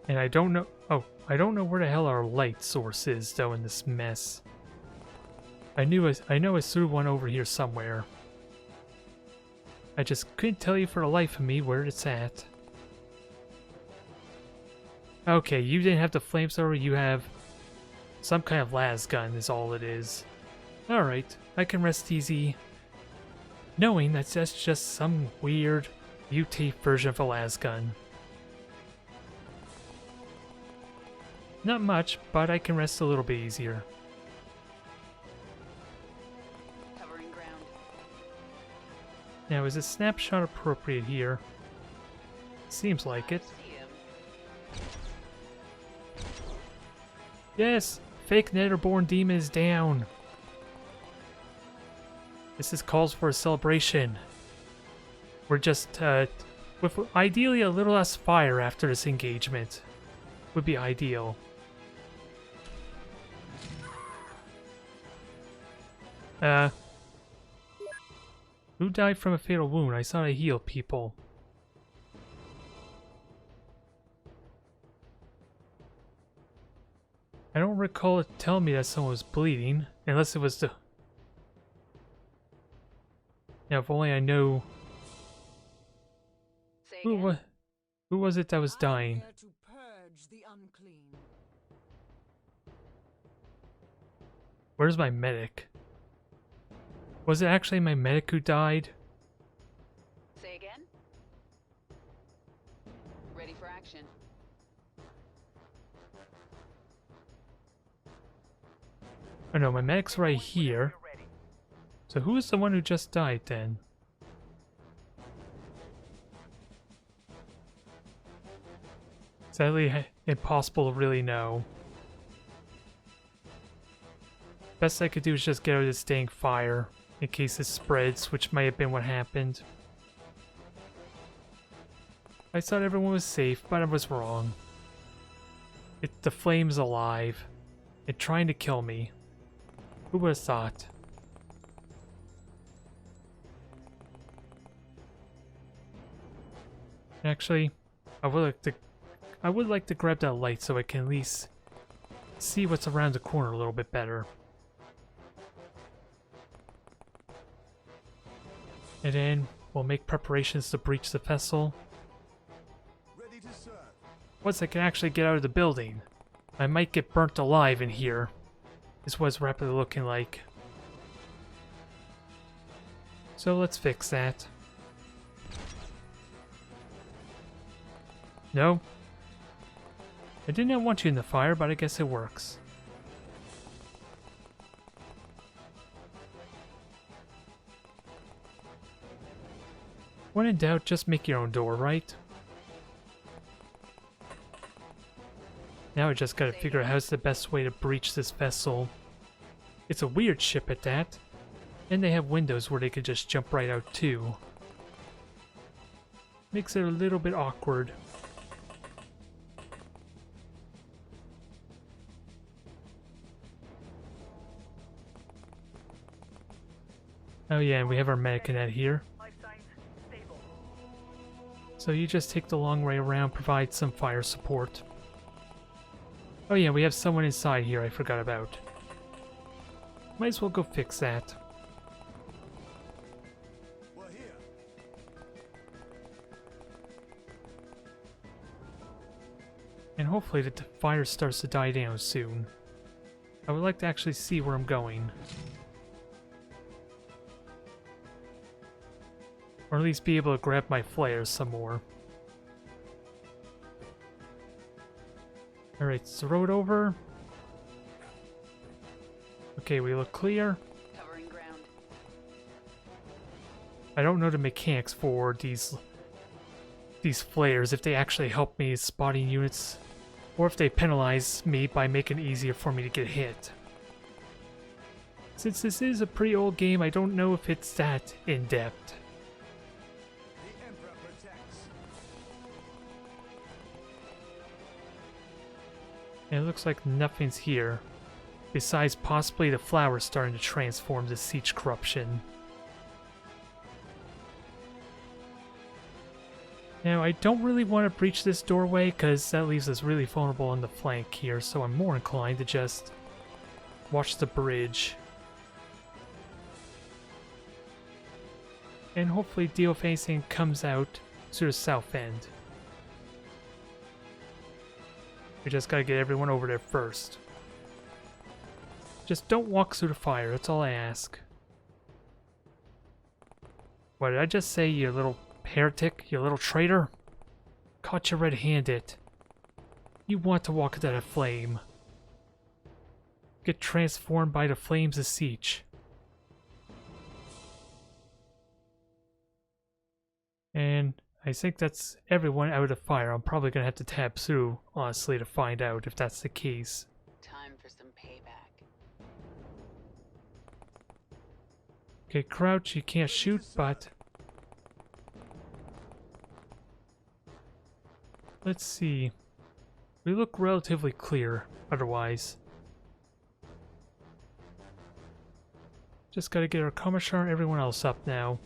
And I don't know... Oh, I don't know where the hell our light source is, though, in this mess. I know I threw one over here somewhere. I just couldn't tell you for the life of me where it's at. Okay, you didn't have the flamethrower, you have some kind of las gun is all it is. Alright, I can rest easy knowing that that's just some weird mutate version of a las gun. Not much, but I can rest a little bit easier. Covering ground. Now, is a snapshot appropriate here? Seems like it. I see him. Yes! Fake Netherborn Demon is down! This is calls for a celebration. We're just, with ideally a little less fire after this engagement. Would be ideal. Who died from a fatal wound? I thought I healed people. I don't recall it telling me that someone was bleeding, unless it was the... Now, if only I know... Say Who, again? who was it that was I'm dying? here to purge the unclean. Where's my medic? Was it actually my medic who died? Say again? Ready for action. Oh no, my medic's right here. You're ready. So who is the one who just died then? Sadly, impossible to really know. Best I could do is just get out of this dang fire in case it spreads, which might have been what happened. I thought everyone was safe, but I was wrong. The flame's alive and trying to kill me. Who would have thought? Actually, I would like to grab that light so I can at least see what's around the corner a little bit better. And then we'll make preparations to breach the vessel. Ready to serve. Once I can actually get out of the building, I might get burnt alive in here. Is what it's rapidly looking like. So let's fix that. No. I did not want you in the fire, but I guess it works. When in doubt, just make your own door, right? Now I just gotta figure out how's the best way to breach this vessel. It's a weird ship at that. And they have windows where they could just jump right out too. Makes it a little bit awkward. Oh yeah, and we have our medicanet here. Life signs stable. So you just take the long way around, provide some fire support. Oh yeah, we have someone inside here I forgot about. Might as well go fix that. We're here. And hopefully the fire starts to die down soon. I would like to actually see where I'm going. Or at least be able to grab my flares some more. Alright, throw it over. Okay, we look clear. Covering ground. I don't know the mechanics for these flares, if they actually help me spotting units, or if they penalize me by making it easier for me to get hit. Since this is a pretty old game, I don't know if it's that in-depth. The Emperor protects. And it looks like nothing's here, besides possibly the flowers starting to transform to siege corruption. Now, I don't really want to breach this doorway because that leaves us really vulnerable on the flank here, so I'm more inclined to just watch the bridge. And hopefully deal if anything comes out through the south end. We just gotta get everyone over there first. Just don't walk through the fire, that's all I ask. What did I just say, you little heretic, you little traitor? Caught you red-handed. You want to walk into that flame. Get transformed by the flames of siege. And I think that's everyone out of the fire. I'm probably gonna have to tab through, honestly, to find out if that's the case. Time for some payback. Okay, crouch, you can't shoot, but... Let's see. We look relatively clear, otherwise. Just gotta get our Commissar and everyone else up now.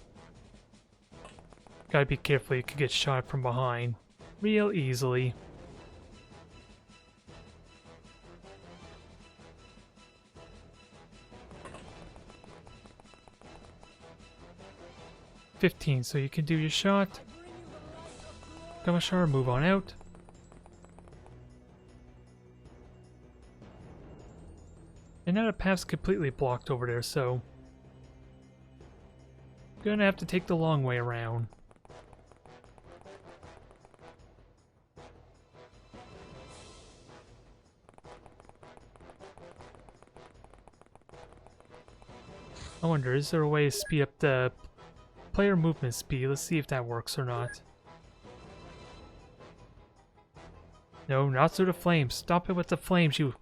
Gotta be careful, you could get shot from behind real easily. $15, so you can do your shot. Commissar, move on out. And now the path's completely blocked over there, so... Gonna have to take the long way around. I wonder, is there a way to speed up the player movement speed? Let's see if that works or not. No, not through the flames. Stop it with the flames, you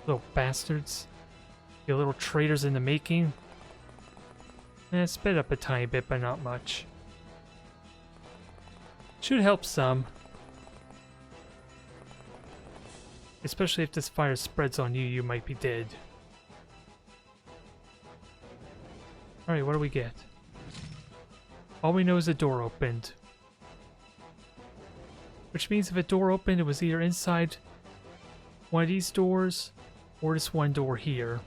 little bastards. You little traitors in the making. Sped up a tiny bit, but not much. Should help some. Especially if this fire spreads on you, you might be dead. Alright, what do we get? All we know is a door opened. Which means if a door opened, it was either inside one of these doors or this one door here.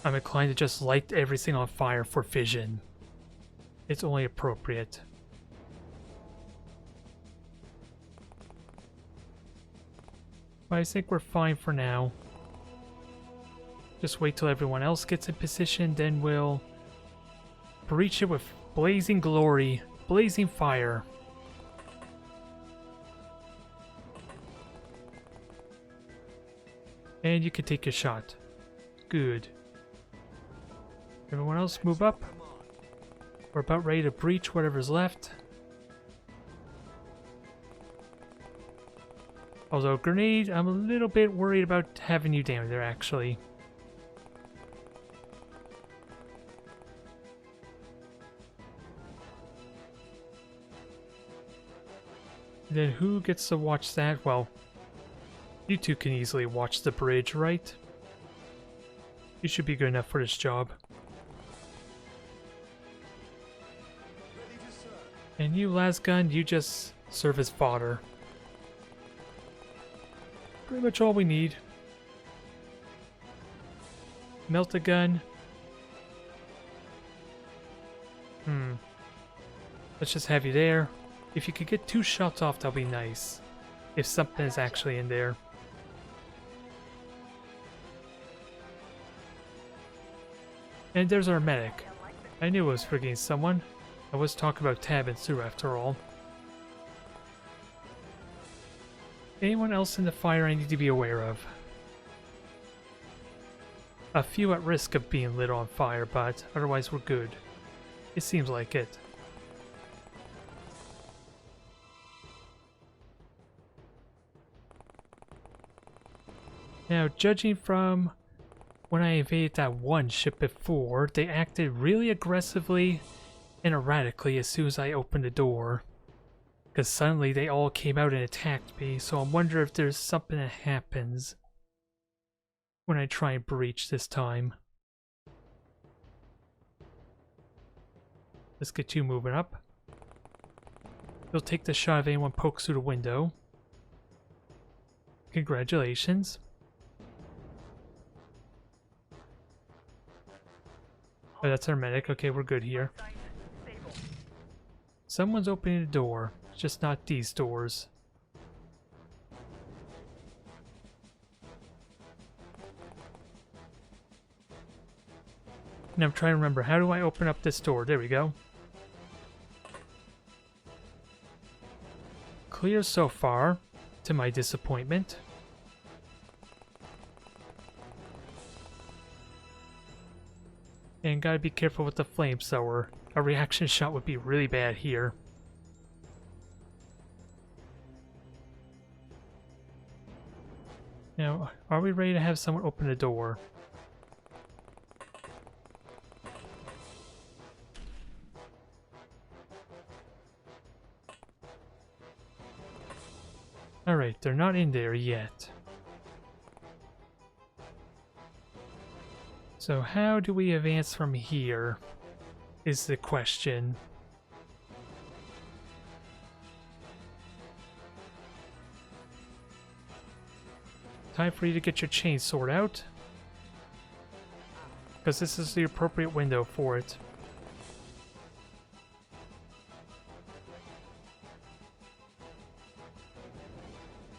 I'm inclined to just light everything on fire for vision. It's only appropriate. But I think we're fine for now. Just wait till everyone else gets in position, then we'll breach it with blazing glory, blazing fire. And you can take your shot. Good. Everyone else move up. We're about ready to breach whatever's left. Although grenade, I'm a little bit worried about having you down there actually. Then who gets to watch that? Well, you two can easily watch the bridge, right? You should be good enough for this job. And you, Lasgun, you just serve as fodder. Pretty much all we need. Melta gun. Let's just have you there. If you could get 2 shots off, that'll be nice. If something is actually in there. And there's our medic. I knew I was forgetting someone. I was talking about Tab and Sue after all. Anyone else in the fire I need to be aware of? A few at risk of being lit on fire, but otherwise we're good. It seems like it. Now, judging from when I invaded that one ship before, they acted really aggressively and erratically as soon as I opened the door. Because suddenly they all came out and attacked me, so I wonder if there's something that happens when I try and breach this time. Let's get you moving up. You'll take the shot if anyone pokes through the window. Congratulations. Oh, that's our medic. Okay, we're good here. Someone's opening the door. Just not these doors. And I'm trying to remember, how do I open up this door? There we go. Clear so far, to my disappointment. And gotta be careful with the flamethrower. A reaction shot would be really bad here. Now, are we ready to have someone open the door? Alright, they're not in there yet. So how do we advance from here, is the question. Time for you to get your chainsword out, because this is the appropriate window for it.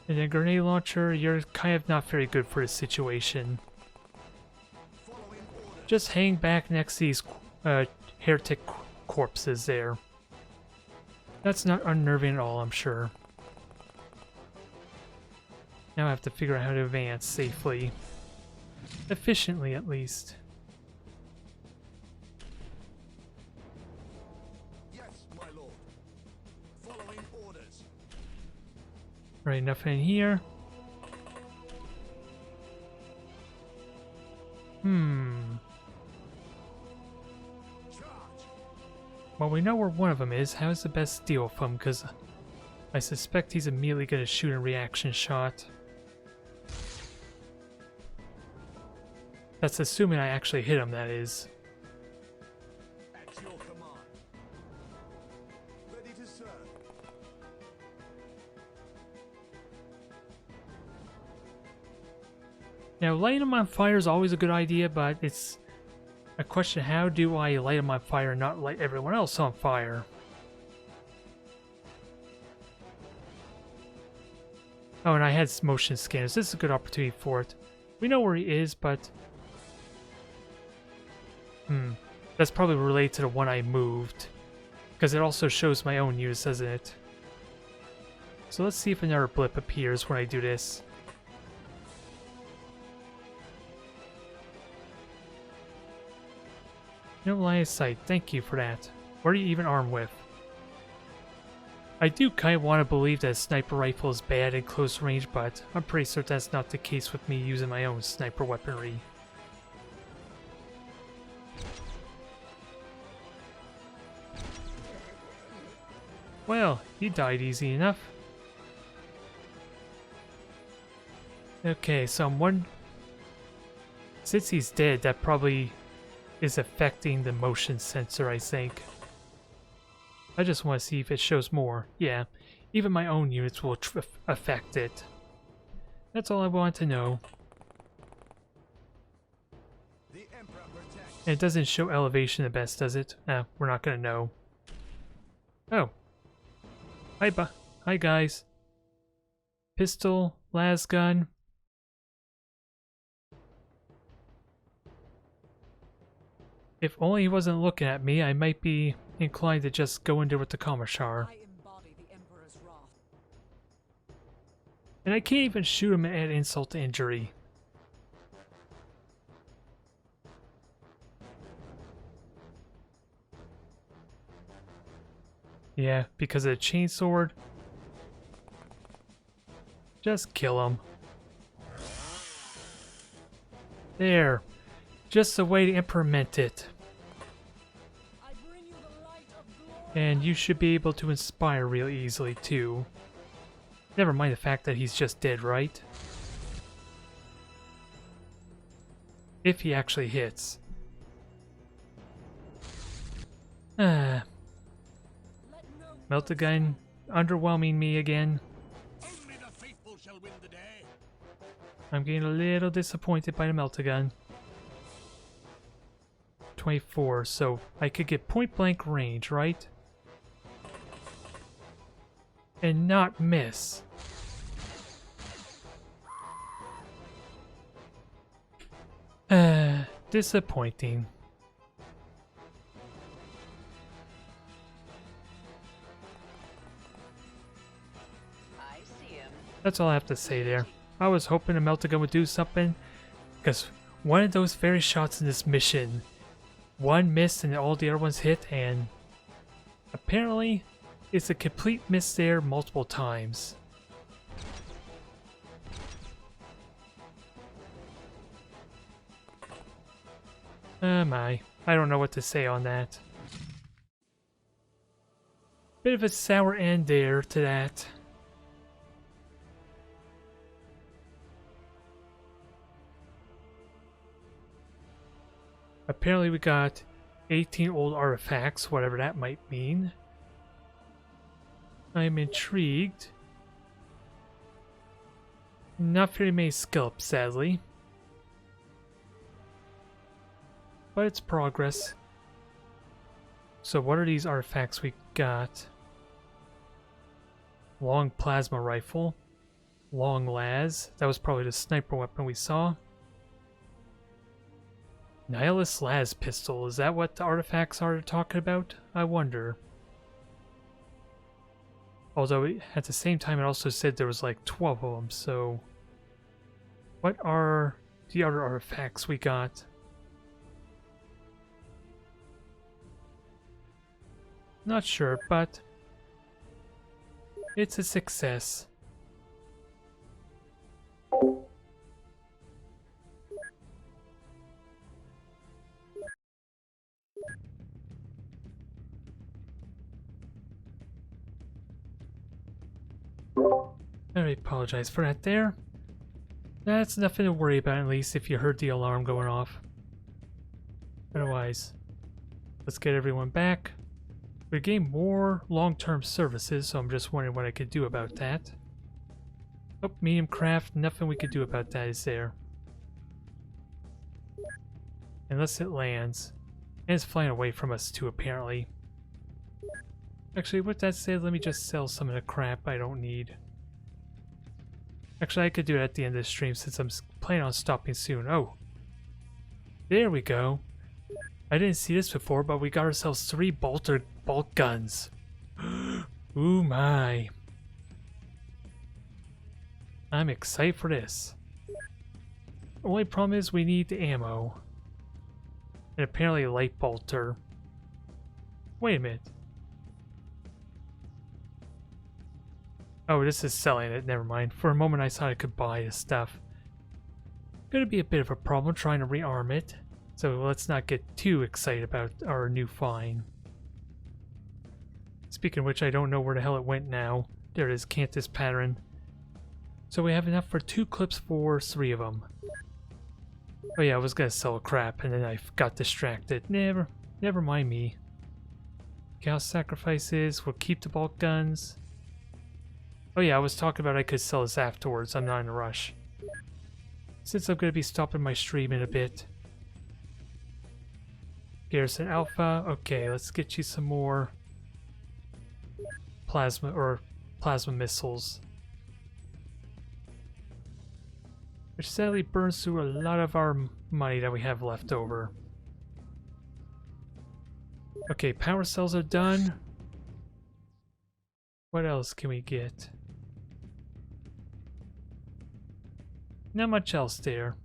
And then grenade launcher, you're kind of not very good for this situation. Just hang back next to these heretic corpses there. That's not unnerving at all, I'm sure. Now I have to figure out how to advance safely. Efficiently, at least. Right, nothing in here. Well, we know where one of them is. How's the best deal with him? Because I suspect he's immediately going to shoot a reaction shot. That's assuming I actually hit him, that is. At your command. Ready to serve. Now, lighting him on fire is always a good idea, but it's a question, how do I light him on fire and not light everyone else on fire? Oh, and I had motion scanners. This is a good opportunity for it. We know where he is, but... that's probably related to the one I moved. Because it also shows my own use, doesn't it? So let's see if another blip appears when I do this. No line of sight. Thank you for that. What are you even armed with? I do kind of want to believe that a sniper rifle is bad in close range, but I'm pretty certain that's not the case with me using my own sniper weaponry. Well, he died easy enough. Okay, so I'm one... Since he's dead, that probably is affecting the motion sensor, I think. I just want to see if it shows more. Yeah, even my own units will affect it. That's all I want to know. The Emperor protects. And it doesn't show elevation the best, does it? Nah, we're not gonna know. Oh. Hi guys. Pistol, las gun. If only he wasn't looking at me, I might be inclined to just go in there with the Commissar. I embody the Emperor's wrath. And I can't even shoot him and add insult to injury. Yeah, because of the chainsword. Just kill him. There. Just the way the Emperor meant it. I bring you the light of glory. And you should be able to inspire real easily, too. Never mind the fact that he's just dead, right? If he actually hits. Let no Melta gun underwhelming me again. Only the faithful shall win the day. I'm getting a little disappointed by the Melta gun. 24, so I could get point blank range, right? And not miss. Disappointing. I see him. That's all I have to say there. I was hoping the Melta gun would do something, because one of those very shots in this mission, one missed and all the other ones hit, and apparently it's a complete miss there multiple times. My. I don't know what to say on that. Bit of a sour end there to that. Apparently we got 18 old artifacts, whatever that might mean. I'm intrigued. Not very many scalps, sadly. But it's progress. So what are these artifacts we got? Long plasma rifle. Long las. That was probably the sniper weapon we saw. Nihilist las pistol. Is that what the artifacts are talking about? I wonder. Although at the same time it also said there was like 12 of them, so... What are the other artifacts we got? Not sure, but... It's a success. I apologize for that there. That's nothing to worry about, at least if you heard the alarm going off. Otherwise, let's get everyone back. We gain more long-term services, so I'm just wondering what I could do about that. Oh, medium craft, nothing we could do about that, is there? Unless it lands. And it's flying away from us too, apparently. Actually, with that said, let me just sell some of the crap I don't need. Actually, I could do it at the end of the stream since I'm planning on stopping soon. Oh. There we go. I didn't see this before, but we got ourselves 3 bolt guns. Ooh my. I'm excited for this. Only problem is we need the ammo. And apparently a light bolter. Wait a minute. Oh, this is selling it. Never mind. For a moment I thought I could buy this stuff. Gonna be a bit of a problem trying to rearm it. So let's not get too excited about our new find. Speaking of which, I don't know where the hell it went now. There it is, Cantus pattern. So we have enough for 2 clips for 3 of them. Oh yeah, I was gonna sell crap and then I got distracted. Never mind me. Chaos sacrifices, we'll keep the bulk guns. Oh yeah, I was talking about I could sell this afterwards, I'm not in a rush. Since I'm gonna be stopping my stream in a bit. Garrison Alpha, okay, let's get you some more plasma missiles. Which sadly burns through a lot of our money that we have left over. Okay, power cells are done. What else can we get? Not much else there.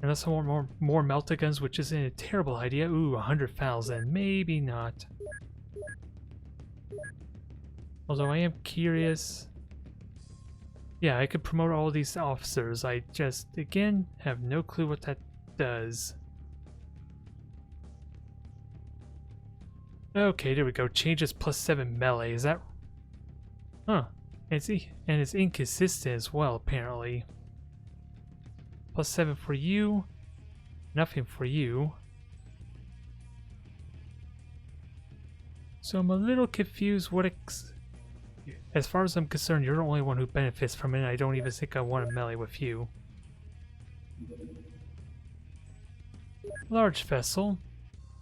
Unless I want more Melta guns, which isn't a terrible idea. Ooh, 100,000. Maybe not. Although I am curious. Yeah, I could promote all these officers. I just, again, have no clue what that does. Okay, there we go. Changes +7 melee. Is that... Huh. And it's inconsistent as well, apparently. +7 for you. Nothing for you. So I'm a little confused what as far as I'm concerned, you're the only one who benefits from it, and I don't even think I want to melee with you. Large vessel.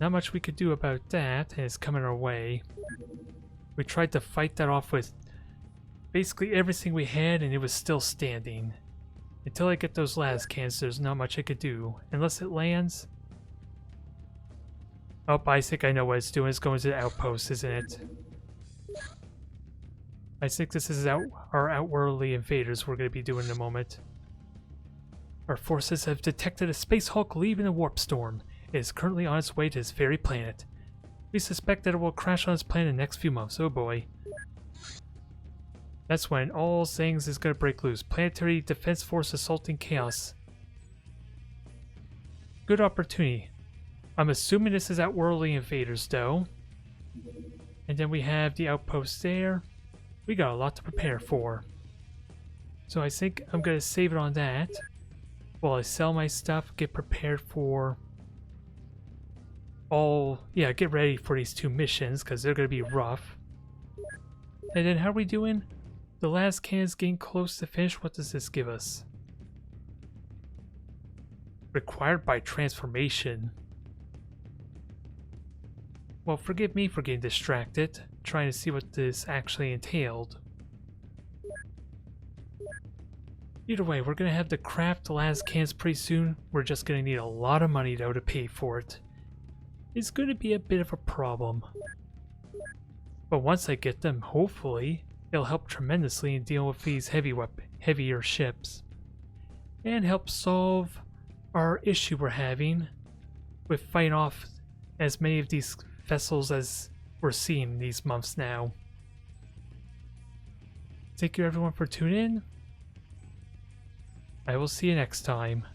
Not much we could do about that, and it's coming our way. We tried to fight that off with basically everything we had, and it was still standing. Until I get those las cans, there's not much I could do. Unless it lands. Oh, I think I know what it's doing. It's going to the outpost, isn't it? I think this is our outworldly invaders we're going to be doing in a moment. Our forces have detected a space hulk leaving the warp storm. It is currently on its way to this very planet. We suspect that it will crash on this planet in the next few months. Oh boy. That's when all things is going to break loose. Planetary Defense Force assaulting chaos. Good opportunity. I'm assuming this is outworldly invaders though. And then we have the outpost there. We got a lot to prepare for. So I think I'm going to save it on that. While I sell my stuff, get prepared for get ready for these 2 missions because they're going to be rough. And then how are we doing? The last can is getting close to finish. What does this give us? Required by transformation. Well, forgive me for getting distracted, trying to see what this actually entailed. Either way, we're going to have to craft the last cans pretty soon. We're just going to need a lot of money though to pay for it. It's going to be a bit of a problem. But once I get them, hopefully, it'll help tremendously in dealing with these heavier ships. And help solve our issue we're having with fighting off as many of these vessels as we're seeing these months now. Thank you everyone for tuning in. I will see you next time.